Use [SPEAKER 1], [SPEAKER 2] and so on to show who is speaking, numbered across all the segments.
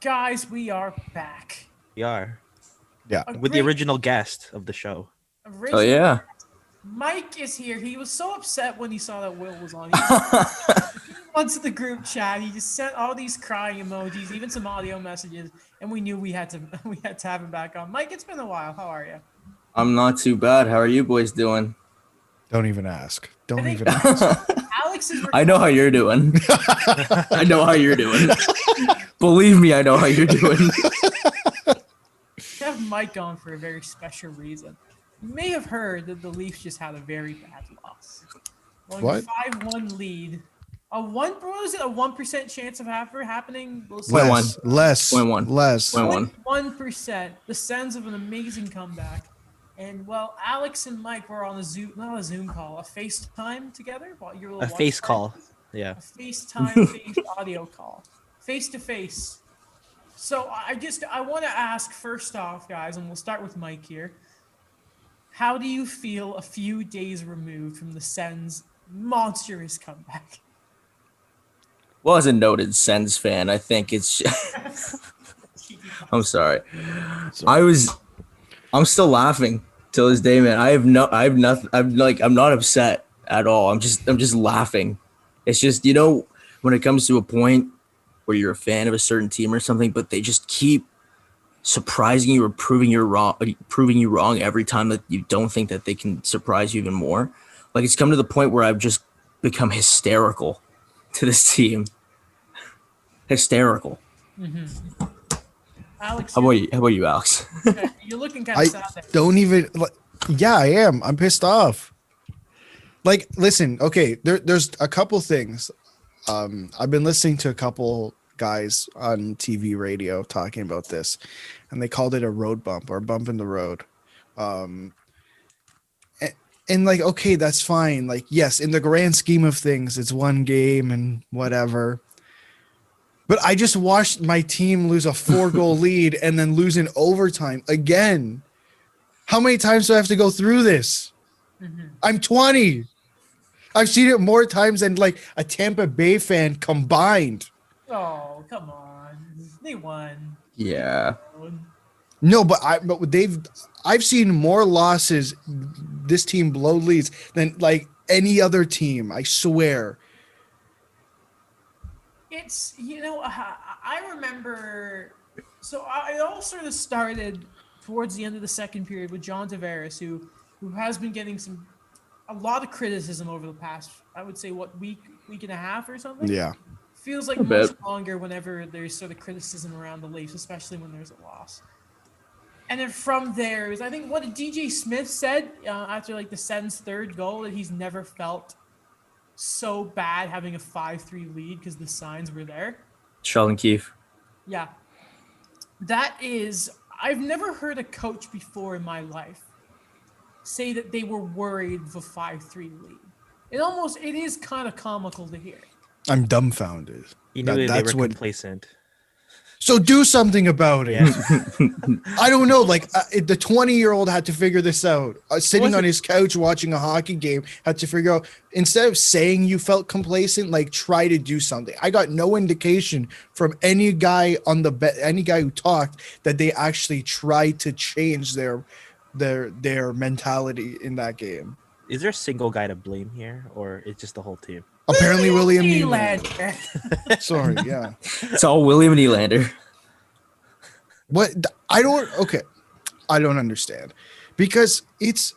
[SPEAKER 1] Guys, we are back.
[SPEAKER 2] We are
[SPEAKER 3] Yeah.
[SPEAKER 2] with the original guest of the show.
[SPEAKER 1] Original
[SPEAKER 4] Oh yeah.
[SPEAKER 1] Mike is here. He was so upset when he saw that Will was on. He just went to the group chat. He just sent all these crying emojis, even some audio messages, and we knew we had to have him back on. Mike, it's been a while. How are you?
[SPEAKER 4] I'm not too bad. How are you boys doing?
[SPEAKER 3] Don't even ask. Don't
[SPEAKER 1] think-
[SPEAKER 3] even ask.
[SPEAKER 1] Alex is.
[SPEAKER 4] I know how you're doing. I know how you're doing. Believe me, I know how you're doing.
[SPEAKER 1] We have Mike on for a very special reason. You may have heard that the Leafs just had a very bad loss.
[SPEAKER 3] What?
[SPEAKER 1] 5-1 lead. What was it? A 1% chance of happening?
[SPEAKER 4] Point one.
[SPEAKER 3] Less.
[SPEAKER 4] Point one.
[SPEAKER 3] Less.
[SPEAKER 4] Point one.
[SPEAKER 1] 1%. The sense of an amazing comeback. And well, Alex and Mike were on a Zoom, not a Zoom call, a FaceTime together. While you were
[SPEAKER 2] A face call. Yeah.
[SPEAKER 1] A FaceTime face audio call. Face to face. So I want to ask first off, guys, and we'll start with Mike here. How do you feel a few days removed from the Sens' monstrous comeback?
[SPEAKER 4] Well, as a noted Sens fan, I think it's. I'm sorry. I'm still laughing till this day, man. I'm not upset at all. I'm just laughing. It's just, when it comes to a point where you're a fan of a certain team or something, but they just keep surprising you or proving you wrong every time that you don't think that they can surprise you even more. Like, it's come to the point where I've just become hysterical to this team. Hysterical.
[SPEAKER 1] Mm-hmm. Alex,
[SPEAKER 4] How about you, Alex?
[SPEAKER 1] you're looking kind of sad there.
[SPEAKER 3] Don't even. Yeah, I am. I'm pissed off. Like, listen. Okay, there's a couple things. I've been listening to a couple guys on TV, radio talking about this, and they called it a road bump or a bump in the road. And like, okay, that's fine. Like, yes, in the grand scheme of things, it's one game and whatever. But I just watched my team lose a 4-goal lead and then lose in overtime again. How many times do I have to go through this?
[SPEAKER 1] Mm-hmm.
[SPEAKER 3] I'm 20. I've seen it more times than like a Tampa Bay fan combined.
[SPEAKER 1] Oh, come on. They won.
[SPEAKER 4] Yeah.
[SPEAKER 3] No, but I've seen more losses this team blow leads than like any other team, I swear.
[SPEAKER 1] It's, I remember, so it all sort of started towards the end of the second period with John Tavares, who has been getting a lot of criticism over the past, I would say, week and a half or something?
[SPEAKER 3] Yeah.
[SPEAKER 1] Feels like much longer whenever there's sort of criticism around the Leafs, especially when there's a loss. And then from there, I think what DJ Smith said after like the Sens' third goal, that he's never felt so bad having a 5-3 lead because the signs were there.
[SPEAKER 4] Sheldon Keefe.
[SPEAKER 1] Yeah. That is, I've never heard a coach before in my life say that they were worried of a 5-3 lead. It is kind of comical to hear.
[SPEAKER 3] I'm dumbfounded.
[SPEAKER 2] You knew they were complacent.
[SPEAKER 3] So do something about it. Yeah. I don't know. Like the 20-year-old had to figure this out. Sitting on his couch watching a hockey game, had to figure out, instead of saying you felt complacent, like try to do something. I got no indication from any guy any guy who talked that they actually tried to change their mentality in that game.
[SPEAKER 2] Is there a single guy to blame here, or it's just the whole team?
[SPEAKER 3] Apparently, William Nylander. Sorry, yeah.
[SPEAKER 4] It's all William Nylander.
[SPEAKER 3] What? I don't understand, because it's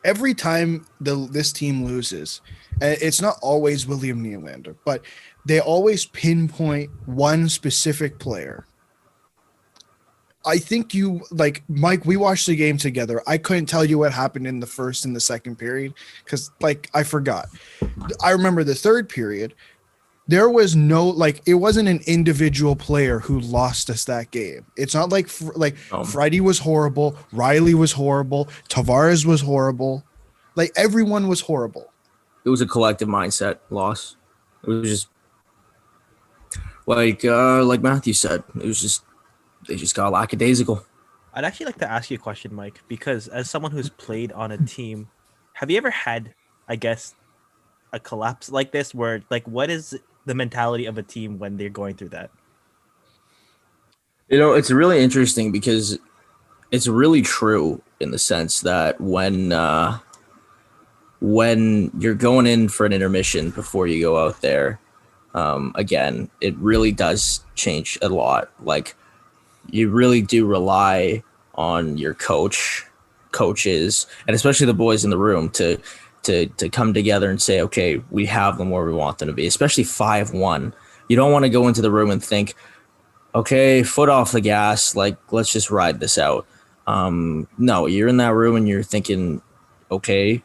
[SPEAKER 3] every time this team loses, and it's not always William Nylander, but they always pinpoint one specific player. I think Mike, we watched the game together. I couldn't tell you what happened in the first and the second period because I forgot. I remember the third period. There was it wasn't an individual player who lost us that game. It's not like Freddie was horrible. Riley was horrible. Tavares was horrible. Like everyone was horrible.
[SPEAKER 4] It was a collective mindset loss. It was just like Matthew said, they just got lackadaisical.
[SPEAKER 2] I'd actually like to ask you a question, Mike, because as someone who's played on a team, have you ever had, I guess, a collapse like this where, like, what is the mentality of a team when they're going through that?
[SPEAKER 4] It's really interesting because it's really true in the sense that when you're going in for an intermission before you go out there, again, it really does change a lot. Like you really do rely on your coaches, and especially the boys in the room to come together and say, okay, we have them where we want them to be. Especially 5-1, you don't want to go into the room and think, okay, foot off the gas, like let's just ride this out. No, you're in that room and you're thinking, okay,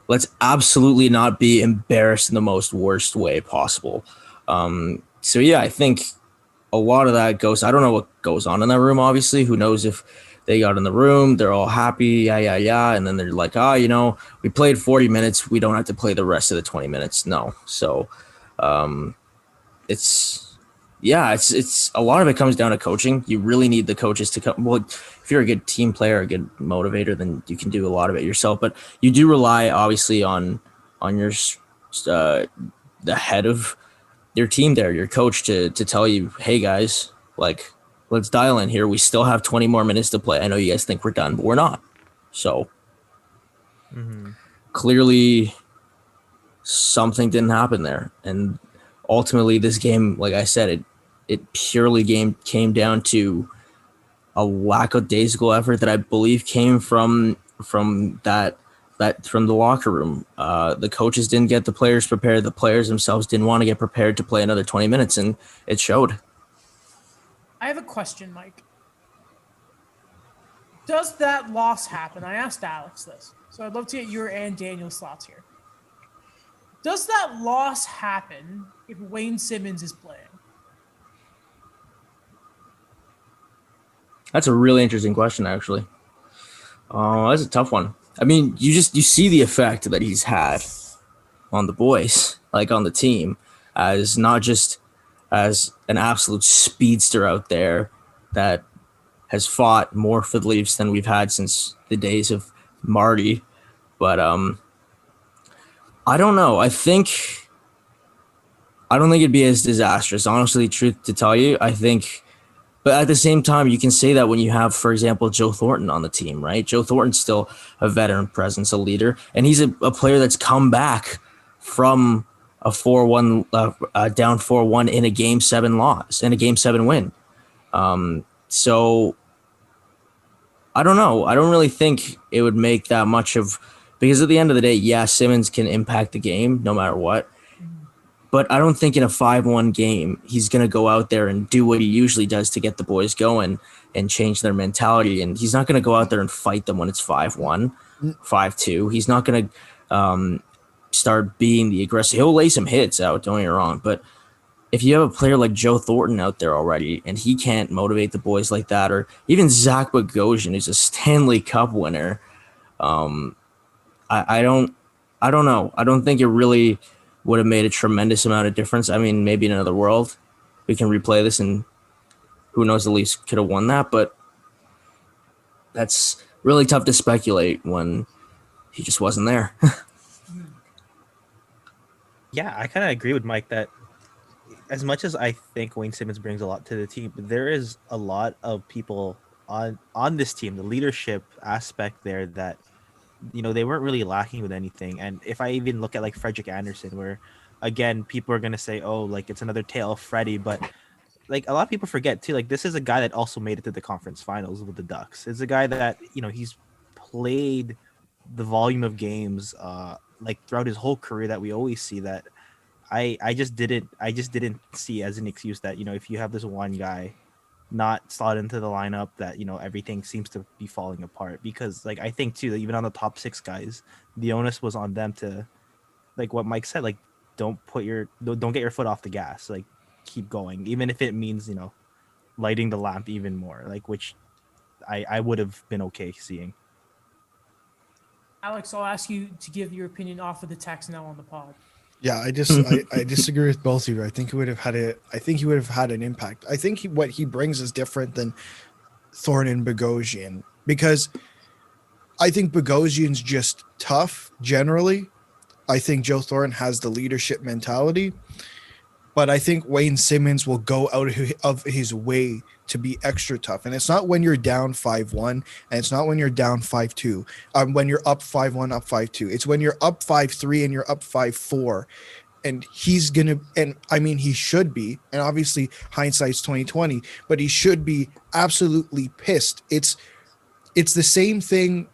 [SPEAKER 4] let's absolutely not be embarrassed in the most worst way possible. So yeah, I think a lot of that goes. I don't know what goes on in that room. Obviously, who knows if they got in the room, they're all happy, yeah, and then they're like, we played 40 minutes, we don't have to play the rest of the 20 minutes. No, so it's it's a lot of it comes down to coaching. You really need the coaches to come. Well, if you're a good team player, a good motivator, then you can do a lot of it yourself. But you do rely obviously on your the head of your team there, your coach, to tell you, hey guys, like let's dial in here. We still have 20 more minutes to play. I know you guys think we're done, but we're not. So clearly something didn't happen there. And ultimately this game, like I said, it purely came down to a lackadaisical effort that I believe came from from the locker room. The coaches didn't get the players prepared. The players themselves didn't want to get prepared to play another 20 minutes, and it showed.
[SPEAKER 1] I have a question, Mike. Does that loss happen? I asked Alex this, so I'd love to get your and Daniel's thoughts here. Does that loss happen if Wayne Simmons is playing?
[SPEAKER 4] That's a really interesting question, actually. That's a tough one. I mean, you see the effect that he's had on the boys, like on the team, as not just as an absolute speedster out there that has fought more for the Leafs than we've had since the days of Marty. But I don't know. I don't think it'd be as disastrous. Honestly, truth to tell you, I think. But at the same time, you can say that when you have, for example, Joe Thornton on the team, right? Joe Thornton's still a veteran presence, a leader, and he's a player that's come back from a 4-1 down 4-1 in a Game 7 loss, in a Game 7 win. So I don't know. I don't really think it would make that much of, because at the end of the day, yeah, Simmons can impact the game no matter what. But I don't think in a 5-1 game, he's going to go out there and do what he usually does to get the boys going and change their mentality. And he's not going to go out there and fight them when it's 5-1, 5-2. He's not going to start being the aggressive. He'll lay some hits out, don't get me wrong. But if you have a player like Joe Thornton out there already and he can't motivate the boys like that, or even Zach Bogosian, who's a Stanley Cup winner, I don't know. I don't think it really would have made a tremendous amount of difference. I mean, maybe in another world we can replay this and who knows, the Leafs could have won that, but that's really tough to speculate when he just wasn't there.
[SPEAKER 2] Yeah, I kind of agree with Mike that as much as I think Wayne Simmons brings a lot to the team, there is a lot of people on this team, the leadership aspect there, that they weren't really lacking with anything. And if I even look at like Frederick Anderson, where again people are gonna say, oh, like it's another tale of Freddie, but like a lot of people forget too, like this is a guy that also made it to the conference finals with the Ducks. It's a guy that he's played the volume of games like throughout his whole career that we always see, that I just didn't see as an excuse that if you have this one guy not slot into the lineup that everything seems to be falling apart. Because like I think too that even on the top 6 guys, the onus was on them to, like what Mike said, like don't get your foot off the gas, like keep going, even if it means lighting the lamp even more, like which I would have been okay seeing.
[SPEAKER 1] Alex, I'll ask you to give your opinion off of the text now on the pod.
[SPEAKER 3] Yeah, I disagree with both of you. I think he would have had an impact. I think what he brings is different than Thornton and Bogosian, because I think Bogosian's just tough generally. I think Joe Thornton has the leadership mentality, but I think Wayne Simmons will go out of his way to be extra tough. And it's not when you're down 5-1, and it's not when you're down 5-2, when you're up 5-1, up 5-2. It's when you're up 5-3 and you're up 5-4. And he's gonna, and I mean, he should be, and obviously hindsight's 2020, but he should be absolutely pissed. It's the same thing,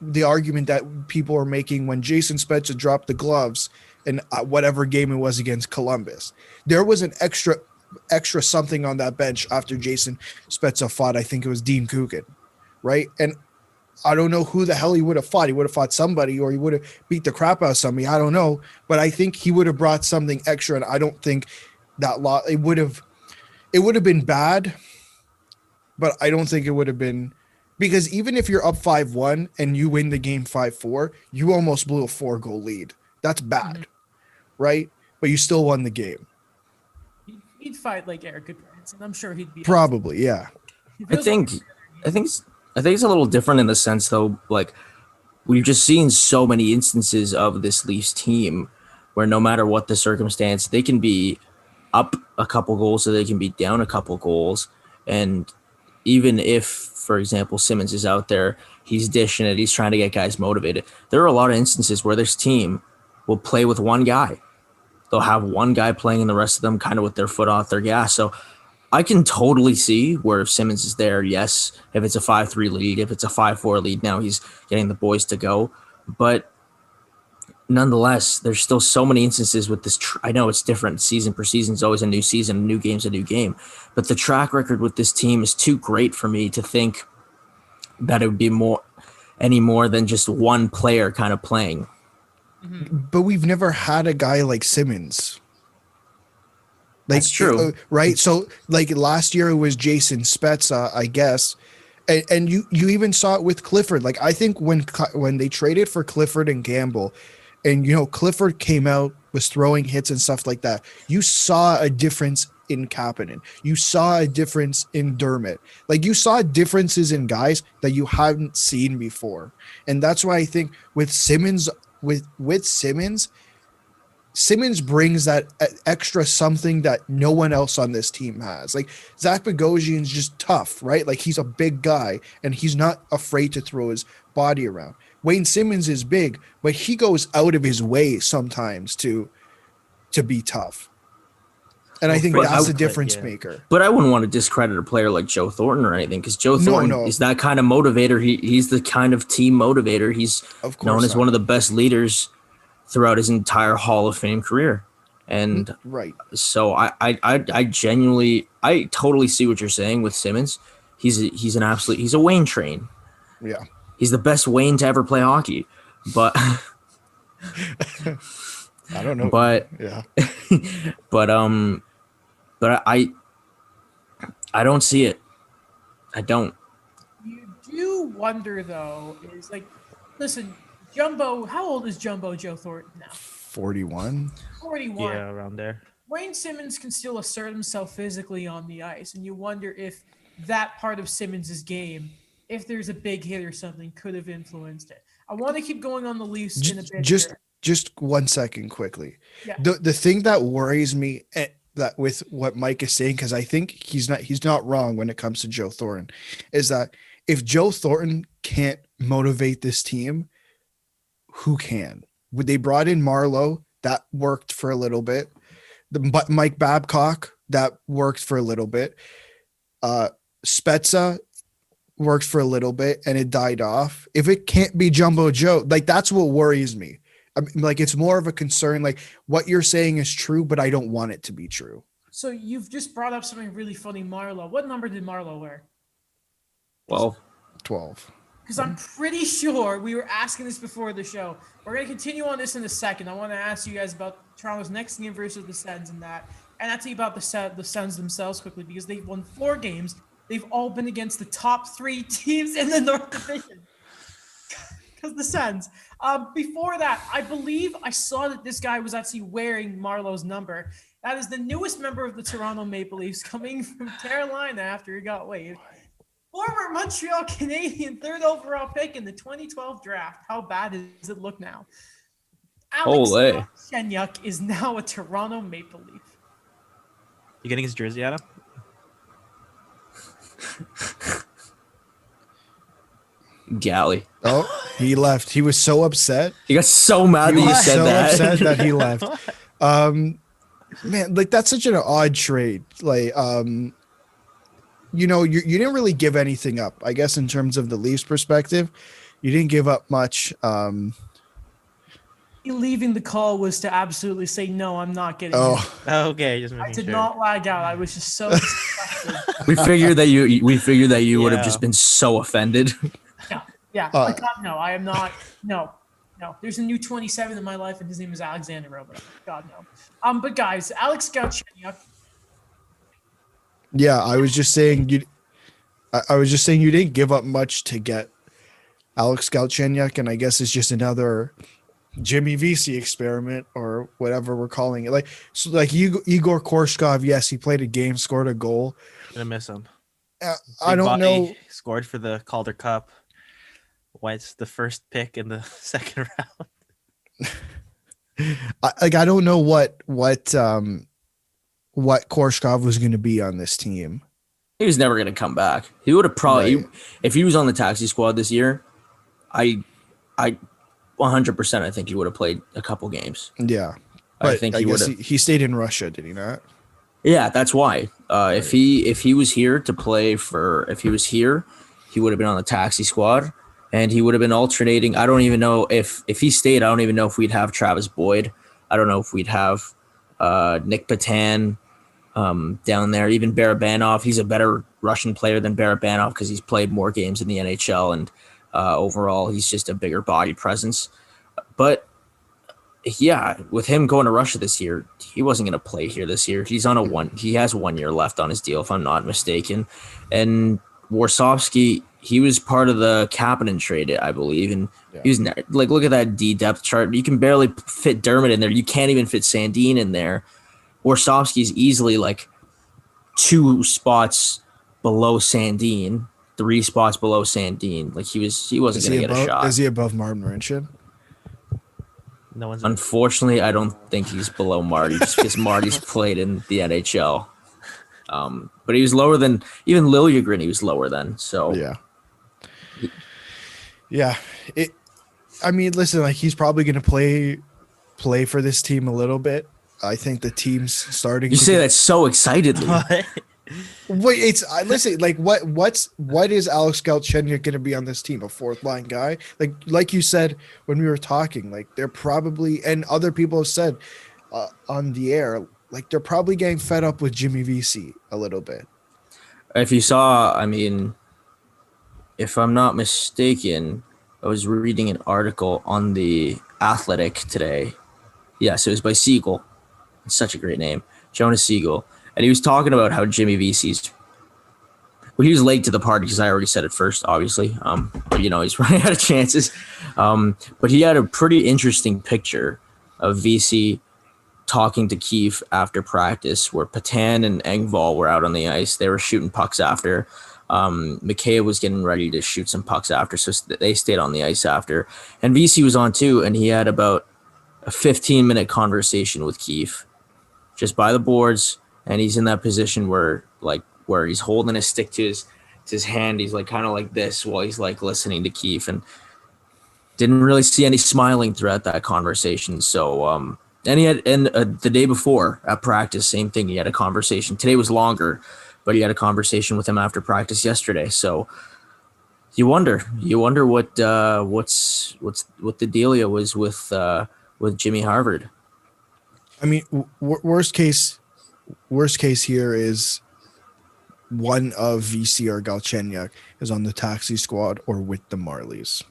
[SPEAKER 3] the argument that people are making when Jason Spezza dropped the gloves in whatever game it was against Columbus. There was an extra something on that bench after Jason Spezza fought, I think it was Dean Coogan, right? And I don't know who the hell he would have fought. He would have fought somebody, or he would have beat the crap out of somebody. I don't know. But I think he would have brought something extra. And I don't think that it would have been bad, but I don't think it would have been, because even if you're up 5-1 and you win the game 5-4, you almost blew a 4-goal lead. That's bad, right? But you still won the game.
[SPEAKER 1] He'd fight like Eric Goodbranson. I'm sure he'd be
[SPEAKER 3] probably, yeah.
[SPEAKER 4] I think it's a little different in the sense, though, like we've just seen so many instances of this Leafs team where no matter what the circumstance, they can be up a couple goals or they can be down a couple goals. And even if, for example, Simmons is out there, he's dishing it, he's trying to get guys motivated. There are a lot of instances where this team will play with one guy. They'll have one guy playing and the rest of them kind of with their foot off their gas. So I can totally see where if Simmons is there, yes, if it's a 5-3 lead, if it's a 5-4 lead, now he's getting the boys to go. But nonetheless, there's still so many instances with this. I know it's different. Season per season is always a new season, a new game's a new game. But the track record with this team is too great for me to think that it would be any more than just one player kind of playing.
[SPEAKER 3] But we've never had a guy like Simmons.
[SPEAKER 4] That's true.
[SPEAKER 3] Right? So, like last year it was Jason Spezza, I guess. And you even saw it with Clifford. Like, I think when they traded for Clifford and Gamble, and, you know, Clifford came out, was throwing hits and stuff like that, you saw a difference in Kapanen. You saw a difference in Dermott. Like, you saw differences in guys that you hadn't seen before. And that's why I think with Simmons, with Simmons brings that extra something that no one else on this team has. Like, Zach Bogosian's just tough, right? Like, he's a big guy and he's not afraid to throw his body around. Wayne Simmons is big, but he goes out of his way sometimes to be tough. And I think that's the difference maker.
[SPEAKER 4] But I wouldn't want to discredit a player like Joe Thornton or anything, because Joe Thornton is that kind of motivator. He's the kind of team motivator. He's known as one of the best leaders throughout his entire Hall of Fame career. And
[SPEAKER 3] right.
[SPEAKER 4] So I genuinely, I totally see what you're saying with Simmons. He's a Wayne train.
[SPEAKER 3] Yeah.
[SPEAKER 4] He's the best Wayne to ever play hockey. But
[SPEAKER 3] I don't know.
[SPEAKER 4] But
[SPEAKER 3] yeah.
[SPEAKER 4] but I don't see it. I don't.
[SPEAKER 1] You do wonder, though, is like, listen, Jumbo, how old is Jumbo Joe Thornton now?
[SPEAKER 3] 41.
[SPEAKER 1] 41.
[SPEAKER 2] Yeah, around there.
[SPEAKER 1] Wayne Simmons can still assert himself physically on the ice, and you wonder if that part of Simmons' game, if there's a big hit or something, could have influenced it. I want to keep going on the Leafs in a bit.
[SPEAKER 3] Just 1 second quickly.
[SPEAKER 1] Yeah.
[SPEAKER 3] The thing that worries me that with what Mike is saying, because I think he's not wrong when it comes to Joe Thornton, is that if Joe Thornton can't motivate this team, who can? They brought in Marlowe, that worked for a little bit. But Mike Babcock, that worked for a little bit. Spezza worked for a little bit and it died off. If it can't be Jumbo Joe, like, that's what worries me. I mean, like, it's more of a concern. Like, what you're saying is true, but I don't want it to be true.
[SPEAKER 1] So you've just brought up something really funny, Marlowe. What number did Marlowe wear?
[SPEAKER 4] 12.
[SPEAKER 1] Because I'm pretty sure we were asking this before the show. We're going to continue on this in a second. I want to ask you guys about Toronto's next game versus the Sens and that. And I'll tell you about the Sens themselves quickly, because they've won 4 games. They've all been against the top 3 teams in the North Division. Because the Sens. Before that, I believe I saw that this guy was actually wearing Marlowe's number. That is the newest member of the Toronto Maple Leafs, coming from Carolina after he got waived. Former Montreal Canadian 3rd overall pick in the 2012 draft. How bad does it look now? Alex Shenyuk is now a Toronto Maple Leaf.
[SPEAKER 2] You getting his jersey, Adam?
[SPEAKER 4] Galley.
[SPEAKER 3] Oh, he left. He was so upset.
[SPEAKER 4] He got so mad
[SPEAKER 3] He
[SPEAKER 4] that you
[SPEAKER 3] was
[SPEAKER 4] said
[SPEAKER 3] so
[SPEAKER 4] that.
[SPEAKER 3] upset that he left. Man, like that's such an odd trade. Like, you didn't really give anything up. I guess in terms of the Leafs perspective, you didn't give up much.
[SPEAKER 1] Leaving the call was to absolutely say, no, I'm not getting him.
[SPEAKER 3] Oh,
[SPEAKER 2] Okay, just
[SPEAKER 1] I
[SPEAKER 2] making
[SPEAKER 1] did
[SPEAKER 2] sure.
[SPEAKER 1] not lag out. I was just so disgusted.
[SPEAKER 4] We figured that you would have
[SPEAKER 2] Yeah.
[SPEAKER 4] just been so offended.
[SPEAKER 1] No, yeah. God, no, I am not. No. There's a new 27 in my life, and his name is Alexander Romanov. God, no. But guys, Alex Galchenyuk.
[SPEAKER 3] yeah. I was just saying you didn't give up much to get Alex Galchenyuk, and I guess it's just another Jimmy VC experiment or whatever we're calling it. Like Igor Korshkov, yes, he played a game, scored a goal.
[SPEAKER 2] Gonna miss him.
[SPEAKER 3] I don't know.
[SPEAKER 2] Scored for the Calder Cup. Wentz the first pick in the second round.
[SPEAKER 3] I don't know what Korshkov was going to be on this team.
[SPEAKER 4] He was never going to come back. He would have probably,
[SPEAKER 3] Right.
[SPEAKER 4] if he was on the taxi squad this year, I 100% I think he would have played a couple games.
[SPEAKER 3] Yeah,
[SPEAKER 4] I think he would
[SPEAKER 3] guess
[SPEAKER 4] have.
[SPEAKER 3] he stayed in Russia, did he not?
[SPEAKER 4] Yeah, that's why. If he was here to play if he was here, he would have been on the taxi squad, and he would have been alternating. I don't even know if he stayed. I don't even know if we'd have Travis Boyd. I don't know if we'd have Nick Patan down there. Even Barabanov. He's a better Russian player than Barabanov because he's played more games in the NHL, and overall he's just a bigger body presence. But yeah, with him going to Russia this year, he wasn't going to play here this year. He has 1 year left on his deal, if I'm not mistaken. And Warsofsky, he was part of the Kapanen trade, I believe. And he was like, look at that D depth chart. You can barely fit Dermott in there. You can't even fit Sandin in there. Warsofsky's easily like 2 spots below Sandin, 3 spots below Sandin. Like he wasn't going to get a shot.
[SPEAKER 3] Is he above Martin Marincin?
[SPEAKER 2] No one's.
[SPEAKER 4] Unfortunately, I don't think he's below Marty just because Marty's played in the NHL. But he was lower than even Liljegren. He was lower than. So
[SPEAKER 3] yeah. I mean, listen, like he's probably going to play for this team a little bit. I think the team's starting.
[SPEAKER 4] You say that so excitedly.
[SPEAKER 3] Wait, listen. Like, what is Alex Galchenyuk going to be on this team? A fourth line guy? Like you said when we were talking. Like they're probably, and other people have said on the air, like they're probably getting fed up with Jimmy VC a little bit.
[SPEAKER 4] If you saw, I mean, if I'm not mistaken, I was reading an article on the Athletic today. Yes, it was by Siegel. It's such a great name, Jonas Siegel. And he was talking about how Jimmy VC's. Well, he was late to the party because I already said it first, obviously. But he's running out of chances. But he had a pretty interesting picture of VC talking to Keefe after practice, where Patan and Engvall were out on the ice. They were shooting pucks after. McKay was getting ready to shoot some pucks after, so they stayed on the ice after. And VC was on too, and he had about a 15-minute conversation with Keefe, just by the boards. And he's in that position where he's holding his stick to his hand. He's like kind of like this while he's like listening to Keefe, and didn't really see any smiling throughout that conversation. So, and he had, the day before at practice, same thing. He had a conversation. Today was longer, but he had a conversation with him after practice yesterday. So you wonder what the dealio was with Jimmy Harvard.
[SPEAKER 3] I mean, worst case here is one of VC or Galchenyuk is on the taxi squad or with the Marlies.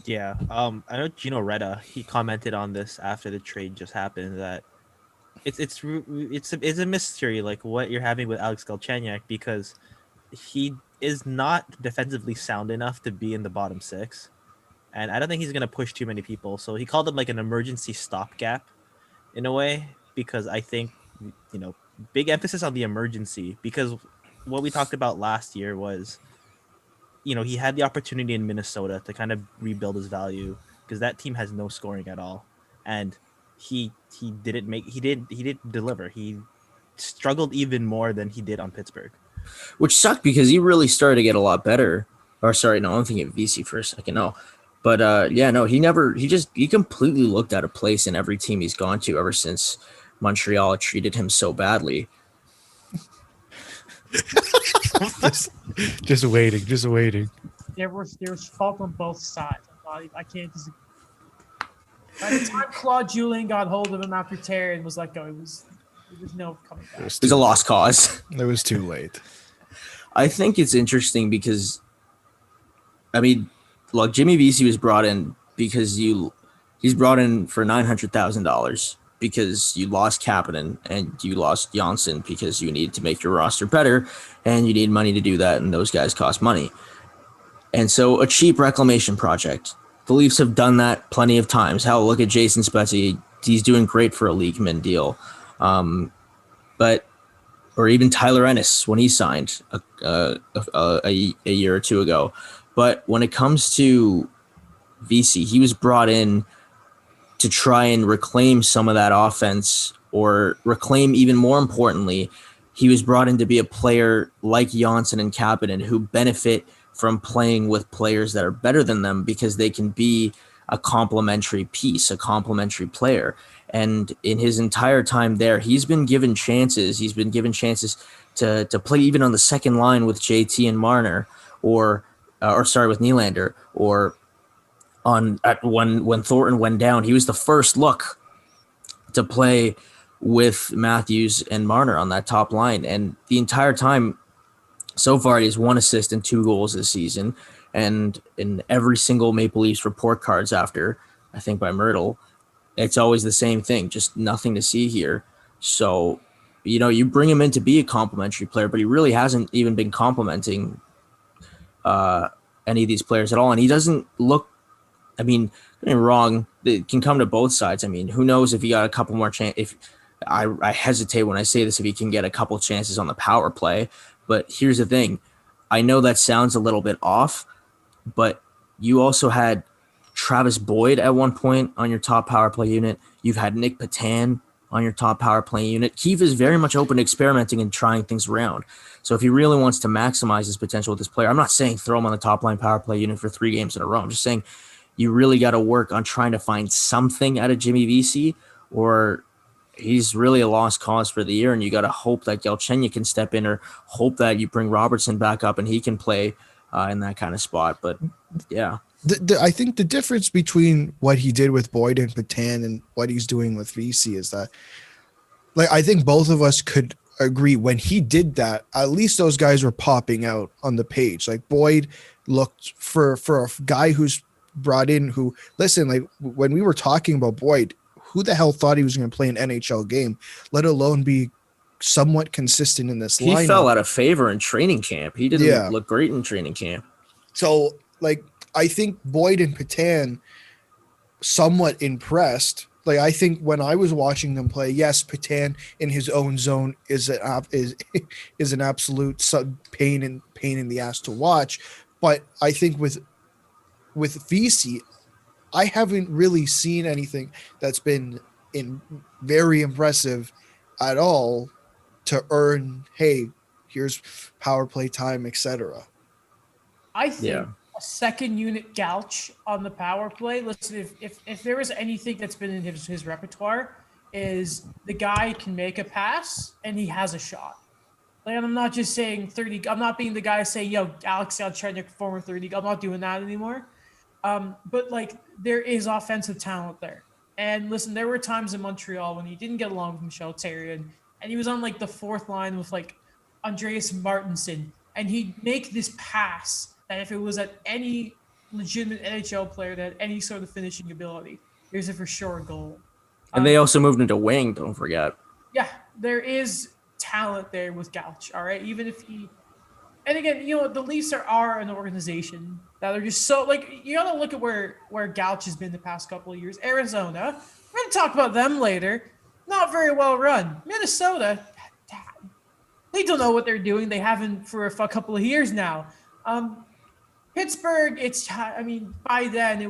[SPEAKER 2] Yeah. I know Gino Reda, he commented on this after the trade just happened, that it's a mystery like what you're having with Alex Galchenyuk, because he is not defensively sound enough to be in the bottom 6, and I don't think he's going to push too many people. So he called him like an emergency stopgap in a way, because I think big emphasis on the emergency, because what we talked about last year was, he had the opportunity in Minnesota to kind of rebuild his value, because that team has no scoring at all, and he didn't deliver. He struggled even more than he did on Pittsburgh.
[SPEAKER 4] which sucked because he really started to get a lot better. Or sorry, no, I'm thinking VC for a second. No, but he completely looked out of place in every team he's gone to ever since Montreal treated him so badly.
[SPEAKER 3] just waiting.
[SPEAKER 1] There was fault on both sides. I can't disagree. By the time Claude Julien got hold of him after Terry and was let go, it was no coming back.
[SPEAKER 4] It was a lost cause.
[SPEAKER 3] It was too late.
[SPEAKER 4] I think it's interesting because, I mean, look, Jimmy Vesey was brought in because he's brought in for $900,000 because you lost Kapanen and you lost Janssen because you needed to make your roster better and you need money to do that, and those guys cost money. And so a cheap reclamation project. The Leafs have done that plenty of times. Hell, look at Jason Spezza. He's doing great for a league min deal. Or even Tyler Ennis when he signed a year or two ago. But when it comes to VC, he was brought in to try and reclaim some of that offense, or reclaim, even more importantly, he was brought in to be a player like Janssen and Kapanen who benefit from playing with players that are better than them because they can be a complementary piece, a complementary player. And in his entire time there, he's been given chances. He's been given chances to play even on the second line with JT and Marner, or with Nylander, or when Thornton went down, he was the first look to play with Matthews and Marner on that top line. And the entire time so far, he has 1 assist and 2 goals this season. And in every single Maple Leafs report cards after, I think by Myrtle, it's always the same thing, just nothing to see here. So, you bring him in to be a complimentary player, but he really hasn't even been complimenting any of these players at all. And he doesn't look, I mean, don't get me wrong, it can come to both sides. I mean, who knows if he got a couple more chances. I hesitate when I say this, if he can get a couple chances on the power play. But here's the thing. I know that sounds a little bit off, but you also had Travis Boyd at one point on your top power play unit. You've had Nick Patan on your top power play unit. Keefe is very much open to experimenting and trying things around. So if he really wants to maximize his potential with this player, I'm not saying throw him on the top line power play unit for 3 games in a row. I'm just saying you really got to work on trying to find something out of Jimmy Vesey, or he's really a lost cause for the year, and you got to hope that Galchenyuk can step in, or hope that you bring Robertson back up and he can play in that kind of spot. But yeah,
[SPEAKER 3] I think the difference between what he did with Boyd and Patan and what he's doing with VC is that, like, I think both of us could agree when he did that, at least those guys were popping out on the page. Like Boyd looked for a guy who's brought in, who, listen, like when we were talking about Boyd, who the hell thought he was going to play an NHL game, let alone be somewhat consistent in this lineup?
[SPEAKER 4] He fell out of favor in training camp. He didn't look great in training camp.
[SPEAKER 3] So, like, I think Boyd and Patan somewhat impressed. Like, I think when I was watching them play, yes, Patan in his own zone is an absolute pain in the ass to watch. But I think with VC, I haven't really seen anything that's been very impressive at all to earn, hey, here's power play time, etc.
[SPEAKER 1] I think a second unit Gouch on the power play. Listen, if there is anything that's been in his repertoire, is the guy can make a pass and he has a shot. Like, I'm not just saying 30. I'm not being the guy saying, yo, Alex Galchenyuk, former 30. I'm not doing that anymore. But like, there is offensive talent there. And listen, there were times in Montreal when he didn't get along with Michel Therrien, and he was on like the 4th line with like Andreas Martinson, and he'd make this pass that if it was at any legitimate NHL player that had any sort of finishing ability, there's a for sure goal.
[SPEAKER 4] And they also moved into wing, don't forget.
[SPEAKER 1] Yeah, there is talent there with Gouch, all right? Even if he... And again, the Leafs are an organization that are just so, like, you got to look at where Gouch has been the past couple of years. Arizona, we're going to talk about them later. Not very well run. Minnesota, they don't know what they're doing. They haven't for a couple of years now. Pittsburgh, by then he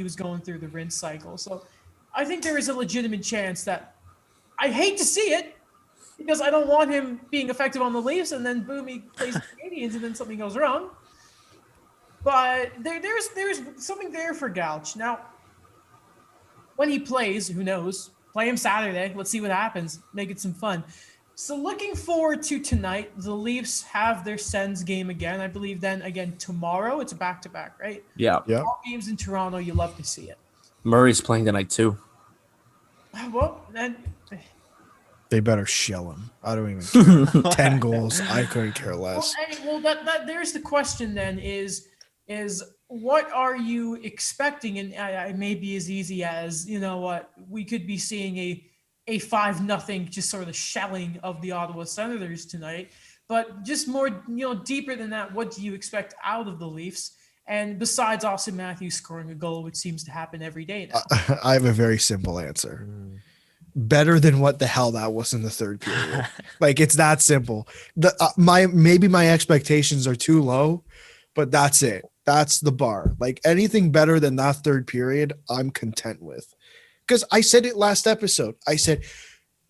[SPEAKER 1] was going through the rinse cycle. So I think there is a legitimate chance that, I hate to see it, because I don't want him being effective on the Leafs and then boom, he plays the Canadians and then something goes wrong. But there's something there for Gouch. Now, when he plays, who knows? Play him Saturday. Let's see what happens. Make it some fun. So looking forward to tonight. The Leafs have their Sens game again. I believe then again tomorrow. It's a back-to-back, right?
[SPEAKER 4] Yeah.
[SPEAKER 3] Yeah.
[SPEAKER 1] All games in Toronto. You love to see it.
[SPEAKER 4] Murray's playing tonight too.
[SPEAKER 1] Well, then
[SPEAKER 3] They better shell him. I don't even care. 10 goals. I couldn't care less.
[SPEAKER 1] that there's the question then is what are you expecting? And it may be as easy as, you know what, we could be seeing a 5-0 just sort of shelling of the Ottawa Senators tonight. But just more, deeper than that, what do you expect out of the Leafs? And besides Austin Matthews scoring a goal, which seems to happen every day now.
[SPEAKER 3] I have a very simple answer. Better than what the hell that was in the third period. Like, it's that simple. Maybe my expectations are too low, but that's it. That's the bar. Like, anything better than that third period, I'm content with. Because I said it last episode. I said,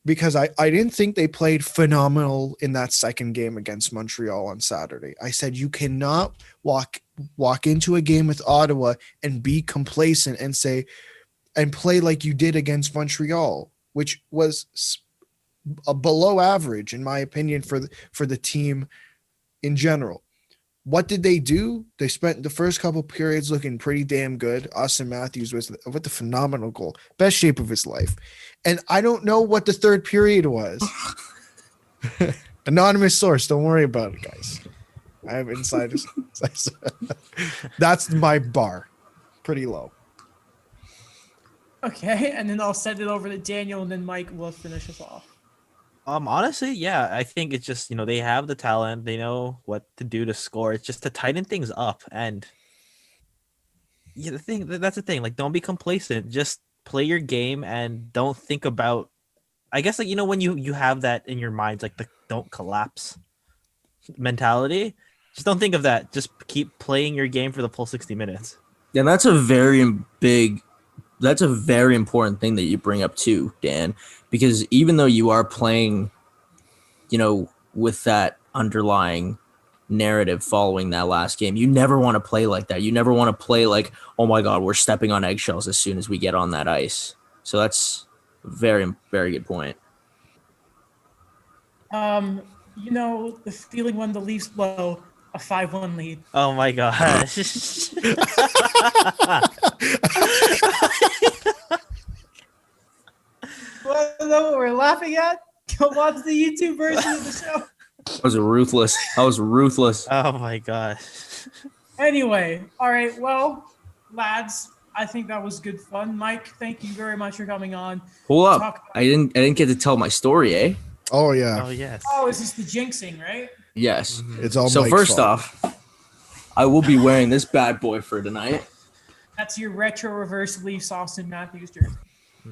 [SPEAKER 3] because I didn't think they played phenomenal in that second game against Montreal on Saturday. I said, you cannot walk into a game with Ottawa and be complacent and say, and play like you did against Montreal, which was a below average, in my opinion, for the team in general. What did they do? They spent the first couple periods looking pretty damn good. Austin Matthews was with the phenomenal goal, best shape of his life. And I don't know what the third period was. Anonymous source, don't worry about it, guys. I have insiders. That's my bar. Pretty low.
[SPEAKER 1] Okay, and then I'll send it over to Daniel, and then Mike will finish us off.
[SPEAKER 2] Honestly, yeah, I think it's just, they have the talent, they know what to do to score. It's just to tighten things up, and yeah, that's the thing. Like, don't be complacent. Just play your game and don't think about. I guess, like, when you have that in your mind, like the don't collapse mentality. Just don't think of that. Just keep playing your game for the full 60 minutes.
[SPEAKER 4] Yeah, that's a very important thing that you bring up too, Dan, because even though you are playing, with that underlying narrative following that last game, you never want to play like that. You never want to play like, oh my God, we're stepping on eggshells as soon as we get on that ice. So that's a very, very good point.
[SPEAKER 1] The feeling when the Leafs blow a 5-1 lead.
[SPEAKER 2] Oh my gosh.
[SPEAKER 1] I don't know what we're laughing at. Go watch the YouTube version of the show.
[SPEAKER 4] I was ruthless.
[SPEAKER 2] Oh my gosh.
[SPEAKER 1] Anyway, all right. Well, lads, I think that was good fun. Mike, thank you very much for coming on.
[SPEAKER 4] Hold up. I didn't get to tell my story, eh?
[SPEAKER 3] Oh yeah.
[SPEAKER 2] Oh yes.
[SPEAKER 1] Oh, is this the jinxing, right?
[SPEAKER 4] Yes.
[SPEAKER 2] Mm-hmm.
[SPEAKER 3] It's all
[SPEAKER 4] so
[SPEAKER 3] Mike's
[SPEAKER 4] first
[SPEAKER 3] fault.
[SPEAKER 4] off, I will be wearing this bad boy for tonight.
[SPEAKER 1] That's your retro reverse Leafs Austin Matthews jersey.
[SPEAKER 2] Yeah.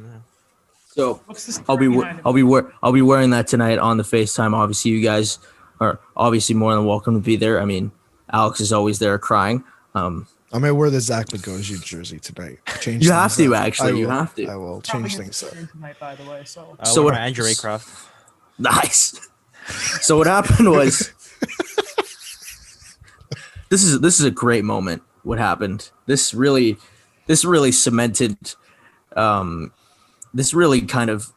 [SPEAKER 4] So
[SPEAKER 1] What's the story behind it?
[SPEAKER 4] I'll be wearing that tonight on the FaceTime. Obviously, you guys are obviously more than welcome to be there. I mean, Alex is always there crying.
[SPEAKER 3] I'm gonna wear the Zach Bogosian jersey tonight. Change.
[SPEAKER 4] You have to
[SPEAKER 3] up.
[SPEAKER 4] actually. You have to.
[SPEAKER 3] I will
[SPEAKER 1] Probably
[SPEAKER 3] change
[SPEAKER 1] gonna
[SPEAKER 3] things up.
[SPEAKER 1] sit in tonight, by the way. So
[SPEAKER 4] So what-
[SPEAKER 2] Andrew Raycroft.
[SPEAKER 4] Nice. So what happened was, this is a great moment. What happened? This really cemented. This really kind of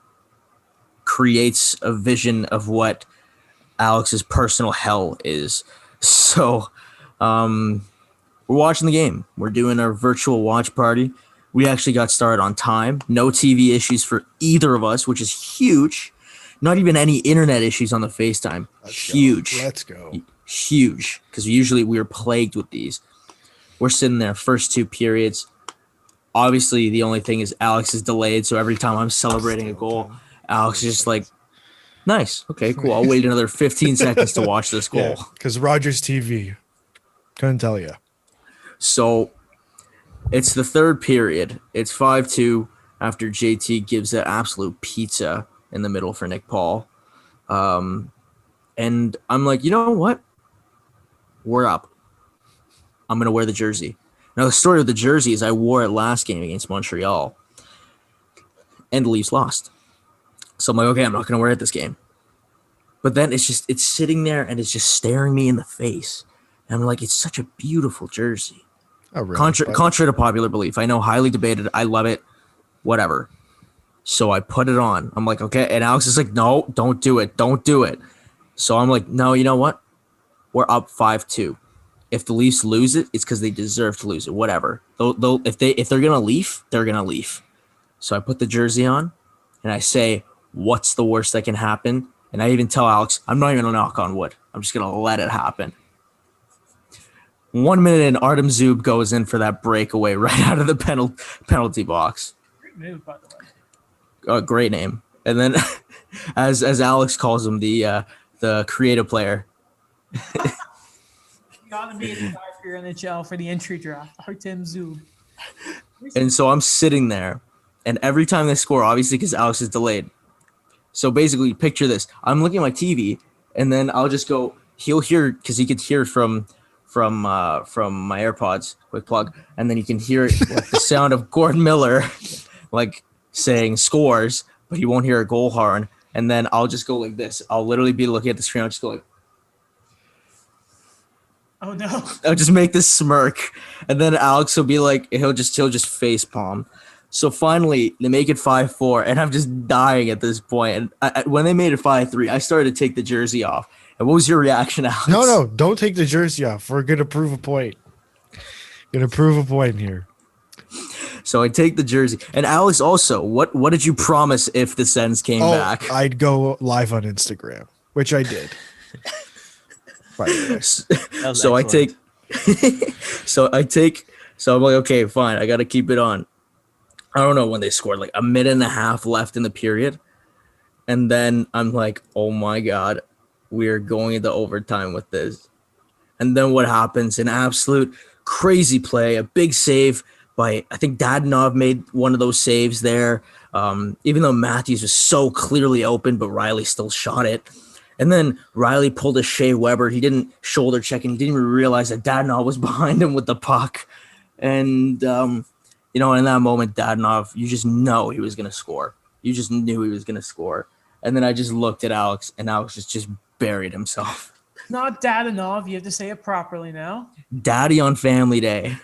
[SPEAKER 4] creates a vision of what Alex's personal hell is. So, we're watching the game. We're doing our virtual watch party. We actually got started on time. No TV issues for either of us, which is huge. Not even any internet issues on the FaceTime. Huge.
[SPEAKER 3] Let's go.
[SPEAKER 4] Huge. Because usually we are plagued with these. We're sitting there first two periods. Obviously, the only thing is Alex is delayed. So every time I'm celebrating a goal, Alex is just like, nice. Okay, cool. I'll wait another 15 seconds to watch this goal.
[SPEAKER 3] Because Rogers TV. Couldn't tell you.
[SPEAKER 4] So it's the third period. It's 5-2 after JT gives that absolute pizza in the middle for Nick Paul. And I'm like, you know what? We're up. I'm going to wear the jersey. Now, the story of the jersey is I wore it last game against Montreal, and the Leafs lost. So I'm like, okay, I'm not going to wear it this game. But then it's sitting there and it's just staring me in the face. And I'm like, it's such a beautiful jersey.
[SPEAKER 3] Oh, really?
[SPEAKER 4] Contrary to popular belief. I know, highly debated. I love it. Whatever. So I put it on. I'm like, okay. And Alex is like, no, don't do it. Don't do it. So I'm like, no, you know what? We're up 5-2. If the Leafs lose it, it's because they deserve to lose it. Whatever. If they're gonna leave, they're gonna leave. So I put the jersey on and I say, what's the worst that can happen? And I even tell Alex, I'm not even gonna knock on wood. I'm just gonna let it happen. 1 minute and Artem Zub goes in for that breakaway right out of the penalty box.
[SPEAKER 1] Great move, by the way.
[SPEAKER 4] Great name. And then, as Alex calls him, the creative player.
[SPEAKER 1] You gotta be the guy for your NHL for the entry draft, Artem Zub.
[SPEAKER 4] And so I'm sitting there, and every time they score, obviously because Alex is delayed. So basically, picture this: I'm looking at my TV, and then I'll just go. He'll hear because he could hear from my AirPods, quick plug, and then you can hear like, the sound of Gordon Miller, like saying scores, but he won't hear a goal horn. And then I'll just go like this. I'll literally be looking at the screen. I'll just go like.
[SPEAKER 1] Oh no!
[SPEAKER 4] I'll just make this smirk, and then Alex will be like, he'll just face palm. So finally, they make it 5-4, and I'm just dying at this point. And when they made it 5-3, I started to take the jersey off. And what was your reaction, Alex?
[SPEAKER 3] No, don't take the jersey off. We're gonna prove a point. Gonna prove a point here.
[SPEAKER 4] So I take the jersey, and Alex also. What did you promise if the Sens came back?
[SPEAKER 3] I'd go live on Instagram, which I did.
[SPEAKER 4] So I take, so I'm like, okay, fine. I got to keep it on. I don't know when they scored, like a minute and a half left in the period. And then I'm like, oh my God, we're going into overtime with this. And then what happens? An absolute crazy play, a big save by, I think Dadonov made one of those saves there. Even though Matthews was so clearly open, but Riley still shot it. And then Riley pulled a Shea Weber. He didn't shoulder check, and he didn't even realize that Dadonov was behind him with the puck. And, in that moment, Dadonov, you just know he was going to score. You just knew he was going to score. And then I just looked at Alex, and Alex just buried himself.
[SPEAKER 1] Not Dadonov. You have to say it properly now.
[SPEAKER 4] Daddy on Family Day.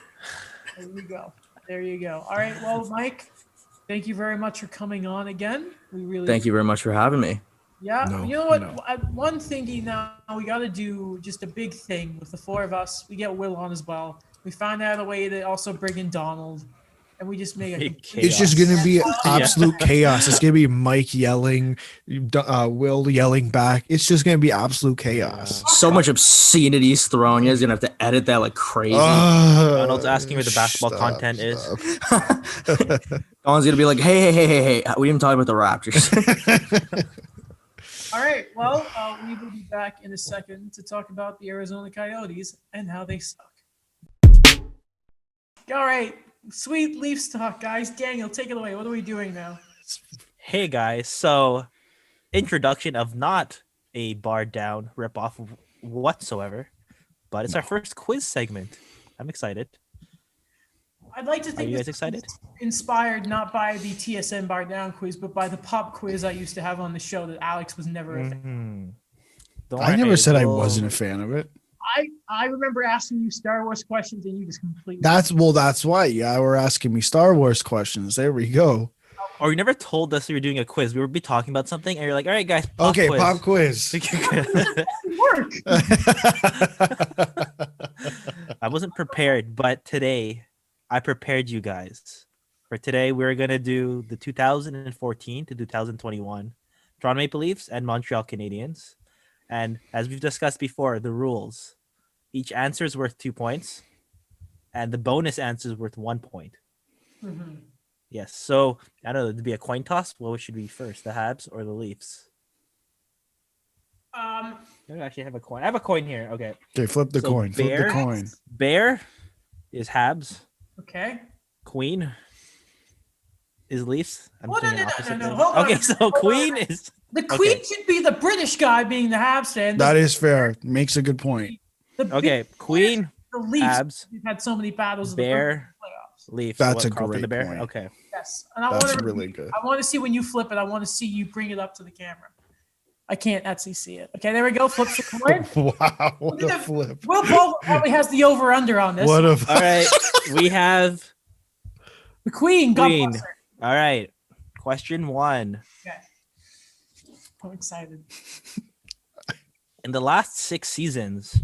[SPEAKER 1] There you go. There you go. All right. Well, Mike, thank you very much for coming on again.
[SPEAKER 4] Thank you very much for having me.
[SPEAKER 1] Yeah, you know what? One thingy now, we got to do just a big thing with the four of us. We get Will on as well. We find out a way to also bring in Donald, and we just make it.
[SPEAKER 3] It's just going to be absolute chaos. It's going to be Mike yelling, Will yelling back. It's just going to be absolute chaos.
[SPEAKER 4] So much obscenities thrown. You guys going to have to edit that like crazy.
[SPEAKER 2] Donald's asking where the basketball content is.
[SPEAKER 4] Donald's going to be like, hey. We didn't talk about the Raptors.
[SPEAKER 1] All right. Well, we will be back in a second to talk about the Arizona Coyotes and how they suck. All right. Sweet Leafs talk, guys. Daniel, take it away. What are we doing now?
[SPEAKER 2] Hey, guys. So, introduction of not a bar down ripoff whatsoever, but it's our first quiz segment. I'm excited.
[SPEAKER 1] I'd like to think
[SPEAKER 2] you guys excited?
[SPEAKER 1] Inspired not by the TSN bar down quiz, but by the pop quiz I used to have on the show that Alex was never a fan.
[SPEAKER 3] I never said I wasn't a fan of it.
[SPEAKER 1] I remember asking you Star Wars questions and you just completely.
[SPEAKER 3] That's why. Yeah, we're asking me Star Wars questions. There we go.
[SPEAKER 2] Or you never told us we were doing a quiz. We would be talking about something, and you're like, "All right, guys, pop quiz."
[SPEAKER 1] Work.
[SPEAKER 2] I wasn't prepared, but today I prepared you guys. For today, we're going to do the 2014 to 2021 Toronto Maple Leafs and Montreal Canadiens. And as we've discussed before, the rules. Each answer is worth 2 points, and the bonus answer is worth 1 point.
[SPEAKER 1] Mm-hmm.
[SPEAKER 2] Yes, so I don't know, it'd be a coin toss. What should be first, the Habs or the Leafs? I don't actually have a coin. I have a coin here. Okay.
[SPEAKER 3] Okay, flip the coin. Flip the coin.
[SPEAKER 2] Bear is Habs.
[SPEAKER 1] Okay.
[SPEAKER 2] Queen is Leafs.
[SPEAKER 1] No. Hold
[SPEAKER 2] okay,
[SPEAKER 1] on.
[SPEAKER 2] so Queen is
[SPEAKER 1] the Queen should be the British guy being the Habs fan.
[SPEAKER 3] That is fair. Makes a good point.
[SPEAKER 2] Queen.
[SPEAKER 1] The Leafs.
[SPEAKER 2] Habs.
[SPEAKER 1] We've had so many battles.
[SPEAKER 2] Bear.
[SPEAKER 1] In the playoffs.
[SPEAKER 2] Leafs.
[SPEAKER 3] That's
[SPEAKER 2] so
[SPEAKER 3] a great
[SPEAKER 2] the Bear?
[SPEAKER 3] point.
[SPEAKER 1] Yes, and
[SPEAKER 3] that's really good.
[SPEAKER 1] I want to see when you flip it. I want to see you bring it up to the camera. I can't actually see it. Okay, there we go. Flips the coin.
[SPEAKER 3] Wow, what a flip.
[SPEAKER 1] Will Paul probably has the over-under on this.
[SPEAKER 3] What a
[SPEAKER 2] All right, we have
[SPEAKER 1] The Queen. God
[SPEAKER 2] Queen.
[SPEAKER 1] bless her.
[SPEAKER 2] All right, question 1.
[SPEAKER 1] Okay. I'm excited.
[SPEAKER 2] In the last 6 seasons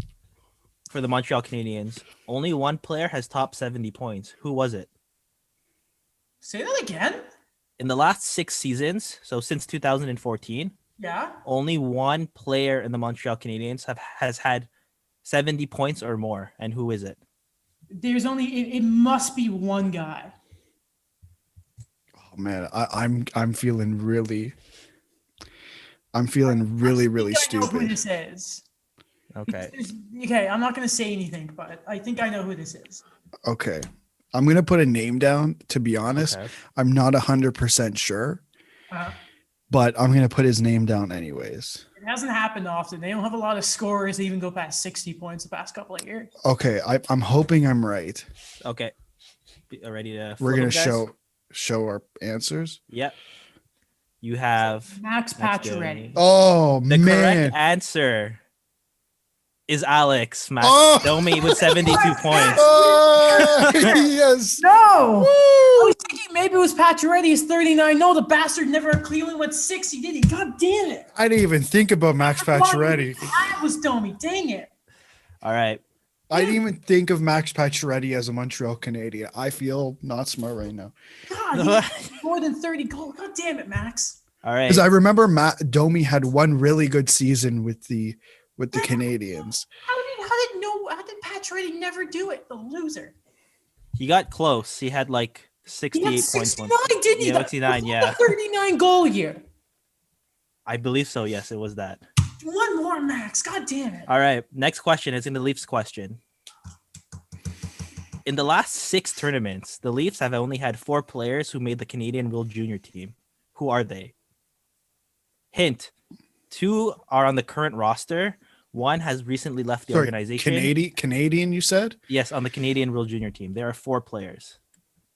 [SPEAKER 2] for the Montreal Canadiens, only one player has topped 70 points. Who was it?
[SPEAKER 1] Say that again?
[SPEAKER 2] In the last 6 seasons, so since 2014,
[SPEAKER 1] Yeah.
[SPEAKER 2] only one player in the Montreal Canadiens has had 70 points or more. And who is it?
[SPEAKER 1] There's only it must be one guy.
[SPEAKER 3] Oh man, I'm feeling really really
[SPEAKER 1] I know who
[SPEAKER 3] stupid.
[SPEAKER 1] this is.
[SPEAKER 2] Okay.
[SPEAKER 1] Okay, I'm not gonna say anything, but I think I know who this is.
[SPEAKER 3] Okay. I'm gonna put a name down. To be honest,
[SPEAKER 2] Okay.
[SPEAKER 3] I'm not 100% sure, but I'm gonna put his name down anyways.
[SPEAKER 1] It hasn't happened often. They don't have a lot of scorers that even go past 60 points the past couple of years.
[SPEAKER 3] Okay, I'm hoping I'm right.
[SPEAKER 2] Okay. Ready to
[SPEAKER 3] We're
[SPEAKER 2] flip
[SPEAKER 3] gonna
[SPEAKER 2] them, guys?
[SPEAKER 3] show our answers.
[SPEAKER 2] Yep. You have
[SPEAKER 1] Max
[SPEAKER 2] That's good.
[SPEAKER 1] Pacioretty.
[SPEAKER 3] Oh
[SPEAKER 2] the
[SPEAKER 3] man.
[SPEAKER 2] correct answer is Alex
[SPEAKER 3] Oh!
[SPEAKER 2] Domi with 72 points.
[SPEAKER 3] Oh, yes.
[SPEAKER 1] No! I was thinking maybe it was Pacioretty's 39. No, the bastard never at Cleveland went 60, did he? God damn it.
[SPEAKER 3] I didn't even think about Max Pacioretty.
[SPEAKER 1] That was Domi. Dang it.
[SPEAKER 2] All right.
[SPEAKER 3] I didn't even think of Max Pacioretty as a Montreal Canadian. I feel not smart right now.
[SPEAKER 1] God, he had more than 30 goals. God damn it, Max.
[SPEAKER 2] All right.
[SPEAKER 3] Because I remember Domi had one really good season with the Canadians.
[SPEAKER 1] How did Pacioretty never do it? The loser.
[SPEAKER 2] He got close. He had like
[SPEAKER 1] He
[SPEAKER 2] 68
[SPEAKER 1] had
[SPEAKER 2] points.
[SPEAKER 1] 69,
[SPEAKER 2] once.
[SPEAKER 1] didn't he?
[SPEAKER 2] Yeah, 69, yeah.
[SPEAKER 1] 39 goal year.
[SPEAKER 2] I believe so. Yes, it was that.
[SPEAKER 1] One more, Max. God damn it.
[SPEAKER 2] All right. Next question is in the Leafs question. In the last 6 tournaments, the Leafs have only had 4 players who made the Canadian World Junior team. Who are they? Hint: 2 are on the current roster. 1 has recently left the organization.
[SPEAKER 3] Canadian, you said?
[SPEAKER 2] Yes, on the Canadian World Junior team. There are 4 players.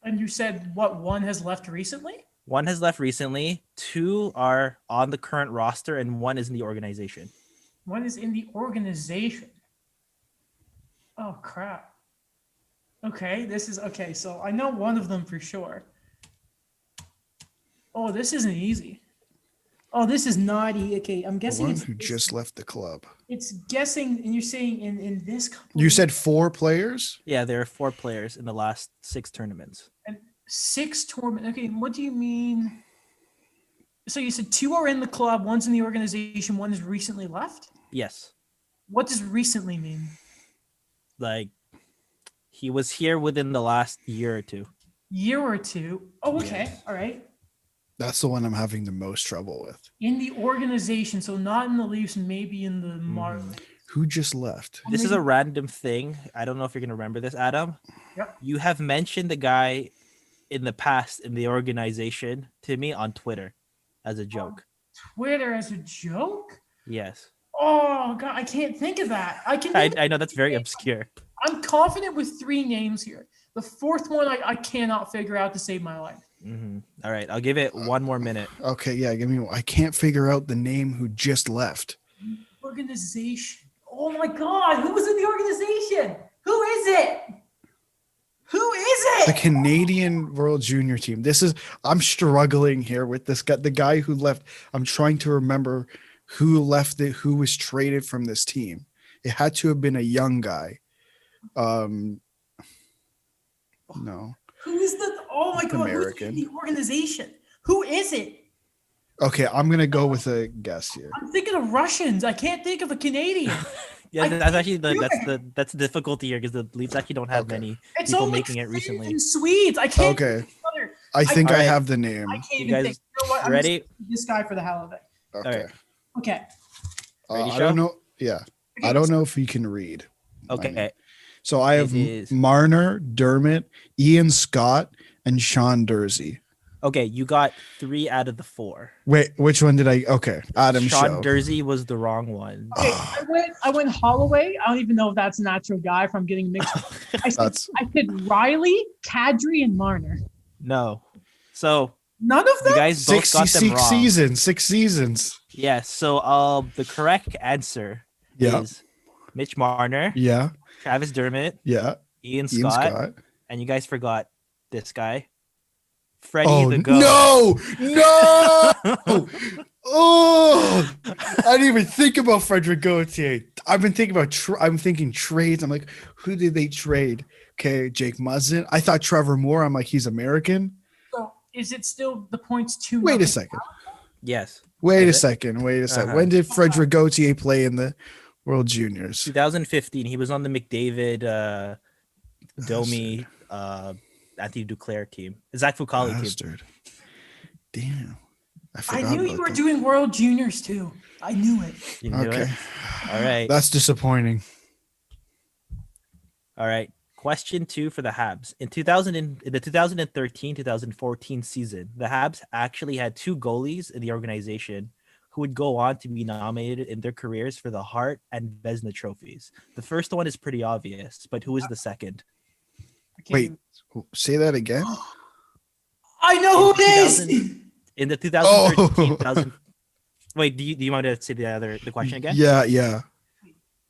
[SPEAKER 1] And you said what? One has left recently?
[SPEAKER 2] 1 has left recently. 2 are on the current roster, and 1 is in the organization.
[SPEAKER 1] One is in the organization. Oh crap. Okay, this is okay. So I know one of them for sure. Oh, this isn't easy. Oh, this is not easy. Okay, I'm
[SPEAKER 3] The
[SPEAKER 1] guessing
[SPEAKER 3] one who just left the club.
[SPEAKER 1] it's guessing, and you're saying in this.
[SPEAKER 3] You said 4 players?
[SPEAKER 2] Yeah, there are 4 players in the last 6 tournaments.
[SPEAKER 1] And 6 tournament. Okay, what do you mean? So you said 2 are in the club, 1's in the organization, 1 is recently left.
[SPEAKER 2] Yes.
[SPEAKER 1] What does recently mean?
[SPEAKER 2] Like, he was here within the last year or 2.
[SPEAKER 1] Year or 2. Oh, okay.
[SPEAKER 2] Yes.
[SPEAKER 1] All right.
[SPEAKER 3] That's the one I'm having the most trouble with.
[SPEAKER 1] In the organization, so not in the Leafs, maybe in the Marlins.
[SPEAKER 3] Who just left?
[SPEAKER 2] This is a random thing. I don't know if you're going to remember this, Adam.
[SPEAKER 1] Yep.
[SPEAKER 2] You have mentioned the guy in the past in the organization to me on Twitter as a joke.
[SPEAKER 1] Twitter as a joke?
[SPEAKER 2] Yes.
[SPEAKER 1] Oh god, I can't think of that.
[SPEAKER 2] I know that's very obscure.
[SPEAKER 1] I'm confident with 3 names here. The 4th one I cannot figure out to save my life.
[SPEAKER 2] Mm-hmm. All right, I'll give it 1 more minute.
[SPEAKER 3] Okay, yeah, give me. I can't figure out the name who just left.
[SPEAKER 1] Organization. Oh my god, who was in the organization? Who is it? Who is
[SPEAKER 3] The
[SPEAKER 1] it?
[SPEAKER 3] Canadian World Junior team. I'm struggling here with this guy. The guy who left. I'm trying to remember who left it, who was traded from this team. It had to have been a young guy. No.
[SPEAKER 1] Who is the? Oh my god,
[SPEAKER 3] American.
[SPEAKER 1] who's in the organization? Who is it?
[SPEAKER 3] Okay, I'm gonna go with a guess here.
[SPEAKER 1] I'm thinking of Russians. I can't think of a Canadian.
[SPEAKER 2] Yeah, that's actually that's the difficulty here because the Leafs actually don't have many
[SPEAKER 1] It's
[SPEAKER 2] people
[SPEAKER 1] only
[SPEAKER 2] making it
[SPEAKER 1] Finns
[SPEAKER 2] recently.
[SPEAKER 1] and Swedes. I can't.
[SPEAKER 3] Okay,
[SPEAKER 1] think of other-
[SPEAKER 3] I think I
[SPEAKER 2] Alright.
[SPEAKER 3] have the name.
[SPEAKER 1] I can't
[SPEAKER 2] You
[SPEAKER 1] even
[SPEAKER 2] guys
[SPEAKER 1] think. You know what? I'm just
[SPEAKER 2] ready?
[SPEAKER 1] gonna do this guy for the hell of it.
[SPEAKER 3] Okay.
[SPEAKER 2] Alright.
[SPEAKER 1] Okay.
[SPEAKER 2] Ready,
[SPEAKER 3] I don't
[SPEAKER 2] Sean?
[SPEAKER 3] know. Yeah, I don't know if he can read.
[SPEAKER 2] Okay.
[SPEAKER 3] So I have
[SPEAKER 2] It is-
[SPEAKER 3] Marner, Dermott, Ian Scott, and Sean Dursey.
[SPEAKER 2] Okay, you got 3 out of the 4.
[SPEAKER 3] Wait, which one did I? Okay, Adam
[SPEAKER 2] Sean
[SPEAKER 3] Show.
[SPEAKER 2] Dursey was the wrong one.
[SPEAKER 1] Okay, I went Holloway. I don't even know if that's an actual guy. If I'm getting mixed, I said Riley, Kadri, and Marner.
[SPEAKER 2] No. So
[SPEAKER 1] None of
[SPEAKER 2] you
[SPEAKER 1] them.
[SPEAKER 2] guys both got them wrong.
[SPEAKER 3] 6 seasons.
[SPEAKER 2] Yeah. So the correct answer
[SPEAKER 3] Yeah.
[SPEAKER 2] is Mitch Marner,
[SPEAKER 3] Yeah.
[SPEAKER 2] Travis Dermott,
[SPEAKER 3] Yeah.
[SPEAKER 2] Ian
[SPEAKER 3] Ian
[SPEAKER 2] Scott,
[SPEAKER 3] Scott.
[SPEAKER 2] and you guys forgot this guy, Freddie
[SPEAKER 3] Oh
[SPEAKER 2] the Goat.
[SPEAKER 3] no! No! Oh, I didn't even think about Frederick Gauthier. I've been thinking about. I'm thinking trades. I'm like, who did they trade? Okay, Jake Muzzin. I thought Trevor Moore. I'm like, he's American.
[SPEAKER 1] So is it still the points 2-0?
[SPEAKER 3] Wait a second.
[SPEAKER 2] Yes.
[SPEAKER 3] Wait a
[SPEAKER 2] Is it?
[SPEAKER 3] second. Wait a second.
[SPEAKER 2] Uh-huh.
[SPEAKER 3] When did Frederick Gauthier play in the World Juniors?
[SPEAKER 2] 2015. He was on the McDavid, Domi,
[SPEAKER 3] Bastard.
[SPEAKER 2] Anthony Duclair team. Zach Fucali team.
[SPEAKER 3] Bastard. Damn. I
[SPEAKER 1] I
[SPEAKER 3] forgot
[SPEAKER 1] knew you
[SPEAKER 3] about
[SPEAKER 1] were
[SPEAKER 3] that.
[SPEAKER 1] doing World Juniors too. I knew it.
[SPEAKER 2] You knew
[SPEAKER 3] Okay.
[SPEAKER 2] it. All right.
[SPEAKER 3] That's disappointing.
[SPEAKER 2] All right. Question 2 for the Habs. In the 2013-2014 season, the Habs actually had 2 goalies in the organization who would go on to be nominated in their careers for the Hart and Vezina trophies. The first one is pretty obvious, but who is the second?
[SPEAKER 1] Okay.
[SPEAKER 3] Wait, say that again.
[SPEAKER 1] I know who it is.
[SPEAKER 2] In the 2013,
[SPEAKER 3] Oh.
[SPEAKER 2] 2000. Wait, do you want to say the question again?
[SPEAKER 3] Yeah.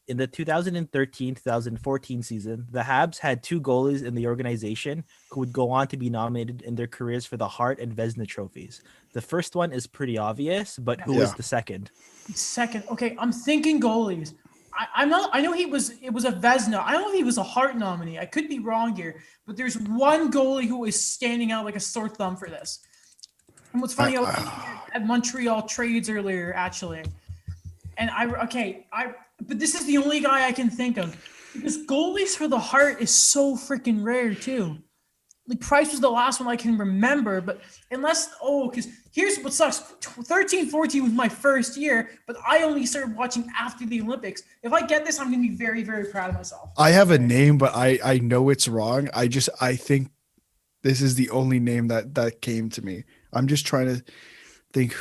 [SPEAKER 2] In the 2013-2014 season, the Habs had 2 goalies in the organization who would go on to be nominated in their careers for the Hart and Vezina trophies. The first one is pretty obvious, but who is
[SPEAKER 3] Yeah.
[SPEAKER 2] the second?
[SPEAKER 1] Second. Okay, I'm thinking goalies. I'm not. I know it was a Vezina. I don't know if he was a Hart nominee. I could be wrong here, but there's one goalie who is standing out like a sore thumb for this. And what's funny, I was looking at Montreal trades earlier actually, and but this is the only guy I can think of because goalies for the Hart is so freaking rare too. Like Price was the last one I can remember, but because here's what sucks. 13-14 was my first year, but I only started watching after the Olympics. If I get this, I'm gonna be very, very proud of myself.
[SPEAKER 3] I have a name, but I know it's wrong. I think this is the only name that came to me. I'm just trying to think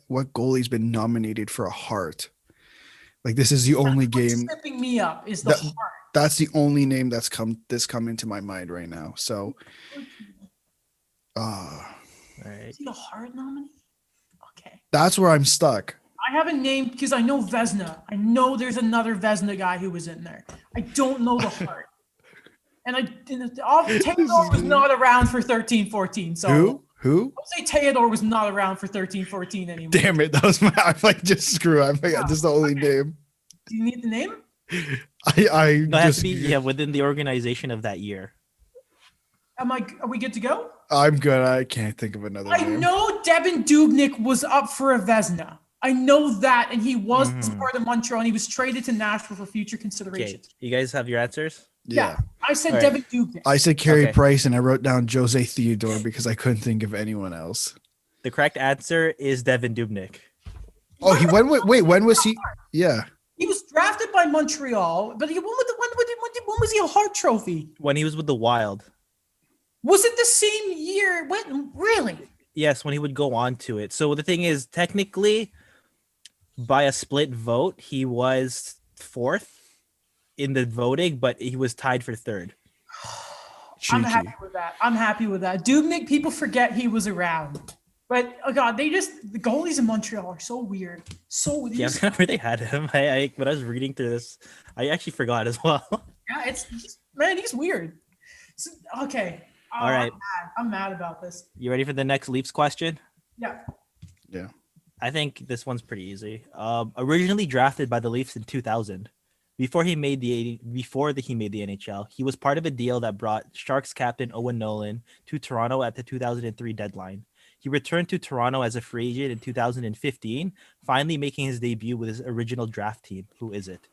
[SPEAKER 3] what goalie's been nominated for a Hart. Like this is the only game.
[SPEAKER 1] Tripping me up is the Hart.
[SPEAKER 3] That's the only name that's come into my mind right now. So,
[SPEAKER 2] All right.
[SPEAKER 1] Is he a Hart nominee? Okay.
[SPEAKER 3] that's where I'm stuck.
[SPEAKER 1] I have a name because I know Vezina. I know there's another Vezina guy who was in there. I don't know the Hart. And Theodore was not around for 13-14. So
[SPEAKER 3] Who?
[SPEAKER 1] I'll say Theodore was not around for 13-14 anymore.
[SPEAKER 3] Damn it! That was my. I'm like just screw. I'm like just the only name.
[SPEAKER 1] Do you need the name?
[SPEAKER 3] I
[SPEAKER 2] No, it has
[SPEAKER 3] just.
[SPEAKER 2] to be within the organization of that year.
[SPEAKER 1] Are we good to go?
[SPEAKER 3] I'm good. I can't think of another
[SPEAKER 1] I
[SPEAKER 3] name.
[SPEAKER 1] know Devin Dubnyk was up for a Vezina. I know that, and he was part of Montreal, and he was traded to Nashville for future
[SPEAKER 2] Okay.
[SPEAKER 1] considerations.
[SPEAKER 2] You guys have your answers?
[SPEAKER 3] Yeah.
[SPEAKER 1] I said
[SPEAKER 2] All right.
[SPEAKER 1] Devin Dubnyk.
[SPEAKER 3] I said Carey
[SPEAKER 2] Okay.
[SPEAKER 3] Price, and I wrote down Jose Theodore because I couldn't think of anyone else.
[SPEAKER 2] The correct answer is Devin Dubnyk.
[SPEAKER 3] Oh, when was he? Yeah.
[SPEAKER 1] He was drafted by Montreal, but when was he a Hart Trophy?
[SPEAKER 2] When he was with the Wild.
[SPEAKER 1] Was it the same year? When really?
[SPEAKER 2] Yes, when he would go on to it. So the thing is, technically, by a split vote, he was 4th in the voting, but he was tied for 3rd.
[SPEAKER 1] I'm
[SPEAKER 3] Cheeky.
[SPEAKER 1] happy with that. Dubnyk, people forget he was around. But oh god, the goalies in Montreal are so weird. So
[SPEAKER 2] Yeah, I remember they had him. I when I was reading through this, I actually forgot as well.
[SPEAKER 1] yeah, he's weird. So, okay.
[SPEAKER 2] All right.
[SPEAKER 1] I'm mad about this.
[SPEAKER 2] You ready for the next Leafs question?
[SPEAKER 1] Yeah.
[SPEAKER 3] Yeah.
[SPEAKER 2] I think this one's pretty easy. Originally drafted by the Leafs in 2000, before he made the NHL, he was part of a deal that brought Sharks captain Owen Nolan to Toronto at the 2003 deadline. He returned to Toronto as a free agent in 2015, finally making his debut with his original draft team. Who is it?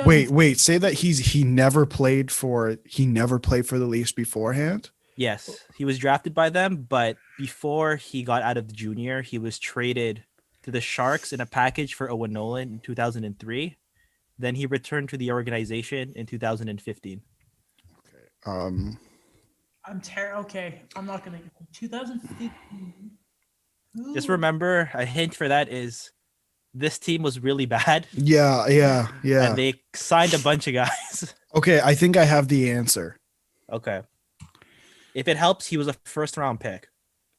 [SPEAKER 3] Wait. Say that he never played for the Leafs beforehand.
[SPEAKER 2] Yes, he was drafted by them, but before he got out of the junior, he was traded to the Sharks in a package for Owen Nolan in 2003. Then he returned to the organization in 2015.
[SPEAKER 1] Okay, I'm not gonna. 2015.
[SPEAKER 2] Just remember, a hint for that is this team was really bad.
[SPEAKER 3] Yeah.
[SPEAKER 2] And they signed a bunch of guys.
[SPEAKER 3] Okay, I think I have the answer.
[SPEAKER 2] Okay. If it helps, he was a 1st round pick.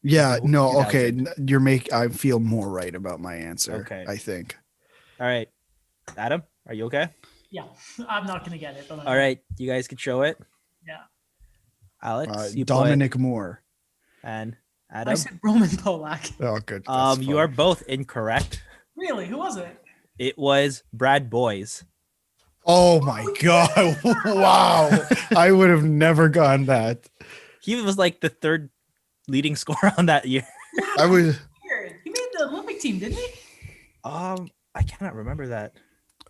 [SPEAKER 3] Yeah,
[SPEAKER 2] the
[SPEAKER 3] no, okay.
[SPEAKER 2] 2000.
[SPEAKER 3] I feel more right about my answer.
[SPEAKER 2] Okay.
[SPEAKER 3] I think.
[SPEAKER 2] All right. Adam, are you okay?
[SPEAKER 1] Yeah, I'm not gonna get it, but
[SPEAKER 2] All right. You guys can show it.
[SPEAKER 1] Yeah,
[SPEAKER 2] Alex, you put,
[SPEAKER 3] Dominic Moore.
[SPEAKER 2] and
[SPEAKER 1] I
[SPEAKER 2] Adam.
[SPEAKER 1] said Roman Polak.
[SPEAKER 3] Oh, good. That's
[SPEAKER 2] You are
[SPEAKER 3] fine.
[SPEAKER 2] both incorrect.
[SPEAKER 1] Really? Who was it?
[SPEAKER 2] It was Brad Boys.
[SPEAKER 3] Oh my god! Wow, I would have never gotten that.
[SPEAKER 2] He was like the third leading scorer on that year.
[SPEAKER 3] I was.
[SPEAKER 1] Weird. He made the Olympic team, didn't he?
[SPEAKER 2] I cannot remember that.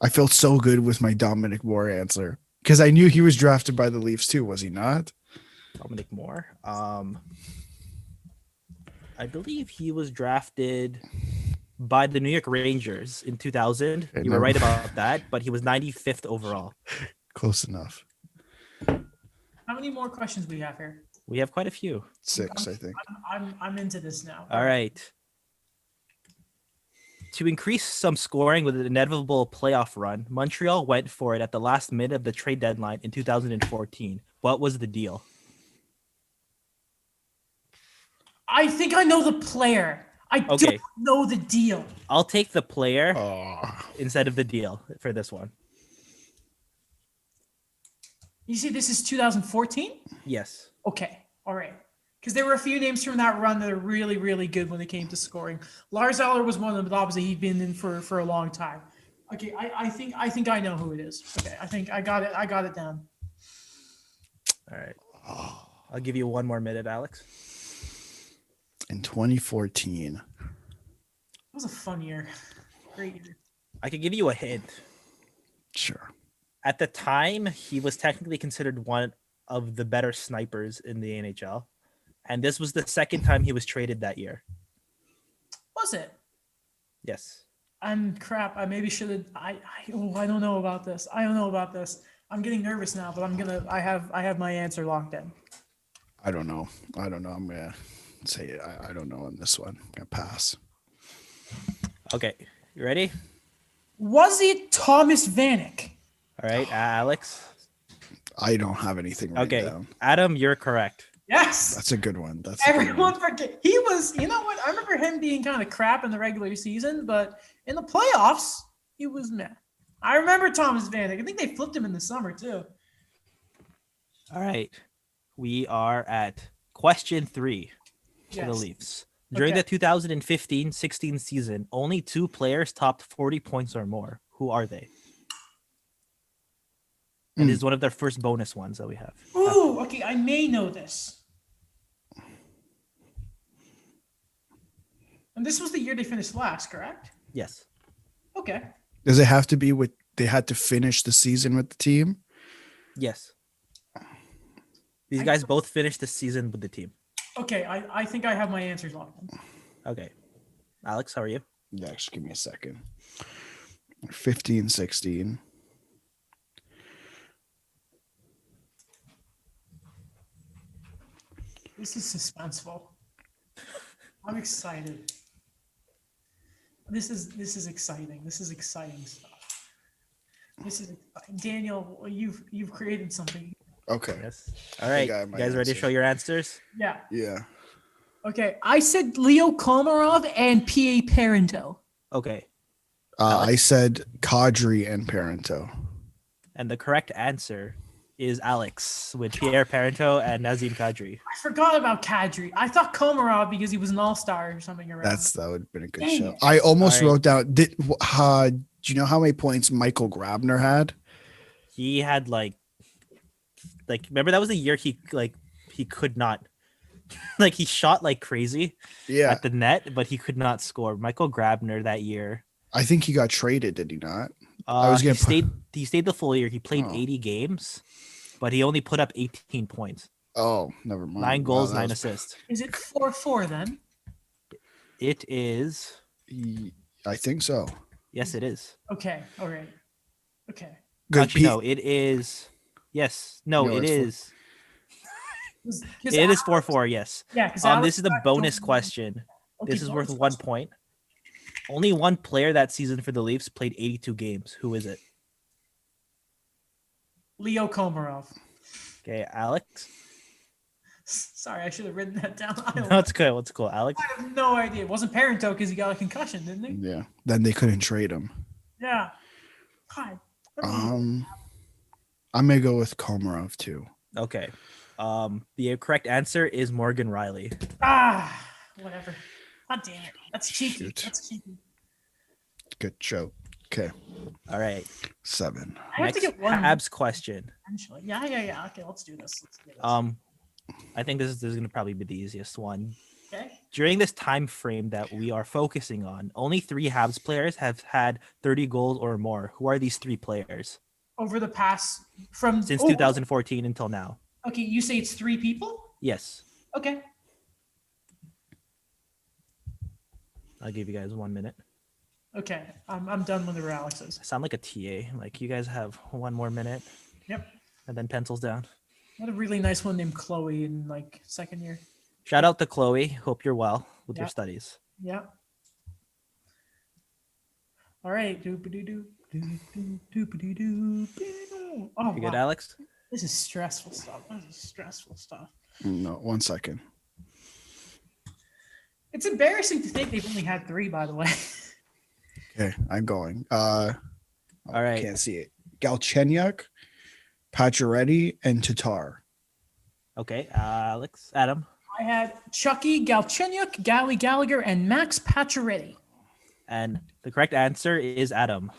[SPEAKER 3] I felt so good with my Dominic Moore answer because I knew he was drafted by the Leafs too. Was he not?
[SPEAKER 2] Dominic Moore. I believe he was drafted by the New York Rangers in 2000.
[SPEAKER 3] Okay,
[SPEAKER 2] You were right about that, but he was 95th overall.
[SPEAKER 3] Close enough.
[SPEAKER 1] How many more questions we have here?
[SPEAKER 2] We have quite a few.
[SPEAKER 3] 6, I think.
[SPEAKER 1] I'm into this now.
[SPEAKER 2] All right. To increase some scoring with an inevitable playoff run, Montreal went for it at the last minute of the trade deadline in 2014. What was the deal?
[SPEAKER 1] I think I know the player. I don't know the deal.
[SPEAKER 2] I'll take the player
[SPEAKER 3] Oh,
[SPEAKER 2] instead of the deal for this one.
[SPEAKER 1] You see, this is 2014?
[SPEAKER 2] Yes.
[SPEAKER 1] Okay. All right. Because there were a few names from that run that are really, really good when it came to scoring. Lars Eller was one of them, but obviously he'd been in for a long time. Okay, I think I know who it is. Okay, I think I got it down.
[SPEAKER 2] All right. I'll give you one more minute, Alex.
[SPEAKER 3] in 2014.
[SPEAKER 1] It was a fun year. Great year.
[SPEAKER 2] I could give you a hint.
[SPEAKER 3] Sure.
[SPEAKER 2] At the time, he was technically considered one of the better snipers in the NHL. And this was the second time he was traded that year.
[SPEAKER 1] Was it?
[SPEAKER 2] Yes.
[SPEAKER 1] Crap. I maybe should have. I don't know about this. I don't know about this. I'm getting nervous now, but I have my answer locked in.
[SPEAKER 3] I don't know. I'm gonna say I don't know on this one. I'm gonna pass.
[SPEAKER 2] Okay. You ready?
[SPEAKER 1] Was it Thomas Vanek?
[SPEAKER 2] All right, Alex.
[SPEAKER 3] I don't have anything written down.
[SPEAKER 2] Adam, you're correct.
[SPEAKER 1] Yes.
[SPEAKER 3] That's a good one. That's
[SPEAKER 1] Everyone forget. He was. You know what? I remember him being kind of crap in the regular season, but in the playoffs, he was meh. I remember Thomas Vanek. I think they flipped him in the summer too.
[SPEAKER 2] All right. We are at question 3 for the Leafs. During the 2015-16 season, only 2 players topped 40 points or more. Who are they? And this is one of their first bonus ones that we have.
[SPEAKER 1] Ooh, okay. I may know this. And this was the year they finished last, correct?
[SPEAKER 2] Yes.
[SPEAKER 1] Okay.
[SPEAKER 3] Does it have to be with they had to finish the season with the team?
[SPEAKER 2] Yes. These guys both finished the season with the team.
[SPEAKER 1] Okay, I think I have my answers locked in.
[SPEAKER 2] Okay. Alex, how are you?
[SPEAKER 3] Yeah, just give me a second. 15, 16.
[SPEAKER 1] This is suspenseful. I'm excited. This is exciting. This is exciting stuff. This is Daniel. You've created something.
[SPEAKER 3] Okay.
[SPEAKER 2] Yes. All right.
[SPEAKER 3] got
[SPEAKER 2] You
[SPEAKER 3] my
[SPEAKER 2] guys ready to
[SPEAKER 3] answer.
[SPEAKER 2] show your answers?
[SPEAKER 1] Yeah.
[SPEAKER 3] Yeah.
[SPEAKER 1] Okay. I said Leo Komarov and P.A. Parento.
[SPEAKER 2] Okay.
[SPEAKER 3] I said Kadri and Parento.
[SPEAKER 2] And the correct answer is Alex with Pierre Parento and Nazem Kadri.
[SPEAKER 1] I forgot about Kadri. I thought Komarov because he was an all-star or something around.
[SPEAKER 3] That would have been a good
[SPEAKER 1] Dang
[SPEAKER 3] show.
[SPEAKER 1] it.
[SPEAKER 3] I almost
[SPEAKER 2] All right.
[SPEAKER 3] wrote down. Do you know how many points Michael Grabner had?
[SPEAKER 2] He had like remember that was the year he could not he shot like crazy
[SPEAKER 3] Yeah,
[SPEAKER 2] at the net, but he could not score. Michael Grabner that year.
[SPEAKER 3] I think he got traded. Did he not? I was
[SPEAKER 2] He
[SPEAKER 3] gonna
[SPEAKER 2] he stayed the full year. He played
[SPEAKER 3] Oh.
[SPEAKER 2] 80 games, but he only put up 18 points.
[SPEAKER 3] Oh, never mind.
[SPEAKER 2] 9 goals,
[SPEAKER 3] Wow,
[SPEAKER 2] 9
[SPEAKER 3] that was-
[SPEAKER 2] assists.
[SPEAKER 1] Is it 4-4 then?
[SPEAKER 2] It is.
[SPEAKER 3] I think so.
[SPEAKER 2] Yes, it is.
[SPEAKER 1] Okay. All right. Okay.
[SPEAKER 3] Good.
[SPEAKER 2] Actually, no, it is. Yes. No,
[SPEAKER 3] No,
[SPEAKER 2] it
[SPEAKER 3] it's
[SPEAKER 2] is.
[SPEAKER 1] 'Cause
[SPEAKER 2] It is
[SPEAKER 1] Alex-
[SPEAKER 2] 4-4, yes.
[SPEAKER 1] Yeah. Because
[SPEAKER 2] This is the bonus question.
[SPEAKER 1] Okay,
[SPEAKER 2] This is worth
[SPEAKER 1] bonus
[SPEAKER 2] 1
[SPEAKER 1] question.
[SPEAKER 2] point. Only one player that season for the Leafs played 82 games. Who is it?
[SPEAKER 1] Leo Komarov.
[SPEAKER 2] Okay, Alex.
[SPEAKER 1] Sorry, I should have written that down. I
[SPEAKER 2] No, it's good. What's cool, Alex?
[SPEAKER 1] have no idea. It wasn't Parento because he got a concussion, didn't he?
[SPEAKER 3] Yeah. Then they couldn't trade him.
[SPEAKER 1] Yeah. God. what are we-
[SPEAKER 3] I'm gonna go with Komarov too.
[SPEAKER 2] Okay. The correct answer is Morgan Riley.
[SPEAKER 1] Whatever. God damn it. That's cheeky.
[SPEAKER 3] Shoot.
[SPEAKER 1] That's cheeky.
[SPEAKER 3] Good joke. Okay.
[SPEAKER 2] All right.
[SPEAKER 3] 7.
[SPEAKER 1] I have to get one.
[SPEAKER 2] Habs question.
[SPEAKER 1] Eventually. Yeah. Okay, let's do this.
[SPEAKER 2] I think this is going to probably be the easiest one.
[SPEAKER 1] Okay.
[SPEAKER 2] During this time frame that we are focusing on, only 3 Habs players have had 30 goals or more. Who are these 3 players?
[SPEAKER 1] Over the past from
[SPEAKER 2] Since 2014 until now.
[SPEAKER 1] Okay, you say it's 3 people?
[SPEAKER 2] Yes.
[SPEAKER 1] Okay.
[SPEAKER 2] I'll give you guys 1 minute.
[SPEAKER 1] Okay. I'm done with the Alex's.
[SPEAKER 2] I sound like a TA. Like, you guys have 1 more minute.
[SPEAKER 1] Yep.
[SPEAKER 2] And then pencils down.
[SPEAKER 1] What a really nice one named Chloe in like second year.
[SPEAKER 2] Shout out to Chloe. Hope you're well with your
[SPEAKER 1] Yeah.
[SPEAKER 2] studies.
[SPEAKER 1] Yeah. All right. Doop-a-doo-doo, doop-a-doo-doo, doop-a-doo-doo. Oh,
[SPEAKER 2] You good,
[SPEAKER 1] wow.
[SPEAKER 2] Alex?
[SPEAKER 1] This is stressful stuff. This is stressful stuff.
[SPEAKER 3] No, 1 second.
[SPEAKER 1] It's embarrassing to think they've only had 3, by the way.
[SPEAKER 3] Okay, I'm going.
[SPEAKER 2] All right.
[SPEAKER 3] Can't see it. Galchenyuk, Pacioretty, and Tatar.
[SPEAKER 2] Okay, Adam.
[SPEAKER 1] I had Chucky, Galchenyuk, Gally Gallagher, and Max Pacioretty.
[SPEAKER 2] And the correct answer is Adam.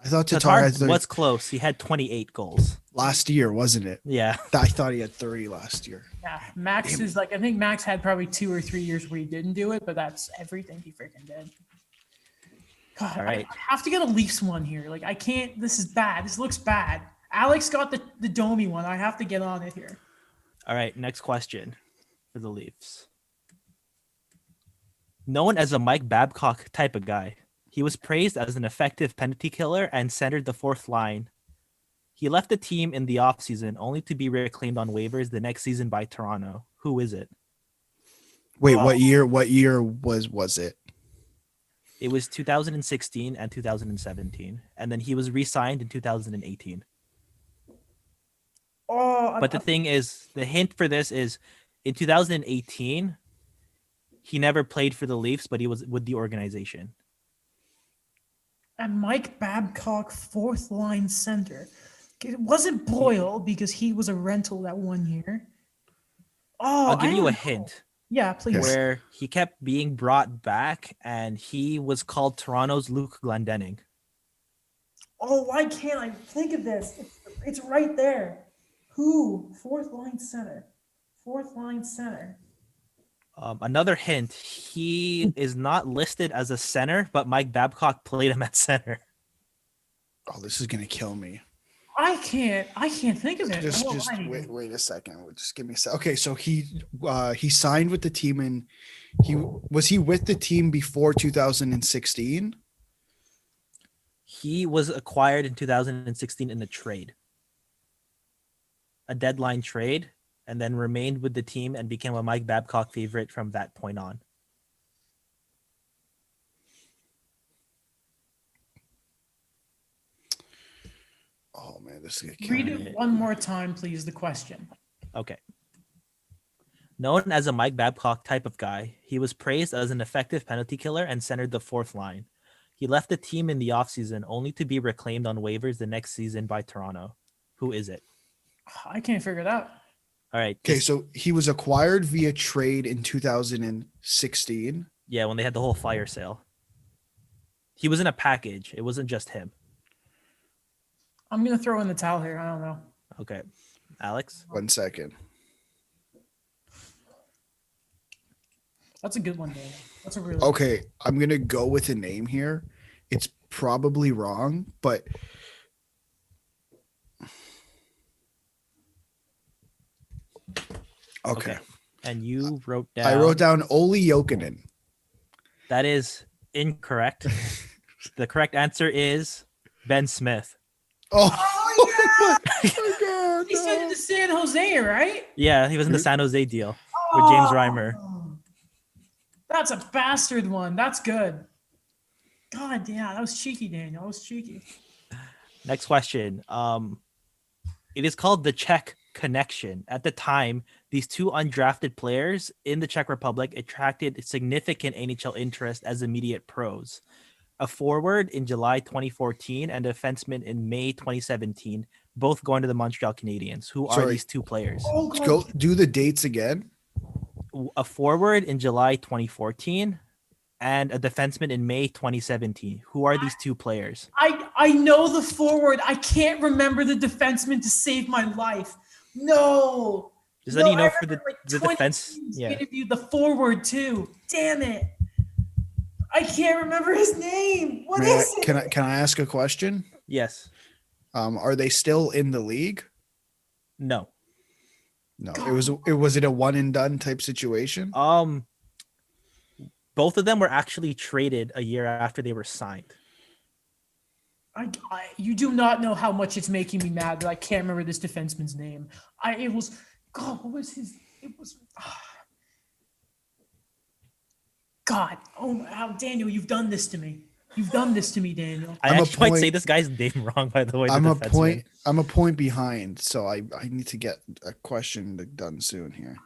[SPEAKER 3] I thought
[SPEAKER 2] Tatar
[SPEAKER 3] Tatar had
[SPEAKER 2] was close. He had 28 goals.
[SPEAKER 3] last year, wasn't it?
[SPEAKER 2] Yeah.
[SPEAKER 3] I thought he had 30 last year.
[SPEAKER 1] Yeah, Max is like, I think Max had probably 2 or 3 years where he didn't do it, but that's everything he freaking did. God,
[SPEAKER 2] All right.
[SPEAKER 1] I have to get a Leafs one here. Like, I can't, this is bad. This looks bad. Alex got the Domi one. I have to get on it here.
[SPEAKER 2] All right, next question for the Leafs. Known as a Mike Babcock type of guy, he was praised as an effective penalty killer and centered the 4th line. He left the team in the offseason only to be reclaimed on waivers the next season by Toronto. Who is it?
[SPEAKER 3] Wait, what year was it?
[SPEAKER 2] It was 2016 and 2017, and then he was re-signed in 2018. But the thing is, the hint for this is in 2018, he never played for the Leafs, but he was with the organization.
[SPEAKER 1] And Mike Babcock, 4th line center. It wasn't Boyle because he was a rental that 1 year.
[SPEAKER 2] I'll give
[SPEAKER 1] I
[SPEAKER 2] you
[SPEAKER 1] don't
[SPEAKER 2] a
[SPEAKER 1] know.
[SPEAKER 2] hint.
[SPEAKER 1] Yeah, please.
[SPEAKER 2] Where he kept being brought back, and he was called Toronto's Luke Glendening.
[SPEAKER 1] Oh, why can't I think of this? It's right there. Who? 4th line center. 4th line center.
[SPEAKER 2] Another hint, he is not listed as a center, but Mike Babcock played him at center.
[SPEAKER 3] Oh, this is gonna kill me.
[SPEAKER 1] I can't think of it.
[SPEAKER 3] Just wait a second. Just give me a sec. Okay, so he signed with the team and he with the team before 2016.
[SPEAKER 2] He was acquired in 2016 in a trade, a deadline trade, and then remained with the team and became a Mike Babcock favorite from that point on.
[SPEAKER 3] Oh man, this is gonna kill
[SPEAKER 1] Read
[SPEAKER 3] me.
[SPEAKER 1] it one more time, please. The question.
[SPEAKER 2] Okay. Known as a Mike Babcock type of guy, he was praised as an effective penalty killer and centered the 4th line. He left the team in the offseason only to be reclaimed on waivers the next season by Toronto. Who is it?
[SPEAKER 1] I can't figure it out.
[SPEAKER 2] All right.
[SPEAKER 3] Okay, so he was acquired via trade in 2016.
[SPEAKER 2] Yeah, when they had the whole fire sale. He was in a package. It wasn't just him.
[SPEAKER 1] I'm gonna throw in the towel here. I don't know.
[SPEAKER 2] Okay. Alex?
[SPEAKER 3] 1 second.
[SPEAKER 1] That's a good one, Daniel. That's a really
[SPEAKER 3] Okay, I'm gonna go with a name here. It's probably wrong, but okay.
[SPEAKER 2] And you wrote down.
[SPEAKER 3] I wrote down Olli Jokinen.
[SPEAKER 2] That is incorrect. The correct answer is Ben Smith.
[SPEAKER 3] Oh,
[SPEAKER 1] Oh, yeah!
[SPEAKER 3] my God,
[SPEAKER 1] He sent it
[SPEAKER 3] no.
[SPEAKER 1] to San Jose, right?
[SPEAKER 2] Yeah, he was in the San Jose deal with James Reimer.
[SPEAKER 1] Oh, that's a bastard one. That's good. God damn, that was cheeky, Daniel. That was cheeky.
[SPEAKER 2] Next question. It is called the Czech connection. At the time, these two undrafted players in the Czech Republic attracted significant NHL interest as immediate pros. A forward in July 2014 and a defenseman in May 2017, both going to the Montreal Canadiens. Who are
[SPEAKER 3] Sorry.
[SPEAKER 2] these two players?
[SPEAKER 1] Oh,
[SPEAKER 3] Let's go do the dates again.
[SPEAKER 2] A forward in July 2014 and a defenseman in May 2017. Who are these two players?
[SPEAKER 1] I know the forward. I can't remember the defenseman to save my life. No.
[SPEAKER 2] Just letting you know
[SPEAKER 1] I
[SPEAKER 2] for the,
[SPEAKER 1] remember,
[SPEAKER 2] the
[SPEAKER 1] 20
[SPEAKER 2] defense.
[SPEAKER 1] teams
[SPEAKER 2] Yeah.
[SPEAKER 1] interviewed the forward too. Damn it. I can't remember his name. What
[SPEAKER 3] May I-
[SPEAKER 1] is it?
[SPEAKER 3] can I ask a question?
[SPEAKER 2] Yes.
[SPEAKER 3] Are they still in the league?
[SPEAKER 2] No.
[SPEAKER 3] No. Was it a one and done type situation?
[SPEAKER 2] Both of them were actually traded a year after they were signed.
[SPEAKER 1] You do not know how much it's making me mad that I can't remember this defenseman's name. What was his? It was. God, Daniel, you've done this to me. You've done this to me, Daniel.
[SPEAKER 2] I actually might say this guy's name wrong, by the way.
[SPEAKER 3] I'm a point behind, so I need to get a question done soon here.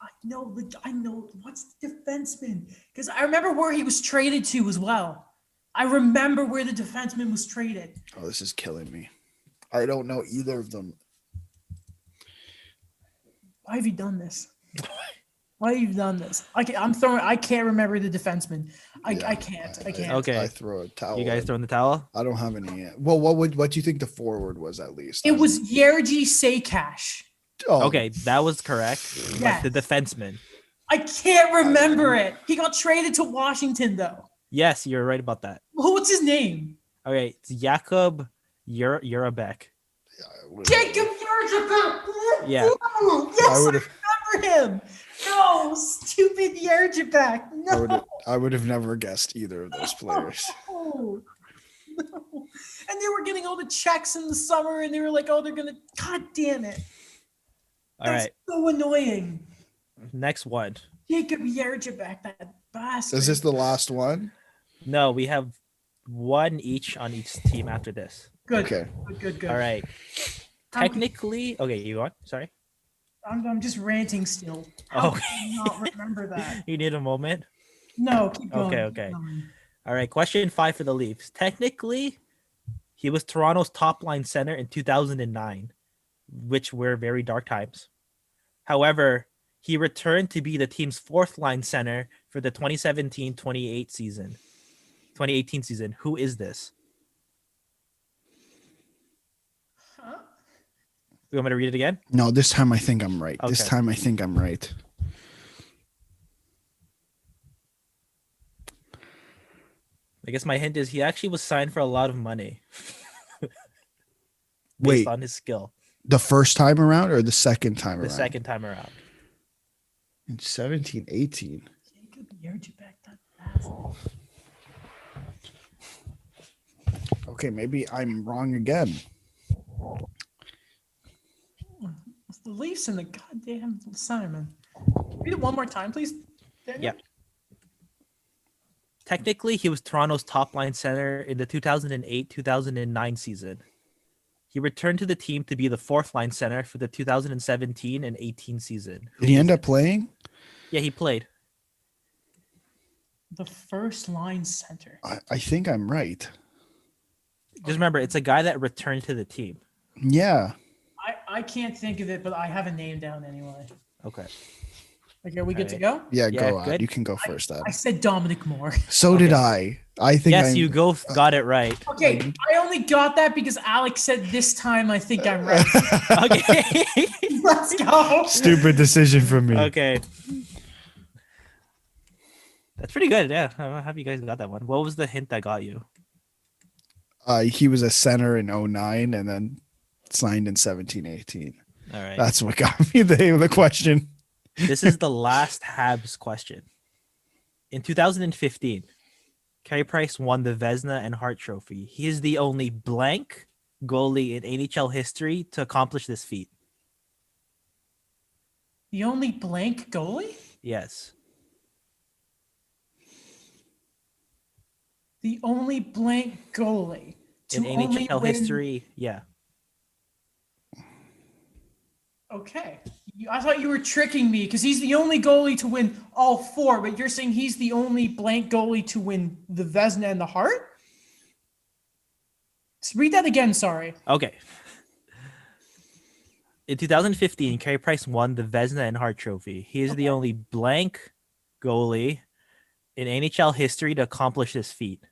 [SPEAKER 1] I know. What's the defenseman? Because I remember where he was traded to as well. I remember where the defenseman was traded.
[SPEAKER 3] Oh, this is killing me. I don't know either of them.
[SPEAKER 1] Why have you done this? Why have you done this? I can't remember the defenseman. I can't.
[SPEAKER 2] Okay.
[SPEAKER 3] I throw a towel.
[SPEAKER 2] You guys throwing the towel?
[SPEAKER 3] I don't have any yet. Well, what do you think the forward was at least?
[SPEAKER 1] It was Yergy Sakash.
[SPEAKER 3] Oh,
[SPEAKER 2] Okay, that was correct.
[SPEAKER 1] Yes.
[SPEAKER 2] But the defenseman.
[SPEAKER 1] I can't remember it. He got traded to Washington though.
[SPEAKER 2] Yes, you're right about that.
[SPEAKER 1] What's his name?
[SPEAKER 2] Okay, it's Jakub Jurabek.
[SPEAKER 1] Jacob Yerjabek.
[SPEAKER 2] Yeah.
[SPEAKER 1] Yes, I remember him. No, stupid Yerjabek. No.
[SPEAKER 3] I would have never guessed either of those players.
[SPEAKER 1] No. And they were getting all the checks in the summer, and they were like, "Oh, they're gonna." God damn it!
[SPEAKER 2] All right.
[SPEAKER 1] So annoying.
[SPEAKER 2] Next one.
[SPEAKER 1] Jacob Yerjabek, that bastard.
[SPEAKER 3] Is this the last one?
[SPEAKER 2] No, we have one each on each team after this.
[SPEAKER 1] Good.
[SPEAKER 3] Okay.
[SPEAKER 1] Good.
[SPEAKER 2] All right. Technically, okay, you want? Sorry.
[SPEAKER 1] I'm just ranting still. How can I not remember that?
[SPEAKER 2] You need a moment?
[SPEAKER 1] No, keep going.
[SPEAKER 2] Okay. All right, question 5 for the Leafs. Technically, he was Toronto's top line center in 2009, which were very dark times. However, he returned to be the team's fourth line center for the 2017-2018 season. Who is this?
[SPEAKER 1] Huh?
[SPEAKER 2] You want me to read it again?
[SPEAKER 3] No, this time I think I'm right.
[SPEAKER 2] Okay.
[SPEAKER 3] This time I think I'm right.
[SPEAKER 2] I guess my hint is he actually was signed for a lot of money. Based
[SPEAKER 3] Wait.
[SPEAKER 2] on his skill.
[SPEAKER 3] The first time around or the second time around?
[SPEAKER 2] The second time around.
[SPEAKER 3] In 17, 18.
[SPEAKER 1] Jacob Yerjabek, that bastard.
[SPEAKER 3] Okay, maybe I'm wrong again.
[SPEAKER 1] It's the Leafs and the goddamn Simon. Read it one more time, please. Daniel?
[SPEAKER 2] Yeah. Technically, he was Toronto's top line center in the 2008-2009 season. He returned to the team to be the fourth line center for the 2017 and 18 season.
[SPEAKER 3] Did he end up playing?
[SPEAKER 2] Yeah, he played.
[SPEAKER 1] The first line center.
[SPEAKER 3] I think I'm right.
[SPEAKER 2] Just remember, it's a guy that returned to the team.
[SPEAKER 3] Yeah.
[SPEAKER 1] I can't think of it, but I have a name down anyway.
[SPEAKER 2] Okay.
[SPEAKER 1] Okay, are we good to go?
[SPEAKER 3] Yeah,
[SPEAKER 2] Yeah,
[SPEAKER 3] go on.
[SPEAKER 2] good.
[SPEAKER 3] You can go first, Adam.
[SPEAKER 1] I said Dominic Moore.
[SPEAKER 3] So did I. I think
[SPEAKER 2] Yes,
[SPEAKER 3] I'm-
[SPEAKER 2] you got it right.
[SPEAKER 1] Okay, I only got that because Alex said this time I think I'm right.
[SPEAKER 2] Okay.
[SPEAKER 1] Let's go.
[SPEAKER 3] Stupid decision from me.
[SPEAKER 2] Okay. That's pretty good. Yeah. How have you guys got that one? What was the hint that got you?
[SPEAKER 3] He was a center in 09 and then signed in 17, 18.
[SPEAKER 2] All right.
[SPEAKER 3] That's what got me the question.
[SPEAKER 2] This is the last Habs question. In 2015, Carey Price won the Vezina and Hart Trophy. He is the only blank goalie in NHL history to accomplish this feat.
[SPEAKER 1] The only blank goalie?
[SPEAKER 2] Yes.
[SPEAKER 1] The only blank goalie.
[SPEAKER 2] In
[SPEAKER 1] to only
[SPEAKER 2] NHL
[SPEAKER 1] win-
[SPEAKER 2] history, yeah.
[SPEAKER 1] Okay. I thought you were tricking me because he's the only goalie to win all four, but you're saying he's the only blank goalie to win the Vezina and the Hart? Read that again, sorry.
[SPEAKER 2] Okay. In 2015, Carey Price won the Vezina and Hart Trophy. He is the only blank goalie in NHL history to accomplish this feat.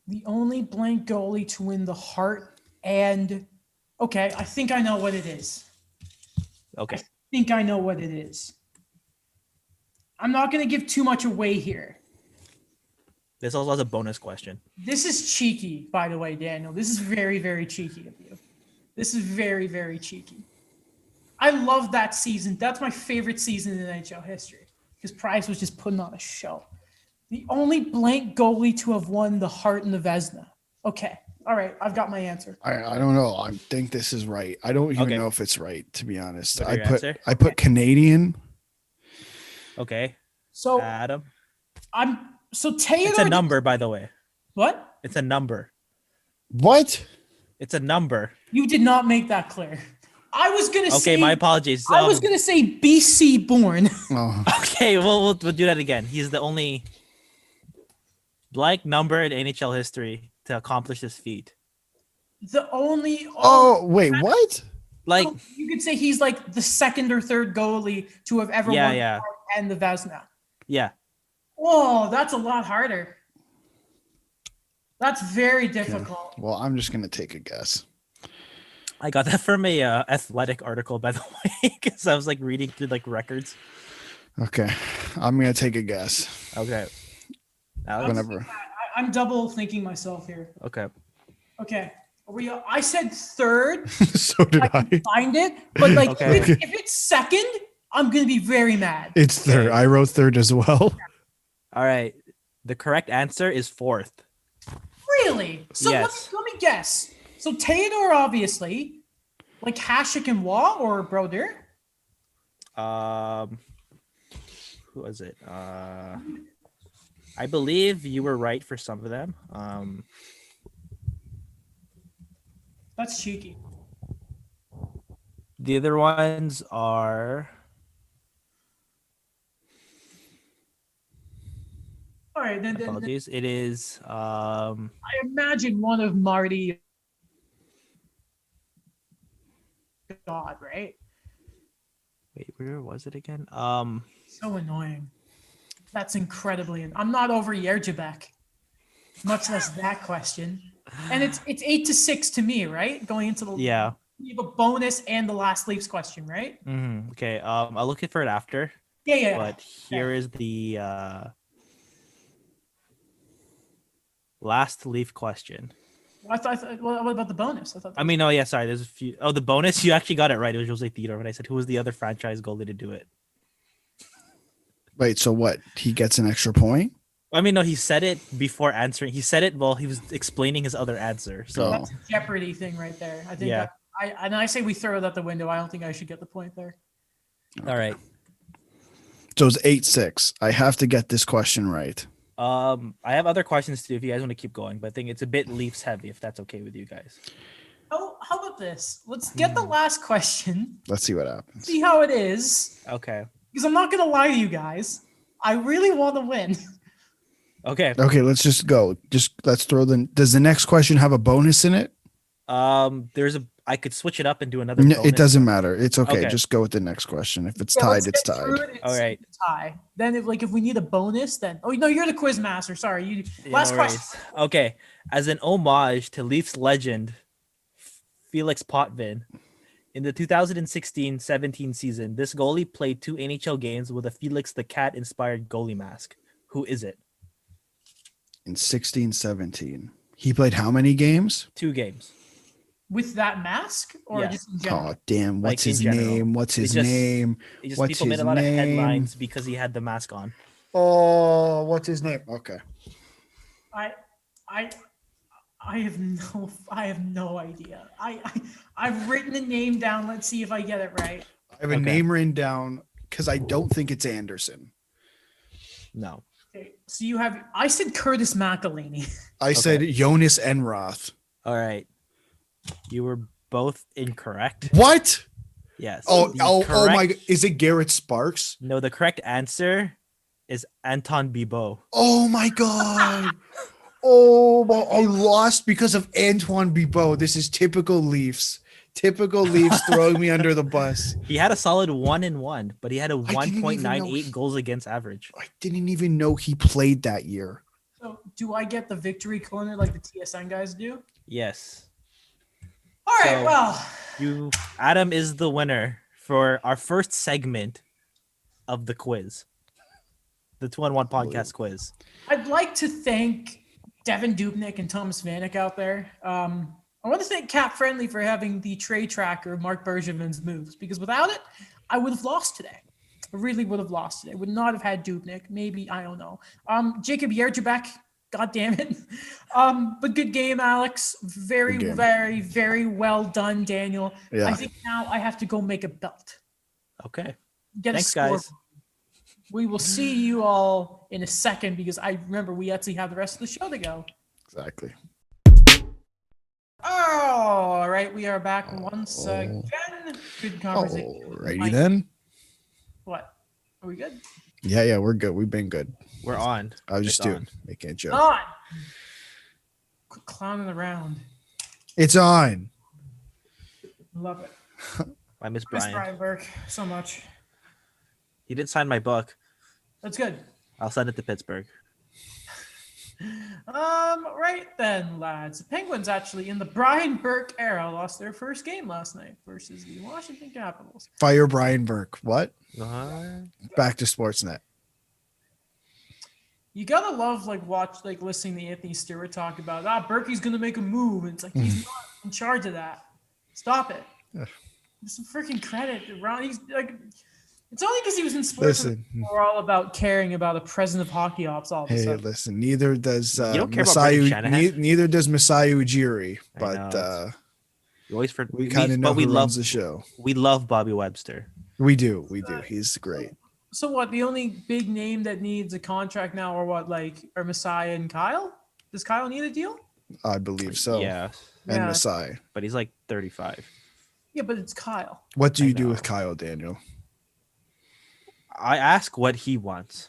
[SPEAKER 1] The only blank goalie to win the Hart and... Okay, I think I know what it is.
[SPEAKER 2] Okay.
[SPEAKER 1] I think I know what it is. I'm not going to give too much away here.
[SPEAKER 2] This also has a bonus question.
[SPEAKER 1] This is cheeky, by the way, Daniel. This is very, very cheeky of you. This is very, very cheeky. I love that season. That's my favorite season in NHL history because Price was just putting on a show. The only blank goalie to have won the Hart and the Vezina. Okay. All right. I've got my answer.
[SPEAKER 3] I don't know. I think this is right. I don't even
[SPEAKER 2] Okay.
[SPEAKER 3] know if it's right, to be honest.
[SPEAKER 2] What's
[SPEAKER 3] I
[SPEAKER 2] your
[SPEAKER 3] put
[SPEAKER 2] answer?
[SPEAKER 3] I put Canadian.
[SPEAKER 2] Okay.
[SPEAKER 1] So
[SPEAKER 2] Adam.
[SPEAKER 1] Taylor.
[SPEAKER 2] It's a number, by the way.
[SPEAKER 1] What?
[SPEAKER 2] It's a number.
[SPEAKER 3] What?
[SPEAKER 2] It's a number.
[SPEAKER 1] You did not make that clear. I was gonna say.
[SPEAKER 2] Okay, my apologies.
[SPEAKER 1] I was gonna say BC born.
[SPEAKER 3] Oh,
[SPEAKER 2] Okay, we'll do that again. He's the only blank number in NHL history to accomplish this feat.
[SPEAKER 1] The only.
[SPEAKER 3] wait, what?
[SPEAKER 2] Like,
[SPEAKER 1] you could say he's like the second or third goalie to have ever won the Hart and the Vezina.
[SPEAKER 2] yeah.
[SPEAKER 1] Whoa, that's a lot harder. That's very difficult.
[SPEAKER 3] Well, I'm just gonna take a guess.
[SPEAKER 2] I got that from a athletic article, by the way, because I was like reading through like records.
[SPEAKER 3] Okay, I'm gonna take a guess.
[SPEAKER 2] Okay. Alex?
[SPEAKER 3] Whenever.
[SPEAKER 1] I'm double thinking myself here.
[SPEAKER 2] Okay.
[SPEAKER 1] Okay. I said third.
[SPEAKER 3] So did
[SPEAKER 1] I
[SPEAKER 3] I.
[SPEAKER 1] can find it, but like
[SPEAKER 2] Okay.
[SPEAKER 1] if it's second, I'm gonna be very mad.
[SPEAKER 3] It's third. I wrote third as well.
[SPEAKER 2] All right. The correct answer is fourth.
[SPEAKER 1] Really? So
[SPEAKER 2] Yes.
[SPEAKER 1] let me guess. So Theodore, obviously, like Hasek and Waugh or Brodeur.
[SPEAKER 2] Who was it? I believe you were right for some of them.
[SPEAKER 1] That's cheeky.
[SPEAKER 2] The other ones are
[SPEAKER 1] All right, then
[SPEAKER 2] apologies. It is
[SPEAKER 1] I imagine one of Marty. God, right?
[SPEAKER 2] wait, where was it again?
[SPEAKER 1] So annoying. That's incredibly. I'm not over Yerjabek, much less that question. And it's 8-6 to me, right? Going into the
[SPEAKER 2] yeah.
[SPEAKER 1] You have a bonus and the last Leafs question, right?
[SPEAKER 2] Okay. I'll look for it after.
[SPEAKER 1] Yeah.
[SPEAKER 2] But here is the last Leaf question.
[SPEAKER 1] I thought. Well, what about the bonus?
[SPEAKER 2] I mean, oh yeah, sorry. There's a few. Oh, the bonus. You actually got it right. It was Jose Theodore. When I said who was the other franchise goalie to do it.
[SPEAKER 3] Wait, so what? He gets an extra point?
[SPEAKER 2] I mean, no, he said it before answering. He said it while he was explaining his other answer. So
[SPEAKER 1] that's a Jeopardy thing right there. I think.
[SPEAKER 2] Yeah.
[SPEAKER 1] I say we throw it out the window. I don't think I should get the point there.
[SPEAKER 2] all right.
[SPEAKER 3] So it's 8-6. I have to get this question right.
[SPEAKER 2] I have other questions too if you guys want to keep going, but I think it's a bit Leafs heavy if that's okay with you guys.
[SPEAKER 1] Oh, how about this? Let's get the last question.
[SPEAKER 3] Let's see what happens.
[SPEAKER 1] See how it is.
[SPEAKER 2] Okay.
[SPEAKER 1] Because I'm not gonna lie to you guys. I really want to win.
[SPEAKER 2] Okay.
[SPEAKER 3] Okay, let's just go. Let's throw does the next question have a bonus in it?
[SPEAKER 2] I could switch it up and do another.
[SPEAKER 3] No,
[SPEAKER 2] bonus.
[SPEAKER 3] it doesn't matter. It's okay.
[SPEAKER 2] Okay.
[SPEAKER 3] Just go with the next question. If it's
[SPEAKER 1] Yeah,
[SPEAKER 3] tied,
[SPEAKER 1] let's
[SPEAKER 3] it's
[SPEAKER 1] get
[SPEAKER 3] tied.
[SPEAKER 1] through it and
[SPEAKER 2] All
[SPEAKER 1] see
[SPEAKER 2] right.
[SPEAKER 1] if it's tie. Then if we need a bonus, then no, you're the quiz master. Sorry, you.
[SPEAKER 2] Yeah,
[SPEAKER 1] Last
[SPEAKER 2] no
[SPEAKER 1] question.
[SPEAKER 2] worries. Okay. As an homage to Leafs legend Felix Potvin, in the 2016-17 season, this goalie played 2 NHL games with a Felix the Cat-inspired goalie mask. Who is it?
[SPEAKER 3] In 16-17. He played how many games?
[SPEAKER 2] 2 games.
[SPEAKER 1] With that mask or
[SPEAKER 2] Yeah.
[SPEAKER 1] just in general?
[SPEAKER 3] Oh, damn.
[SPEAKER 2] Like,
[SPEAKER 3] What's his
[SPEAKER 2] in general.
[SPEAKER 3] name? What's his
[SPEAKER 2] just-
[SPEAKER 3] name?
[SPEAKER 2] It just
[SPEAKER 3] What's
[SPEAKER 2] people made
[SPEAKER 3] his
[SPEAKER 2] a lot of
[SPEAKER 3] name?
[SPEAKER 2] headlines because he had the mask on.
[SPEAKER 3] Oh, what's his name? Okay.
[SPEAKER 1] I have no idea. I've written the name down. Let's see if I get it right.
[SPEAKER 3] I have a
[SPEAKER 2] Okay.
[SPEAKER 3] name written down because I don't think it's Anderson.
[SPEAKER 2] No.
[SPEAKER 1] Okay, so I said Curtis McElhinney.
[SPEAKER 3] I said Jonas Enroth.
[SPEAKER 2] All right. You were both incorrect.
[SPEAKER 3] What?
[SPEAKER 2] Yes.
[SPEAKER 3] Oh,
[SPEAKER 2] The
[SPEAKER 3] oh my!
[SPEAKER 2] correct-
[SPEAKER 3] Is it Garrett Sparks?
[SPEAKER 2] No, the correct answer is Anton Bibeau.
[SPEAKER 3] Oh my God! Oh, I lost because of Antoine Bibeau. This is typical Leafs. Typical Leafs throwing me under the bus.
[SPEAKER 2] He had a solid 1-1, but he had a
[SPEAKER 3] I didn't even know
[SPEAKER 2] 1.98 goals against average.
[SPEAKER 3] I didn't even know he played that year.
[SPEAKER 1] So do I get the victory corner like the TSN guys do?
[SPEAKER 2] Yes.
[SPEAKER 1] All right.
[SPEAKER 2] So-
[SPEAKER 1] Well,
[SPEAKER 2] Adam is the winner for our first segment of the quiz. The 2-on-1 podcast quiz.
[SPEAKER 1] I'd like to thank Devin Dubnyk and Thomas Vanek out there. I want to thank Cap Friendly for having the trade tracker of Mark Bergevin's moves, because without it, I would have lost today. I really would have lost today. Would not have had Dubnyk. Maybe, I don't know. Jacob Yerjabek, God damn it. But good game, Alex. Very,
[SPEAKER 3] Good game.
[SPEAKER 1] very, very well done, Daniel.
[SPEAKER 3] Yeah.
[SPEAKER 1] I think now I have to go make a belt.
[SPEAKER 2] Okay.
[SPEAKER 1] Get
[SPEAKER 2] Thanks,
[SPEAKER 1] a score.
[SPEAKER 2] guys.
[SPEAKER 1] We will see you all in a second, because I remember we actually have the rest of the show to go.
[SPEAKER 3] Exactly.
[SPEAKER 1] All right, we are back once again. Good conversation.
[SPEAKER 3] Alrighty
[SPEAKER 1] Mike.
[SPEAKER 3] then.
[SPEAKER 1] What? Are we good?
[SPEAKER 3] Yeah, we're good. We've been good.
[SPEAKER 2] We're on.
[SPEAKER 3] I was just
[SPEAKER 2] It's on.
[SPEAKER 3] making a joke.
[SPEAKER 1] On. Quit clowning around.
[SPEAKER 3] It's on.
[SPEAKER 1] Love it.
[SPEAKER 2] I miss
[SPEAKER 1] Miss
[SPEAKER 2] Brian.
[SPEAKER 1] Brian Burke so much.
[SPEAKER 2] He didn't sign my book.
[SPEAKER 1] That's good.
[SPEAKER 2] I'll send it to Pittsburgh.
[SPEAKER 1] Right then, lads. The Penguins actually in the Brian Burke era lost their first game last night versus the Washington Capitals.
[SPEAKER 3] Fire Brian Burke. What?
[SPEAKER 2] Uh,
[SPEAKER 3] Back to Sportsnet.
[SPEAKER 1] You gotta love listening to Anthony Stewart talk about Berkey's gonna make a move, and it's like he's not in charge of that. Stop it.
[SPEAKER 3] Ugh.
[SPEAKER 1] Give some freaking credit, Ron. He's like, it's only because he was in sports.
[SPEAKER 3] Listen.
[SPEAKER 1] We're all about caring about a president of hockey ops all of a
[SPEAKER 3] Hey,
[SPEAKER 1] sudden.
[SPEAKER 3] listen. Neither does
[SPEAKER 2] You don't care about Brendan
[SPEAKER 3] Masai.
[SPEAKER 2] Shanahan?
[SPEAKER 3] Neither does Masai Ujiri.
[SPEAKER 2] I
[SPEAKER 3] But
[SPEAKER 2] know, we always
[SPEAKER 3] we kind of know
[SPEAKER 2] but we
[SPEAKER 3] who
[SPEAKER 2] love
[SPEAKER 3] runs the show.
[SPEAKER 2] we love Bobby Webster.
[SPEAKER 3] We do. He's great.
[SPEAKER 1] So what? The only big name that needs a contract now, or what? Are Messiah and Kyle? Does Kyle need a deal?
[SPEAKER 3] I believe so.
[SPEAKER 2] Yeah,
[SPEAKER 3] And
[SPEAKER 1] Yeah.
[SPEAKER 3] Masai.
[SPEAKER 2] but he's like 35.
[SPEAKER 1] Yeah, but it's Kyle.
[SPEAKER 3] What do
[SPEAKER 2] I
[SPEAKER 3] you do
[SPEAKER 2] know.
[SPEAKER 3] with Kyle, Daniel?
[SPEAKER 2] I ask what he wants.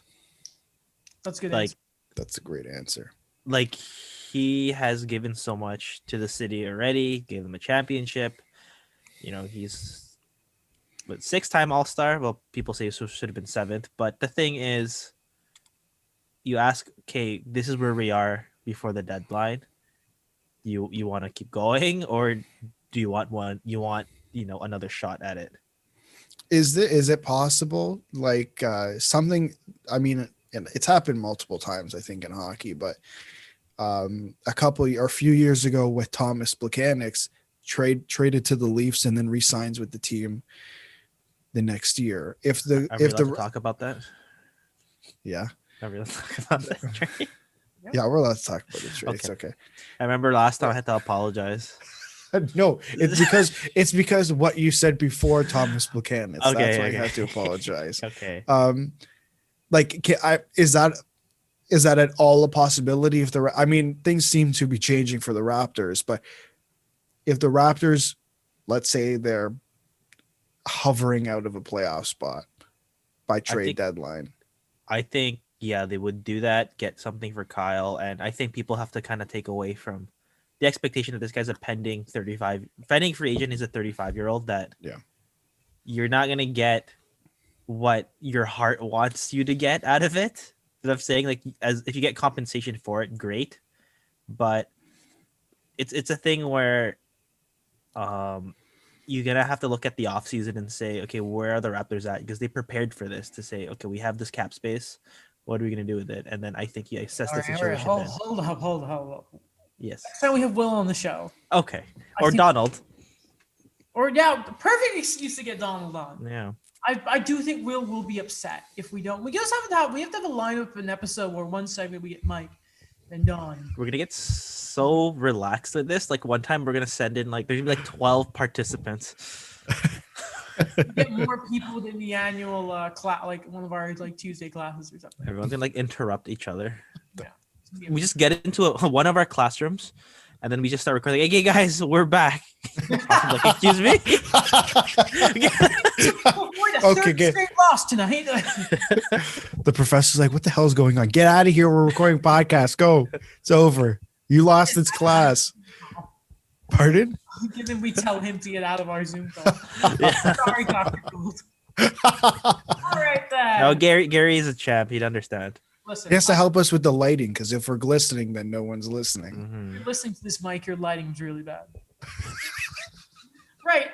[SPEAKER 1] That's a good.
[SPEAKER 2] Like,
[SPEAKER 1] answer.
[SPEAKER 3] That's a great answer.
[SPEAKER 2] like he has given so much to the city already. Gave them a championship. You know, he's 6-time All-Star. Well, people say it should have been 7th, but the thing is, you ask, okay, this is where we are before the deadline. You want to keep going, or do you want one? You want another shot at it?
[SPEAKER 3] Is it possible? Like something? I mean, and it's happened multiple times, I think, in hockey. But a few years ago with Thomas Plekanec, traded to the Leafs and then re-signs with the team the next year. If the
[SPEAKER 2] Are we allowed to talk about that?
[SPEAKER 3] yeah
[SPEAKER 2] Are we allowed to talk about that? trade?
[SPEAKER 3] yeah we're allowed to talk about the trade. It's okay.
[SPEAKER 2] I remember last time I had to apologize.
[SPEAKER 3] No, it's because what you said before Thomas Plekanec.
[SPEAKER 2] Okay,
[SPEAKER 3] That's why
[SPEAKER 2] okay.
[SPEAKER 3] you have to apologize.
[SPEAKER 2] Okay.
[SPEAKER 3] Is that at all a possibility? I mean, things seem to be changing for the Raptors, but if the Raptors, let's say they're hovering out of a playoff spot by trade deadline,
[SPEAKER 2] I think, yeah, they would do that, get something for Kyle, and I think people have to kind of take away from the expectation that this guy's a pending free agent. Is a 35-year-old that you're not gonna get what your heart wants you to get out of it. That I'm saying, like, as if you get compensation for it, great, but it's a thing where you're gonna have to look at the offseason and say, okay, where are the Raptors at? Because they prepared for this to say, okay, we have this cap space. What are we gonna do with it? And then I think you assess the situation.
[SPEAKER 1] Hold up.
[SPEAKER 2] Yes.
[SPEAKER 1] Next time we have Will on the show.
[SPEAKER 2] Okay.
[SPEAKER 1] I
[SPEAKER 2] Or
[SPEAKER 1] think-
[SPEAKER 2] Donald.
[SPEAKER 1] Or yeah, the perfect excuse to get Donald on.
[SPEAKER 2] Yeah.
[SPEAKER 1] I do think will be upset if we don't. We just have to have a lineup of an episode where one segment we get Mike and Don.
[SPEAKER 2] We're gonna get so relaxed with this. Like, one time we're gonna send in, like, there's gonna be like 12 participants.
[SPEAKER 1] We get more people than the annual class, like one of our like Tuesday classes or something.
[SPEAKER 2] Everyone's gonna like interrupt each other.
[SPEAKER 1] Yeah.
[SPEAKER 2] We just get into one of our classrooms And then we just start recording. Hey guys, we're back. I'm like, excuse me.
[SPEAKER 3] Okay, good.
[SPEAKER 1] Straight loss tonight.
[SPEAKER 3] The professor's like, what the hell is going on? Get out of here. We're recording podcast. Go. It's over. You lost this class. Pardon?
[SPEAKER 1] Given we tell him to get out of our Zoom call. Sorry, Dr. Gould. All right then.
[SPEAKER 2] No, Gary is a champ. He'd understand.
[SPEAKER 1] Listen,
[SPEAKER 3] He has to help us with the lighting because if we're glistening, then no one's listening.
[SPEAKER 2] Mhm.
[SPEAKER 1] If you're listening to this mic, your lighting's really bad. Right.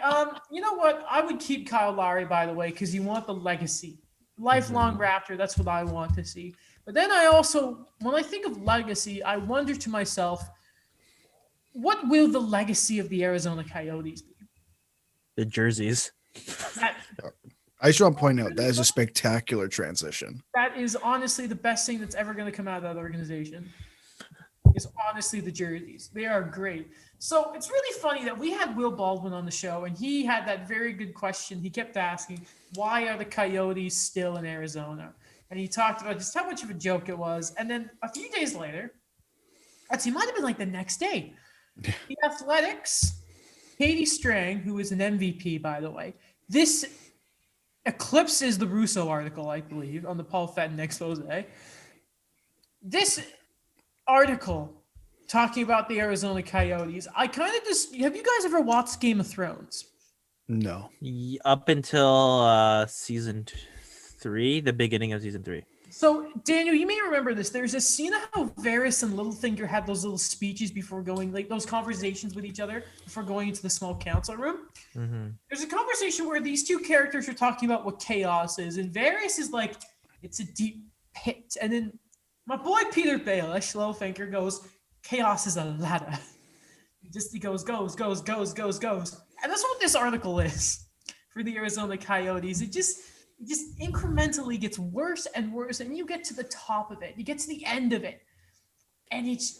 [SPEAKER 1] You know what? I would keep Kyle Lowry, by the way, because you want the legacy. Lifelong Raptor, that's what I want to see. But then I also, when I think of legacy, I wonder to myself, what will the legacy of the Arizona Coyotes be?
[SPEAKER 2] The jerseys.
[SPEAKER 1] That,
[SPEAKER 3] I just want to point out that is a spectacular transition.
[SPEAKER 1] that is honestly the best thing that's ever going to come out of that organization. Is honestly the jerseys. They are great. So it's really funny that we had Will Baldwin on the show, and he had that very good question. He kept asking, why are the Coyotes still in Arizona? And he talked about just how much of a joke it was. And then a few days later, actually, it might have been like the next day, the Athletics, Katie Strang, who is an MVP, by the way, this eclipses the Russo article, I believe, on the Paul Fenton expose. This article talking about the Arizona Coyotes, I kind of just, have you guys ever watched Game of Thrones?
[SPEAKER 3] No.
[SPEAKER 2] Up until season 3, the beginning of season 3.
[SPEAKER 1] So, Daniel, you may remember this. There's a scene of how Varys and Littlefinger had those little speeches before going, like those conversations with each other before going into the small council room.
[SPEAKER 2] Mm-hmm.
[SPEAKER 1] There's a conversation where these two characters are talking about what chaos is, and Varys is like, it's a deep pit. And then my boy Peter Baelish, Littlefinger, goes, chaos is a ladder. He goes. And that's what this article is for the Arizona Coyotes. It just incrementally gets worse and worse, and you get to the top of it. You get to the end of it, and it's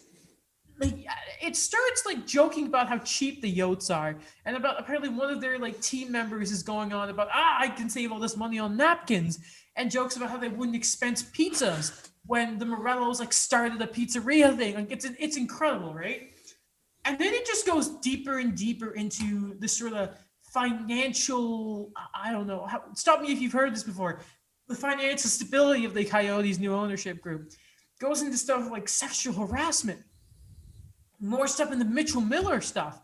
[SPEAKER 1] like it starts like joking about how cheap the Yotes are, and about apparently one of their like team members is going on about I can save all this money on napkins, and jokes about how they wouldn't expense pizzas when the Morellos like started a pizzeria thing. Like it's incredible, right? And then it just goes deeper and deeper into this sort of financial, I don't know, stop me if you've heard this before, the financial stability of the Coyotes' new ownership group. Goes into stuff like sexual harassment, more stuff in the Mitchell Miller stuff,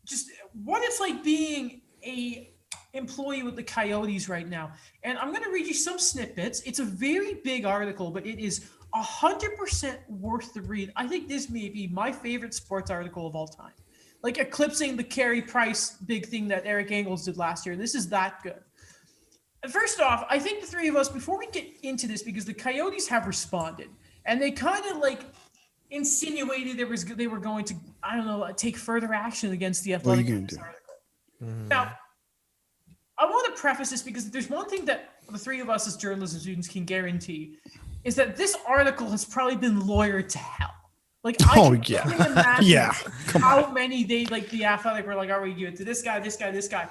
[SPEAKER 1] just what it's like being a employee with the Coyotes right now. And I'm going to read you some snippets. It's a very big article, but it is 100% worth the read. I think this may be my favorite sports article of all time. Like eclipsing the Carey Price big thing that Eric Engels did last year. This is that good. First off, I think the three of us, before we get into this, because the Coyotes have responded, and they kind of like insinuated they were going to, I don't know, take further action against the Athletic.
[SPEAKER 3] What are you gonna do?
[SPEAKER 1] Now, I want to preface this because there's one thing that the three of us as journalism students can guarantee is that this article has probably been lawyered to hell. Like, I
[SPEAKER 3] Oh,
[SPEAKER 1] can
[SPEAKER 3] yeah.
[SPEAKER 1] only imagine
[SPEAKER 3] Yeah. Come on.
[SPEAKER 1] how many they, like the Athletic were like, all right, give it to this guy, this guy, this guy.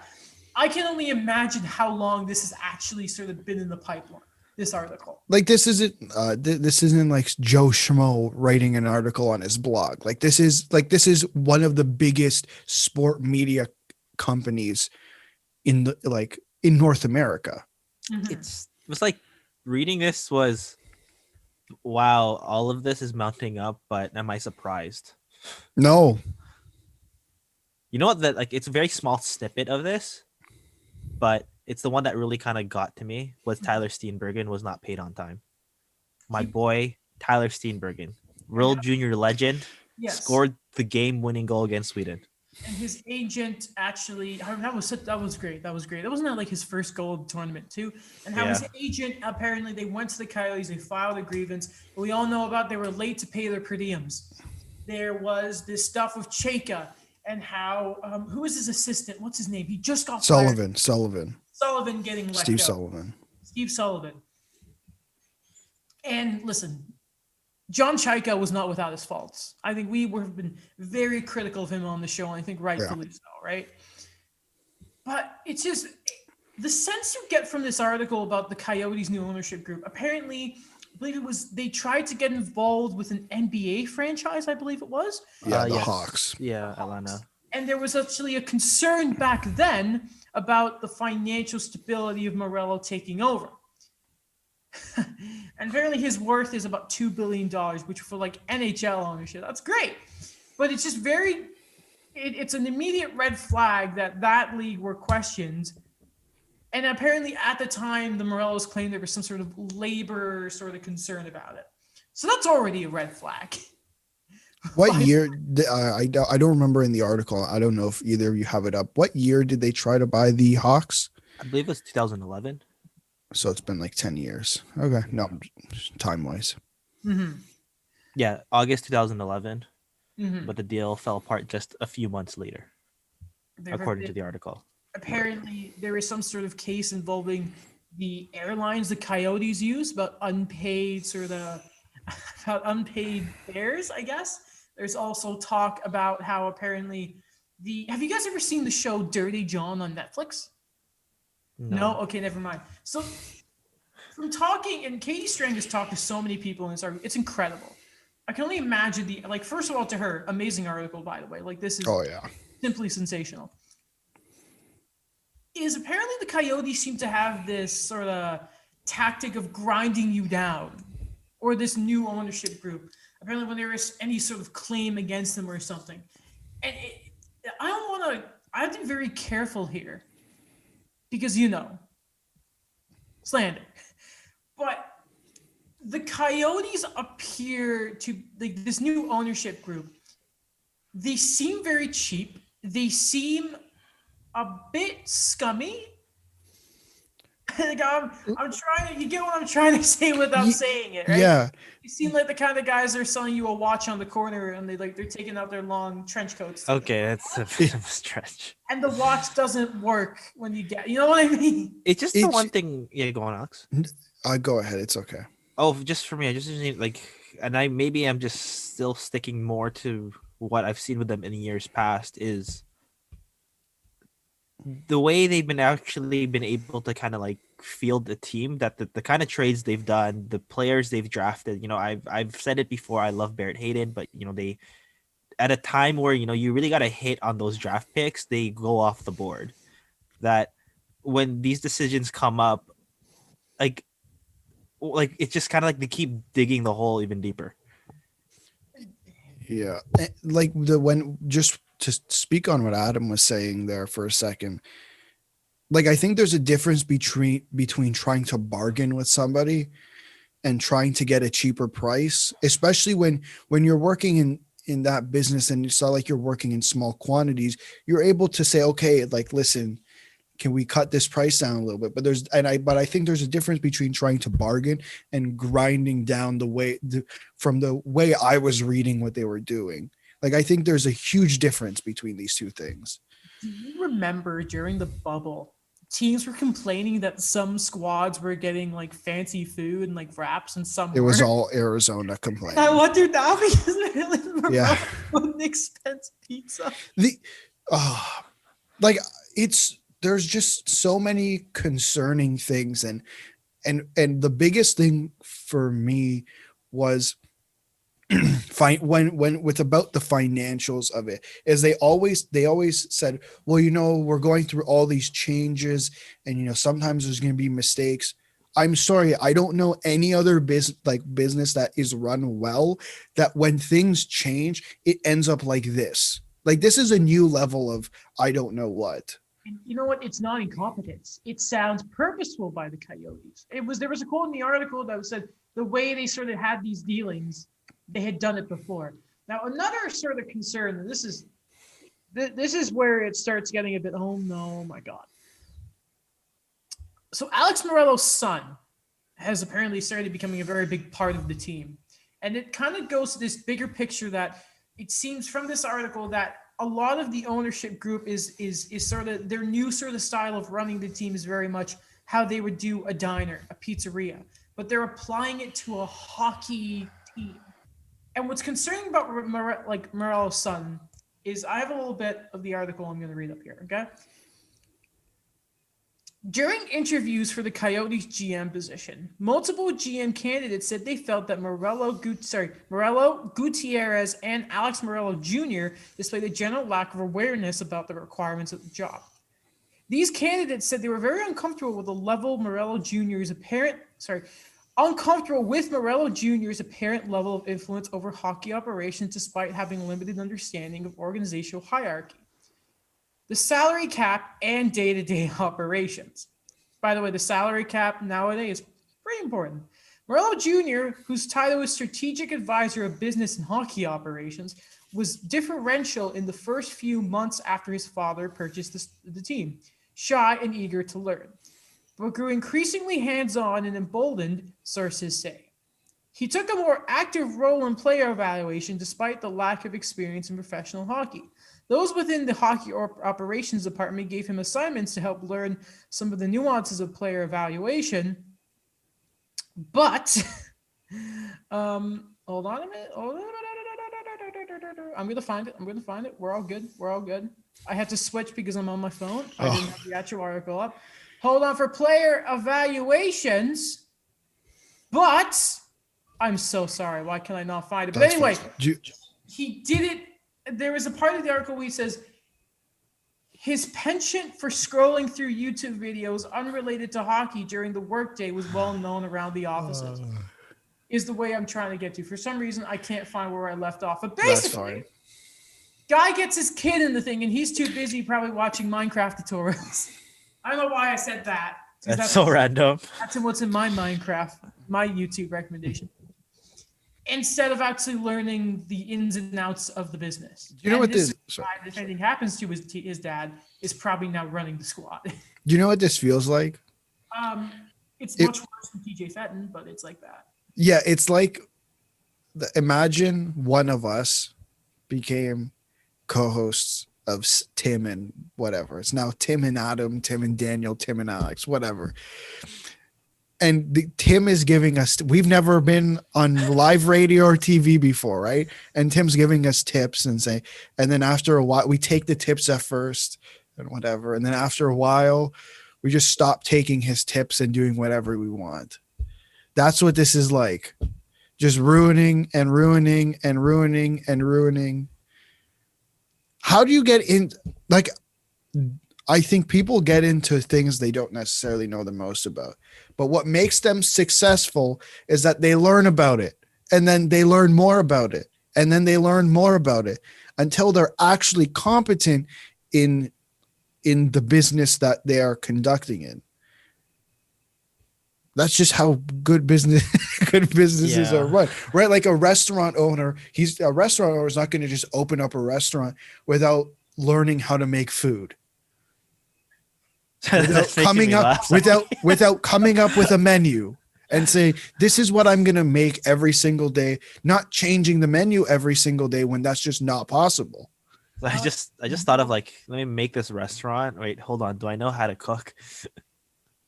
[SPEAKER 1] I can only imagine how long this has actually sort of been in the pipeline, this article.
[SPEAKER 3] Like this isn't like Joe Schmo writing an article on his blog. Like this is one of the biggest sport media companies in North America.
[SPEAKER 1] Mhm.
[SPEAKER 2] It was like reading this was, wow, all of this is mounting up, but am I surprised?
[SPEAKER 3] No.
[SPEAKER 2] You know what? That like it's a very small snippet of this, but it's the one that really kind of got to me. Was Tyler Steenbergen was not paid on time. My boy Tyler Steenbergen, World Junior legend,
[SPEAKER 1] Yes.
[SPEAKER 2] scored the game-winning goal against Sweden.
[SPEAKER 1] And his agent actually, that was great. That was great. That wasn't like his first goal of the tournament too. And how his agent, apparently they went to the Coyotes, they filed a grievance. We all know about they were late to pay their per diems. There was this stuff with Chayka and how, who was his assistant? What's his name? He just got fired.
[SPEAKER 3] Sullivan
[SPEAKER 1] Getting let
[SPEAKER 3] Steve
[SPEAKER 1] go. Steve Sullivan. And listen, John Chayka was not without his faults. I think we have been very critical of him on the show, and I think rightfully so, right? But it's just the sense you get from this article about the Coyotes' new ownership group. Apparently, believe it was, they tried to get involved with an NBA franchise, I believe it was.
[SPEAKER 3] Yeah, the
[SPEAKER 2] Yes.
[SPEAKER 3] Hawks.
[SPEAKER 2] Yeah, Atlanta.
[SPEAKER 1] And there was actually a concern back then about the financial stability of Morello taking over. And apparently his worth is about $2 billion, which for like NHL ownership, that's great. But it's just it's an immediate red flag that league were questioned. And apparently at the time, the Morellos claimed there was some sort of labor sort of concern about it. So that's already a red flag.
[SPEAKER 3] What year? I don't remember in the article. I don't know if either of you have it up. What year did they try to buy the Hawks?
[SPEAKER 2] I believe it was 2011.
[SPEAKER 3] So it's been like 10 years. Okay. No, time wise.
[SPEAKER 1] Mm-hmm.
[SPEAKER 2] Yeah, August 2011.
[SPEAKER 1] Mm-hmm.
[SPEAKER 2] But the deal fell apart just a few months later, according to the article.
[SPEAKER 1] Apparently, there is some sort of case involving the airlines the Coyotes use about unpaid fares, I guess. There's also talk about how apparently have you guys ever seen the show Dirty John on Netflix? No? Okay, never mind. So from talking, and Katie Strang has talked to so many people in this article, it's incredible. I can only imagine first of all, to her, amazing article, by the way. Like, this is simply sensational. Is apparently the Coyotes seem to have this sort of tactic of grinding you down, or this new ownership group. Apparently, when there is any sort of claim against them or something, and I have to be very careful here, because slander. But the Coyotes appear to, like, this new ownership group. They seem very cheap. They seem a bit scummy. Like, I'm trying to, you get what I'm trying to say without saying it, right?
[SPEAKER 3] Yeah.
[SPEAKER 1] You seem like the kind of guys that are selling you a watch on the corner, and they're taking out their long trench coats.
[SPEAKER 2] Okay, that's a bit of a stretch.
[SPEAKER 1] And the watch doesn't work when you know what I mean?
[SPEAKER 2] It's just the one thing. Yeah, go on, Alex.
[SPEAKER 3] Go ahead. It's okay.
[SPEAKER 2] Oh, just for me, I just like, and I'm just still sticking more to what I've seen with them in years past is the way they've been able to kind of like field the team, that the kind of trades they've done, the players they've drafted. I've said it before. I love Barrett Hayden, but they, at a time where you really got to hit on those draft picks, they go off the board. That when these decisions come up, like it's just kind of like they keep digging the hole even deeper.
[SPEAKER 3] Yeah, like just to speak on what Adam was saying there for a second, like, I think there's a difference between trying to bargain with somebody and trying to get a cheaper price, especially when you're working in that business and it's not like you're working in small quantities. You're able to say, okay, like, listen, can we cut this price down a little bit? But I think there's a difference between trying to bargain and grinding down from the way I was reading what they were doing. Like, I think there's a huge difference between these two things.
[SPEAKER 1] Do you remember during the bubble, teams were complaining that some squads were getting like fancy food and like wraps, and some
[SPEAKER 3] it was all Arizona complaining.
[SPEAKER 1] I wonder now because
[SPEAKER 3] yeah,
[SPEAKER 1] an expensive pizza.
[SPEAKER 3] There's just so many concerning things, and the biggest thing for me was when with about the financials of it is they always said, well, we're going through all these changes, and sometimes there's going to be mistakes. I'm sorry, I don't know any other business that is run well that when things change, it ends up like this. Like, this is a new level of I don't know what.
[SPEAKER 1] And you know what? It's not incompetence. It sounds purposeful by the Coyotes. There was a quote in the article that said the way they sort of had these dealings, they had done it before. Now, another sort of concern, and this is where it starts getting a bit, oh my God. So Alex Morello's son has apparently started becoming a very big part of the team. And it kind of goes to this bigger picture that it seems from this article that a lot of the ownership group is sort of their new sort of style of running the team is very much how they would do a diner, a pizzeria, but they're applying it to a hockey team. And what's concerning about Morello's son is I have a little bit of the article I'm going to read up here, okay? During interviews for the Coyotes GM position, multiple GM candidates said they felt that Morello Gutierrez and Alex Morello Jr. displayed a general lack of awareness about the requirements of the job. These candidates said they were very uncomfortable with uncomfortable with Morello Jr.'s apparent level of influence over hockey operations despite having limited understanding of organizational hierarchy, the salary cap, and day-to-day operations. By the way, the salary cap nowadays is pretty important. Morello Jr., whose title is Strategic Advisor of Business and Hockey Operations, was differential in the first few months after his father purchased the team, shy and eager to learn, but grew increasingly hands-on and emboldened, sources say. He took a more active role in player evaluation despite the lack of experience in professional hockey. Those within the hockey operations department gave him assignments to help learn some of the nuances of player evaluation. But, hold on a minute. I'm going to find it. We're all good. I had to switch because I'm on my phone. I didn't have the actual article up. Hold on for player evaluations. But, I'm so sorry. Why can I not find it? But anyway, he did it. There was a part of the article where he says his penchant for scrolling through YouTube videos unrelated to hockey during the workday was well known around the offices. Is the way I'm trying to get to. For some reason, I can't find where I left off. But basically, guy gets his kid in the thing, and he's too busy probably watching Minecraft tutorials. I don't know why I said that.
[SPEAKER 2] That's so random.
[SPEAKER 1] That's what's in my YouTube recommendation. Instead of actually learning the ins and outs of the business.
[SPEAKER 3] You know what this?
[SPEAKER 1] If anything happens to his dad, is probably now running the squad.
[SPEAKER 3] You know what this feels like?
[SPEAKER 1] It's much worse than TJ Fenton, but it's like that.
[SPEAKER 3] Yeah, it's like, imagine one of us became co-hosts of Tim and whatever. It's now Tim and Adam, Tim and Daniel, Tim and Alex, whatever. And Tim is giving us, we've never been on live radio or TV before, right? And Tim's giving us tips and then after a while, we take the tips at first and whatever. And then after a while, we just stop taking his tips and doing whatever we want. That's what this is like. Just ruining and ruining and ruining and ruining. How do you get in? Like, I think people get into things they don't necessarily know the most about. But what makes them successful is that they learn about it, and then they learn more about it, and then they learn more about it until they're actually competent in the business that they are conducting in. That's just how good businesses are run, right? Like a restaurant owner, is not going to just open up a restaurant without learning how to make food. Without coming up with a menu and say, this is what I'm going to make every single day, not changing the menu every single day when that's just not possible.
[SPEAKER 2] I just thought of like, let me make this restaurant. Wait, hold on. Do I know how to cook?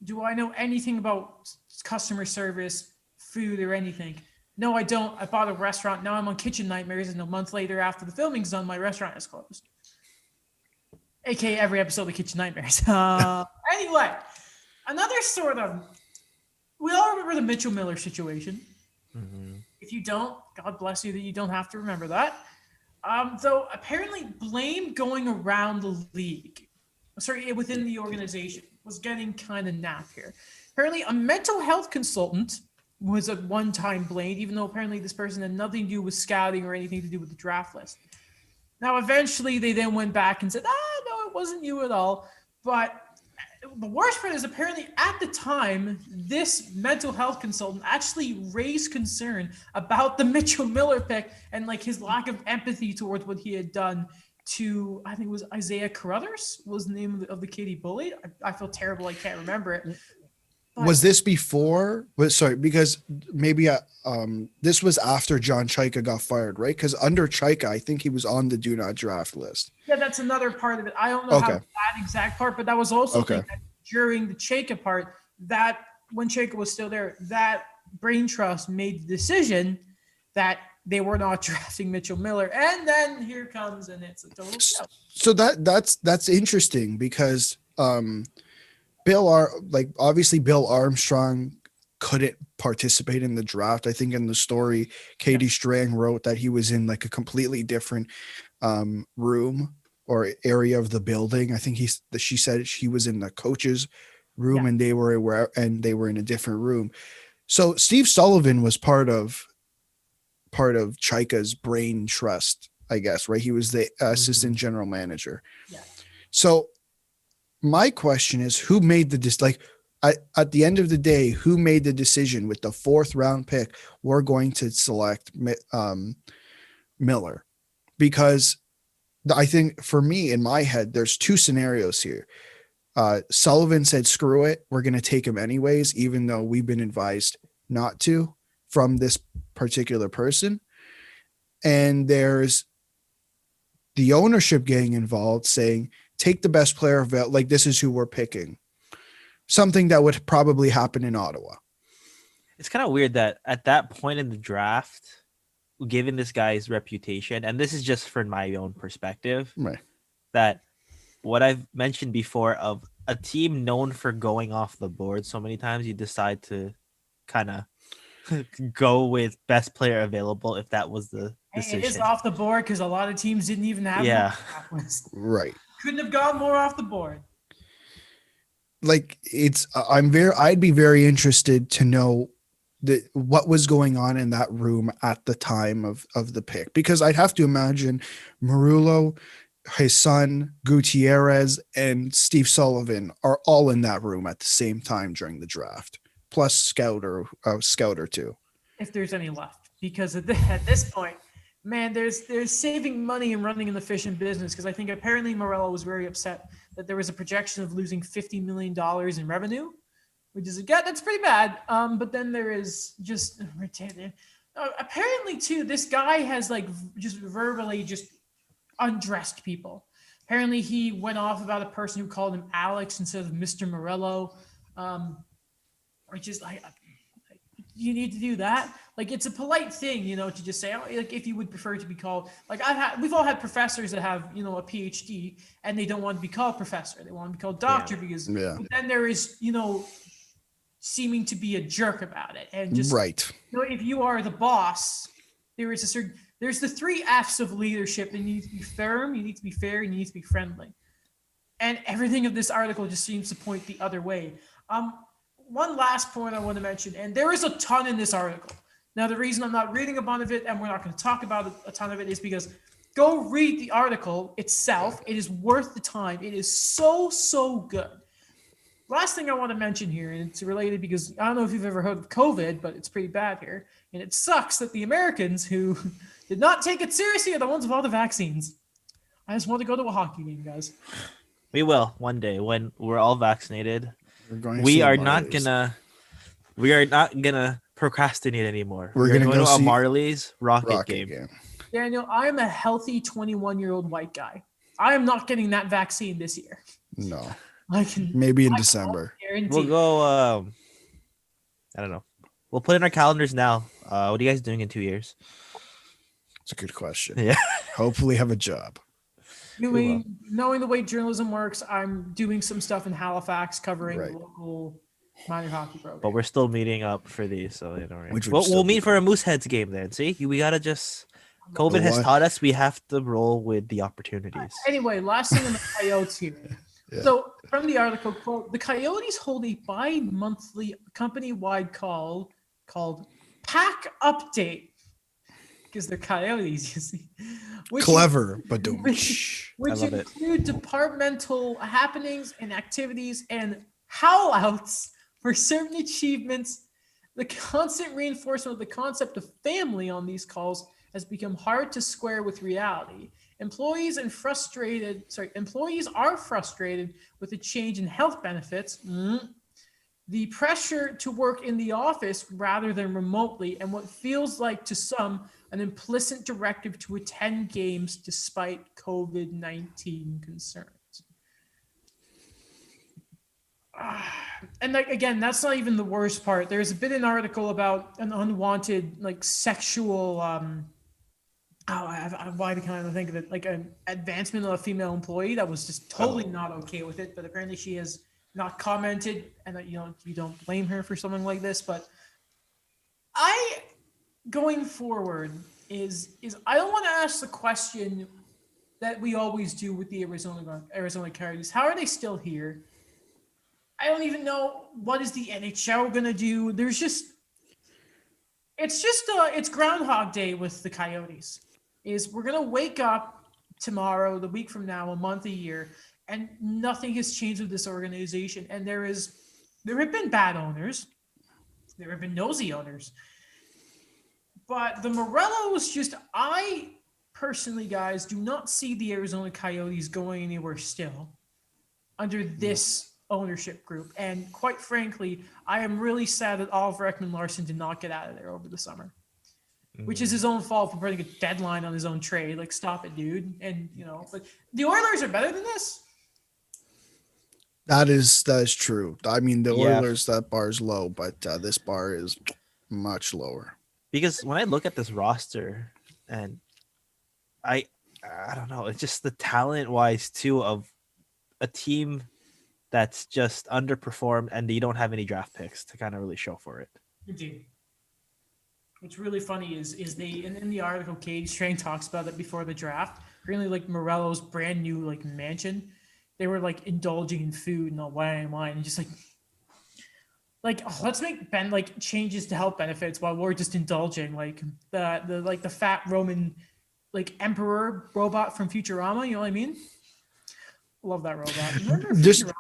[SPEAKER 1] Do I know anything about customer service, food, or anything? No, I don't. I bought a restaurant. Now I'm on Kitchen Nightmares, and a month later after the filming's done, my restaurant is closed. AKA every episode of Kitchen Nightmares. Anyway, another sort of, we all remember the Mitchell Miller situation. Mm-hmm. If you don't, God bless you that you don't have to remember that. Though apparently blame going around the league, within the organization, was getting kind of napped here. Apparently a mental health consultant was at one time blamed, even though apparently this person had nothing to do with scouting or anything to do with the draft list. Now, eventually, they then went back and said, no, it wasn't you at all. But the worst part is apparently at the time, this mental health consultant actually raised concern about the Mitchell Miller pick and like his lack of empathy towards what he had done to, I think it was Isaiah Carruthers was the name of the kid he bullied. I feel terrible. I can't remember it. But
[SPEAKER 3] was this before? Because maybe this was after John Chaika got fired, right? Because under Chaika, I think he was on the do not draft list.
[SPEAKER 1] Yeah, that's another part of it. I don't know how that exact part, but that was also during the Chaika part, that when Chaika was still there, that brain trust made the decision that they were not drafting Mitchell Miller. And then here comes, and it's a total show.
[SPEAKER 3] So that's interesting because obviously Bill Armstrong couldn't participate in the draft. I think in the story, Katie Strang wrote that he was in like a completely different room or area of the building. I think she said she was in the coach's room and they were in a different room. So Steve Sullivan was part of Chaika's brain trust, I guess, right? He was the assistant general manager.
[SPEAKER 1] Yeah.
[SPEAKER 3] So my question is, who made at the end of the day, who made the decision with the 4th round pick? We're going to select Miller, because I think for me in my head, there's 2 scenarios here. Sullivan said, screw it. We're going to take him anyways, even though we've been advised not to from this particular person. And there's the ownership getting involved saying, take the best player available. Like, this is who we're picking. Something that would probably happen in Ottawa.
[SPEAKER 2] It's kind of weird that at that point in the draft, given this guy's reputation, and this is just from my own perspective,
[SPEAKER 3] Right.
[SPEAKER 2] that what I've mentioned before of a team known for going off the board so many times, you decide to kind of go with best player available if that was the decision.
[SPEAKER 1] It is off the board because a lot of teams didn't even have
[SPEAKER 3] right.
[SPEAKER 1] Couldn't have gone more off the board.
[SPEAKER 3] Like, I'd be very interested to know what was going on in that room at the time of the pick, because I'd have to imagine Marullo, his son Gutierrez, and Steve Sullivan are all in that room at the same time during the draft, plus scout or two,
[SPEAKER 1] if there's any left, because at this point, man, there's saving money and running an efficient business, because I think apparently Morello was very upset that there was a projection of losing $50 million in revenue, which is that's pretty bad. But then there is just apparently too, this guy has like just verbally just undressed people. Apparently he went off about a person who called him Alex instead of Mr. Morello, or just like, you need to do that. Like, it's a polite thing, to just say, like, if you would prefer to be called, like, we've all had professors that have, a PhD and they don't want to be called professor. They want to be called doctor because but then there is, seeming to be a jerk about it. And just,
[SPEAKER 3] right.
[SPEAKER 1] If you are the boss, there's the 3 F's of leadership. You need to be firm, you need to be fair, and you need to be friendly. And everything of this article just seems to point the other way. One last point I want to mention, and there is a ton in this article. Now, the reason I'm not reading a bunch of it and we're not going to talk about a ton of it is because go read the article itself. It is worth the time. It is so good. Last thing I want to mention here, and it's related because I don't know if you've ever heard of COVID, but it's pretty bad here. And it sucks that the Americans who did not take it seriously are the ones with all the vaccines. I just want to go to a hockey game, guys.
[SPEAKER 2] We will one day when we're all vaccinated. We are not gonna procrastinate anymore. We're gonna go to a Marlies Rocket game.
[SPEAKER 1] Daniel, I'm a healthy 21-year-old white guy. I am not getting that vaccine this year.
[SPEAKER 3] No. Maybe in December.
[SPEAKER 2] We'll go. I don't know. We'll put in our calendars now. What are you guys doing in 2 years?
[SPEAKER 3] It's a good question.
[SPEAKER 2] Yeah.
[SPEAKER 3] Hopefully have a job.
[SPEAKER 1] Knowing the way journalism works, I'm doing some stuff in Halifax covering local minor hockey program.
[SPEAKER 2] But we're still meeting up for these, so we'll meet for a Mooseheads game then. See, we gotta just. COVID has taught us we have to roll with the opportunities.
[SPEAKER 1] Anyway, last thing on the Coyotes here. Yeah. So from the article, quote, the Coyotes hold a bi-monthly company-wide call called Pack Update. Because they're Coyotes, you see.
[SPEAKER 3] Clever, but don't.
[SPEAKER 1] Which include departmental happenings and activities and howl-outs for certain achievements. The constant reinforcement of the concept of family on these calls has become hard to square with reality. Employees are frustrated with the change in health benefits, the pressure to work in the office rather than remotely, and what feels like to some an implicit directive to attend games despite COVID-19 concerns. And again, that's not even the worst part. There's a bit in an article about an unwanted sexual why can't I think of it? Like an advancement of a female employee that was just totally not okay with it. But apparently she has not commented, and that you don't blame her for something like this, but going forward is I don't want to ask the question that we always do with the Arizona Coyotes. How are they still here? I don't even know what is the NHL gonna do. It's Groundhog Day with the Coyotes. Is we're gonna wake up tomorrow, the week from now, a month, a year, and nothing has changed with this organization. And there have been bad owners, there have been nosy owners, but the Morellos I personally, guys, do not see the Arizona Coyotes going anywhere still under this ownership group. And quite frankly, I am really sad that Oliver Ekman-Larsson did not get out of there over the summer, which is his own fault for putting a deadline on his own trade. Like, stop it, dude. And, but the Oilers are better than this.
[SPEAKER 3] That is true. I mean, the
[SPEAKER 2] Yeah.
[SPEAKER 3] Oilers, that bar is low, but this bar is much lower.
[SPEAKER 2] Because when I look at this roster, and I don't know, it's just the talent wise too of a team that's just underperformed, and you don't have any draft picks to kind of really show for it.
[SPEAKER 1] Indeed. What's really funny is they in the article, Katie Strang talks about it before the draft. Really, like Morello's brand new like mansion, they were like indulging in food and all wine and just let's make Ben like changes to health benefits while we're just indulging, like the fat Roman like emperor robot from Futurama. You know what I mean? Love that robot. Remember Futurama?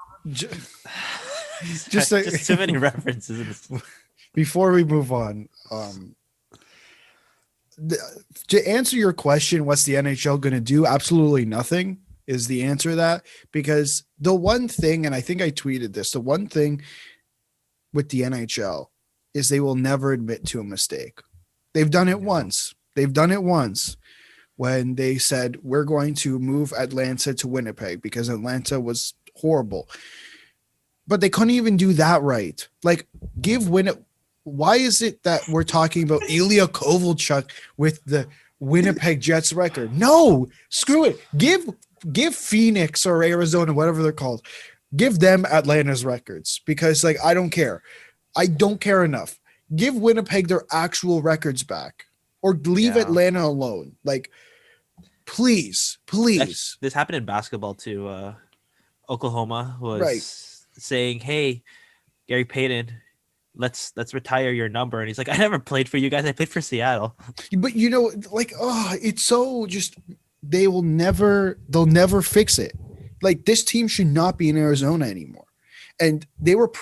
[SPEAKER 3] Just
[SPEAKER 2] too many references.
[SPEAKER 3] Before we move on, to answer your question, what's the NHL going to do? Absolutely nothing is the answer to that, because the one thing, and I think I tweeted this, the one thing with the NHL is they will never admit to a mistake. They've done it once. They've done it once when they said, we're going to move Atlanta to Winnipeg because Atlanta was horrible. But they couldn't even do that right. Like, why is it that we're talking about Ilya Kovalchuk with the Winnipeg Jets record? No, screw it. Give Phoenix or Arizona, whatever they're called, give them Atlanta's records, because like, I don't care. I don't care enough. Give Winnipeg their actual records back, or leave Atlanta alone. Like, please.
[SPEAKER 2] This happened in basketball too. Oklahoma was saying, "Hey, Gary Payton, let's retire your number," and he's like, "I never played for you guys. I played for Seattle."
[SPEAKER 3] But it's so just, they'll never fix it. Like, this team should not be in Arizona anymore. And they were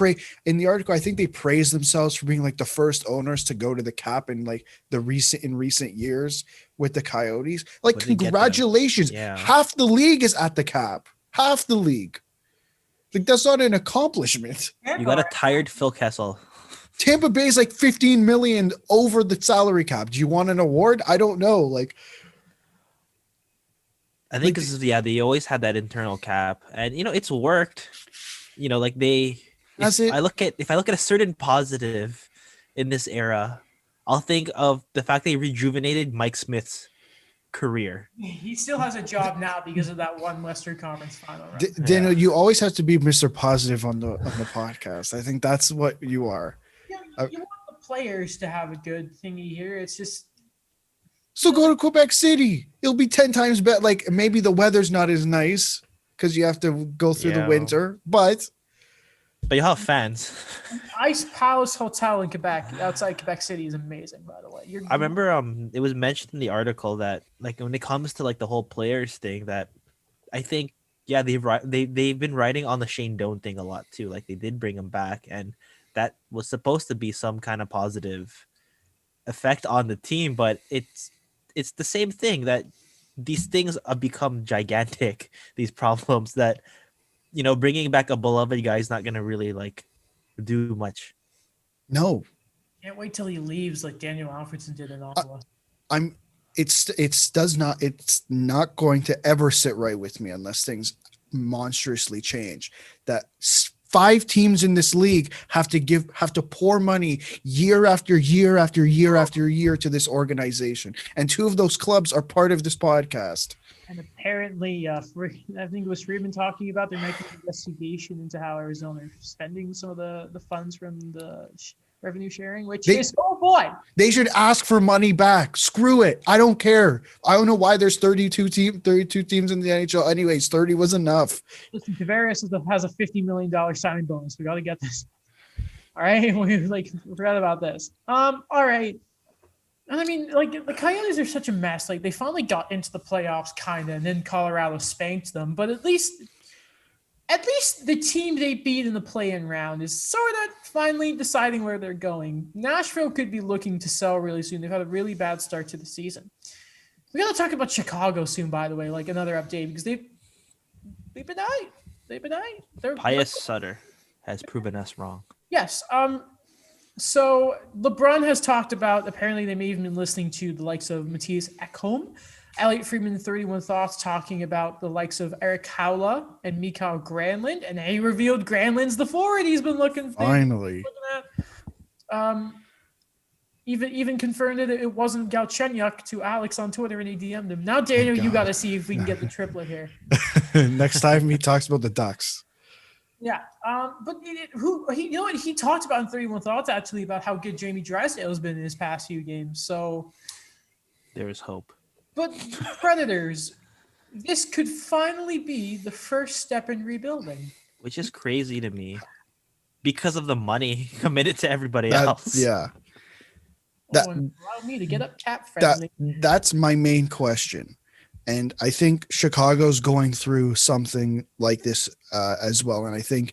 [SPEAKER 3] in the article, I think they praised themselves for being like the first owners to go to the cap in like recent years with the Coyotes. Like, congratulations. Half the league is at the cap. Half the league. Like, that's not an accomplishment.
[SPEAKER 2] You got a tired Phil Kessel.
[SPEAKER 3] Tampa Bay is like 15 million over the salary cap. Do you want an award? I don't know. Like,
[SPEAKER 2] I think they always had that internal cap, and it's worked. Like if I look at a certain positive in this era, I'll think of the fact they rejuvenated Mike Smith's career.
[SPEAKER 1] He still has a job now because of that one Western Conference final. Right?
[SPEAKER 3] Daniel, you always have to be Mr. Positive on the podcast. I think that's what you are.
[SPEAKER 1] You want the players to have a good thingy here. It's just,
[SPEAKER 3] so go to Quebec City. It'll be 10 times better. Like, maybe the weather's not as nice because you have to go through the winter, but
[SPEAKER 2] you have fans.
[SPEAKER 1] Ice Palace Hotel in Quebec, outside Quebec City, is amazing, by the way.
[SPEAKER 2] I remember it was mentioned in the article that, like, when it comes to like the whole players thing, that I think they've been writing on the Shane Doan thing a lot too. Like, they did bring him back, and that was supposed to be some kind of positive effect on the team, but it's the same thing, that these things have become gigantic, these problems that bringing back a beloved guy is not going to really like do much.
[SPEAKER 3] No.
[SPEAKER 1] Can't wait till he leaves like Daniel Alfredson did in Ottawa.
[SPEAKER 3] It's not going to ever sit right with me unless things monstrously change. That 5 teams in this league have to pour money year after year after year after year to this organization, and 2 of those clubs are part of this podcast.
[SPEAKER 1] And apparently, I think it was Friedman talking about they're making an investigation into how Arizona is spending some of the funds from the revenue sharing, which is, oh boy.
[SPEAKER 3] They should ask for money back. Screw it. I don't care. I don't know why there's 32 teams in the NHL. Anyways, 30 was enough.
[SPEAKER 1] Listen, Tavares has a $50 million signing bonus. We got to get this. All right. We forgot about this. All right. And I mean, like, the Coyotes are such a mess. Like, they finally got into the playoffs, kind of, and then Colorado spanked them. But at least the team they beat in the play-in round is sort of finally deciding where they're going. Nashville could be looking to sell really soon. They've had a really bad start to the season. We got to talk about Chicago soon, by the way, like another update, because they've been nice. They've been nice.
[SPEAKER 2] Pius Sutter has proven us wrong.
[SPEAKER 1] Yes. So LeBron has talked about, apparently they may even been listening to the likes of Matthias Ekholm, Elliot Friedman, 31 Thoughts, talking about the likes of Eric Haula and Mikael Granlund, and he revealed Granlund's the forward he's been looking at. Even confirmed that it wasn't Galchenyuk to Alex on Twitter, and he DM'd him. Now, Daniel, you got to see if we can get the triplet here.
[SPEAKER 3] Next time he talks about the Ducks.
[SPEAKER 1] Yeah, but you know what he talked about in 31 Thoughts, actually, about how good Jamie Drysdale has been in his past few games. So
[SPEAKER 2] there is hope.
[SPEAKER 1] But Predators, this could finally be the first step in rebuilding,
[SPEAKER 2] which is crazy to me because of the money committed to everybody else.
[SPEAKER 3] Yeah,
[SPEAKER 1] allow me to get up cap friendly.
[SPEAKER 3] That's my main question. And I think Chicago's going through something like this as well. And I think,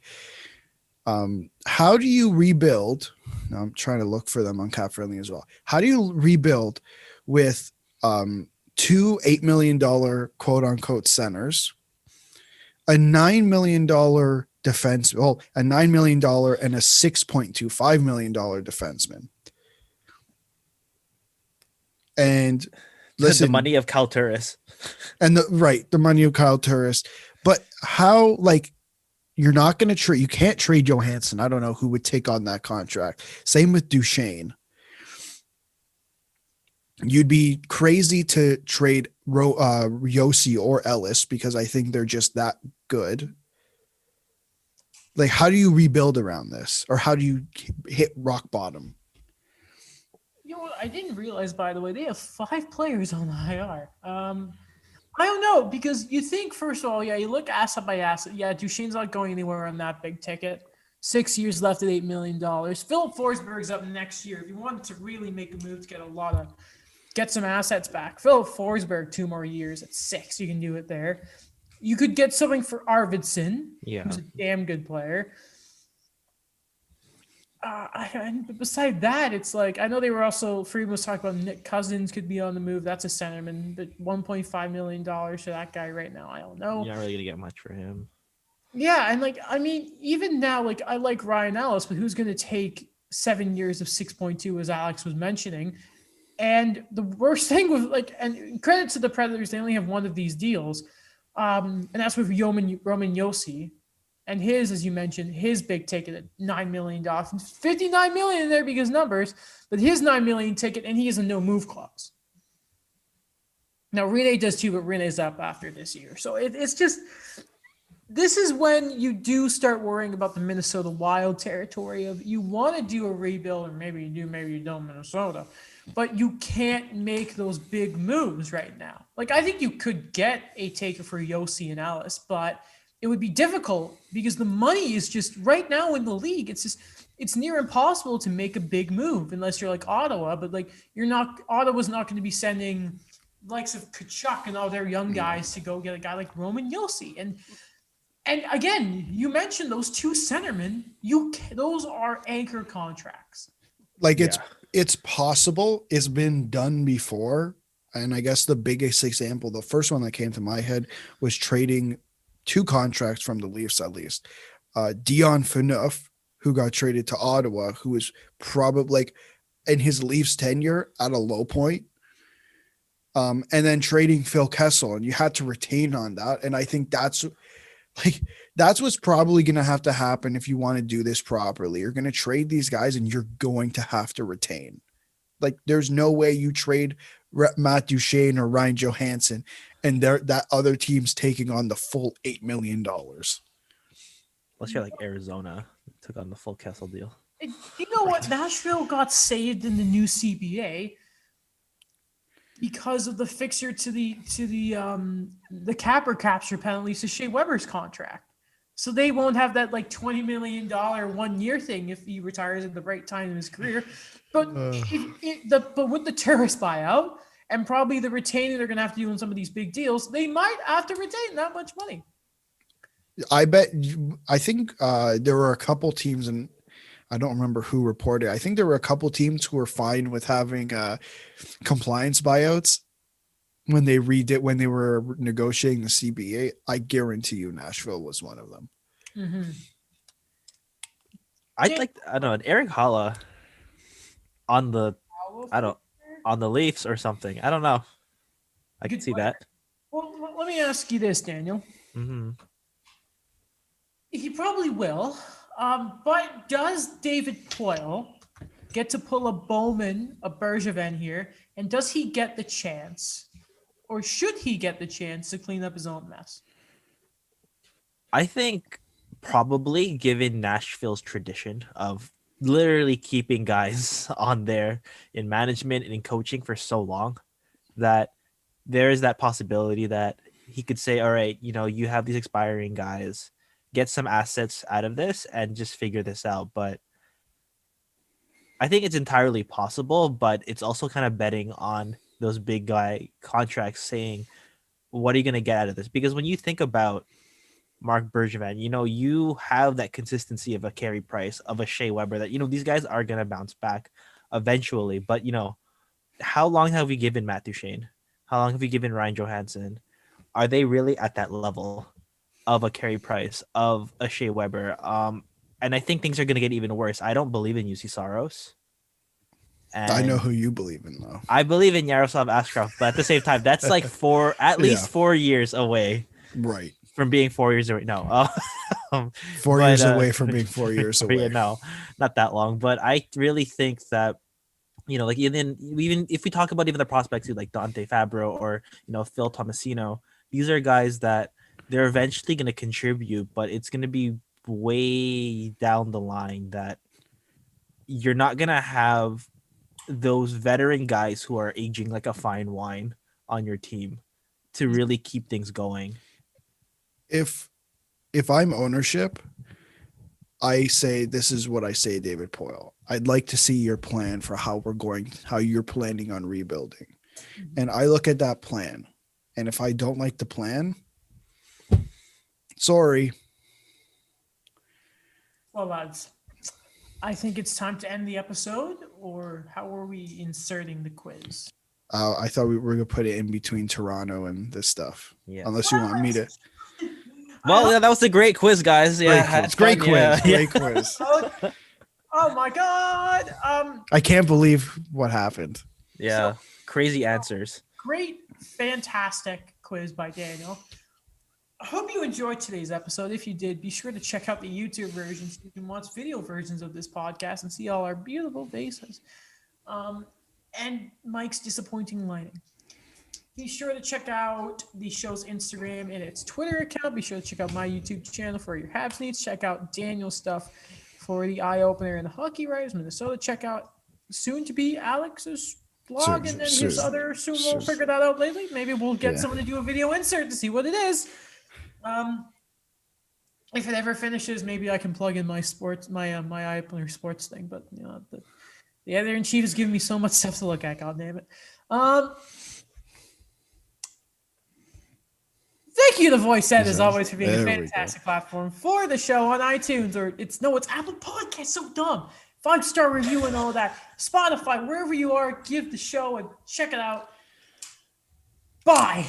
[SPEAKER 3] how do you rebuild? Now I'm trying to look for them on Cap Friendly as well. How do you rebuild with 2 $8 million quote unquote centers, a $9 million defense, a $9 million and a $6.25 million defenseman? And listen,
[SPEAKER 2] the money of Kyle Turris.
[SPEAKER 3] And the money of Kyle Turris. But how, like, you're not going to trade, you can't trade Johansson. I don't know who would take on that contract. Same with Duchesne. You'd be crazy to trade Yossi or Ellis because I think they're just that good. Like, how do you rebuild around this? Or how do you hit rock bottom?
[SPEAKER 1] You know what? I didn't realize, by the way, they have 5 players on the IR. I don't know, because you think, first of all, yeah, you look asset by asset. Yeah, Duchesne's not going anywhere on that big ticket. 6 years left at $8 million. Philip Forsberg's up next year. If you wanted to really make a move to get some assets back, Philip Forsberg 2 more years at 6. You can do it there. You could get something for Arvidsson, who's a damn good player. And beside that, it's like, I know they were also, Friedman was talking about Nick Cousins could be on the move. That's a centerman, but $1.5 million for that guy right now, I don't know.
[SPEAKER 2] You're not really going to get much for him.
[SPEAKER 1] Yeah, and like, I mean, even now, like, I like Ryan Ellis, but who's going to take 7 years of 6.2, as Alex was mentioning? And the worst thing with, like, and credit to the Predators, they only have one of these deals, and that's with Roman Josi. And his, as you mentioned, his big ticket at $9 million, $59 million in there because numbers, but his $9 million ticket, and he has a no move clause. Now Rene does too, but Rene's up after this year. So it's just, this is when you do start worrying about the Minnesota Wild territory of, you want to do a rebuild, or maybe you do, maybe you don't, Minnesota, but you can't make those big moves right now. Like, I think you could get a taker for Yossi and Alice, but it would be difficult because the money is just right now in the league. It's near impossible to make a big move unless you're like Ottawa, but like Ottawa's not going to be sending likes of Kachuk and all their young guys to go get a guy like Roman Josi. And again, you mentioned those 2 centermen, those are anchor contracts.
[SPEAKER 3] Like, it's possible. It's been done before. And I guess the biggest example, the first one that came to my head, was trading 2 contracts from the Leafs, at least. Dion Phaneuf, who got traded to Ottawa, who was probably, like, in his Leafs tenure at a low point. And then trading Phil Kessel, and you had to retain on that. And I think that's, like, That's what's probably going to have to happen if you want to do this properly. You're going to trade these guys and you're going to have to retain. Like, there's no way you trade Matt Duchene or Ryan Johansson and that other team's taking on the full $8 million.
[SPEAKER 2] Unless you're like Arizona, took on the full Kessel deal.
[SPEAKER 1] You know what? Nashville got saved in the new CBA because of the fixture to the capper capture penalties to Shea Weber's contract. So they won't have that like $20 million 1 year thing if he retires at the right time in his career. But but with the tourist buyout and probably the retaining they're going to have to do on some of these big deals, they might have to retain that much money.
[SPEAKER 3] I think there were a couple teams, and I don't remember who reported. I think there were a couple teams who were fine with having compliance buyouts when they were negotiating the CBA. I guarantee you Nashville was one of them.
[SPEAKER 1] Mm-hmm.
[SPEAKER 2] I don't know, an Eric Holla on the Leafs or something. I don't know. I can see that.
[SPEAKER 1] Well, let me ask you this, Daniel.
[SPEAKER 2] Mm-hmm.
[SPEAKER 1] He probably will. But does David Poile get to pull a Bowman, a Bergevin here? And does he get the chance? Or should he get the chance to clean up his own mess?
[SPEAKER 2] I think probably, given Nashville's tradition of literally keeping guys on there in management and in coaching for so long, that there is that possibility that he could say, all right, you have these expiring guys, get some assets out of this and just figure this out. But I think it's entirely possible, but it's also kind of betting on those big guy contracts, saying, what are you going to get out of this? Because when you think about Marc Bergevin, you have that consistency of a Carey Price, of a Shea Weber, that, these guys are going to bounce back eventually. But, how long have we given Matt Duchene? How long have we given Ryan Johansson? Are they really at that level of a Carey Price, of a Shea Weber? And I think things are going to get even worse. I don't believe in UC Saros. And
[SPEAKER 3] I know who you believe in, though.
[SPEAKER 2] I believe in Yaroslav Askarov, but at the same time, that's like at least 4 years away.
[SPEAKER 3] Right.
[SPEAKER 2] From being 4 years away. No.
[SPEAKER 3] 4 years away from being 4 years away.
[SPEAKER 2] Yeah, no, not that long. But I really think that, like even if we talk about even the prospects like Dante Fabro or, Phil Tomasino, these are guys that they're eventually going to contribute, but it's going to be way down the line that you're not going to have those veteran guys who are aging like a fine wine on your team to really keep things going.
[SPEAKER 3] If I'm ownership, I say, this is what I say, David Poile. I'd like to see your plan for how you're planning on rebuilding. And I look at that plan, and if I don't like the plan, sorry.
[SPEAKER 1] Well, lads, I think it's time to end the episode, or how are we inserting the quiz?
[SPEAKER 3] I thought we were going to put it in between Toronto and this stuff.
[SPEAKER 2] Yeah.
[SPEAKER 3] Unless you want me to.
[SPEAKER 2] Well, yeah, that was a great quiz, guys. Yeah,
[SPEAKER 3] it's great quiz.
[SPEAKER 2] Yeah.
[SPEAKER 3] Great quiz.
[SPEAKER 1] Oh my God.
[SPEAKER 3] I can't believe what happened.
[SPEAKER 2] Yeah. Crazy answers.
[SPEAKER 1] Great, fantastic quiz by Daniel. I hope you enjoyed today's episode. If you did, be sure to check out the YouTube version so you can watch video versions of this podcast and see all our beautiful faces. And Mike's disappointing lighting. Be sure to check out the show's Instagram and its Twitter account. Be sure to check out my YouTube channel for your Habs needs. Check out Daniel's stuff for the Eye Opener and the Hockey Writers Minnesota. Check out soon to be Alex's blog and then his other. Soon we'll figure that out lately. Maybe we'll get someone to do a video insert to see what it is. If it ever finishes, maybe I can plug in my Eye Opener sports thing. But the editor in chief is giving me so much stuff to look at. God damn it. Thank you, The Voice Said, as always, for being a fantastic platform for the show on iTunes, or it's Apple Podcasts. So dumb. 5-star review and all that. Spotify, wherever you are, give the show and check it out. Bye.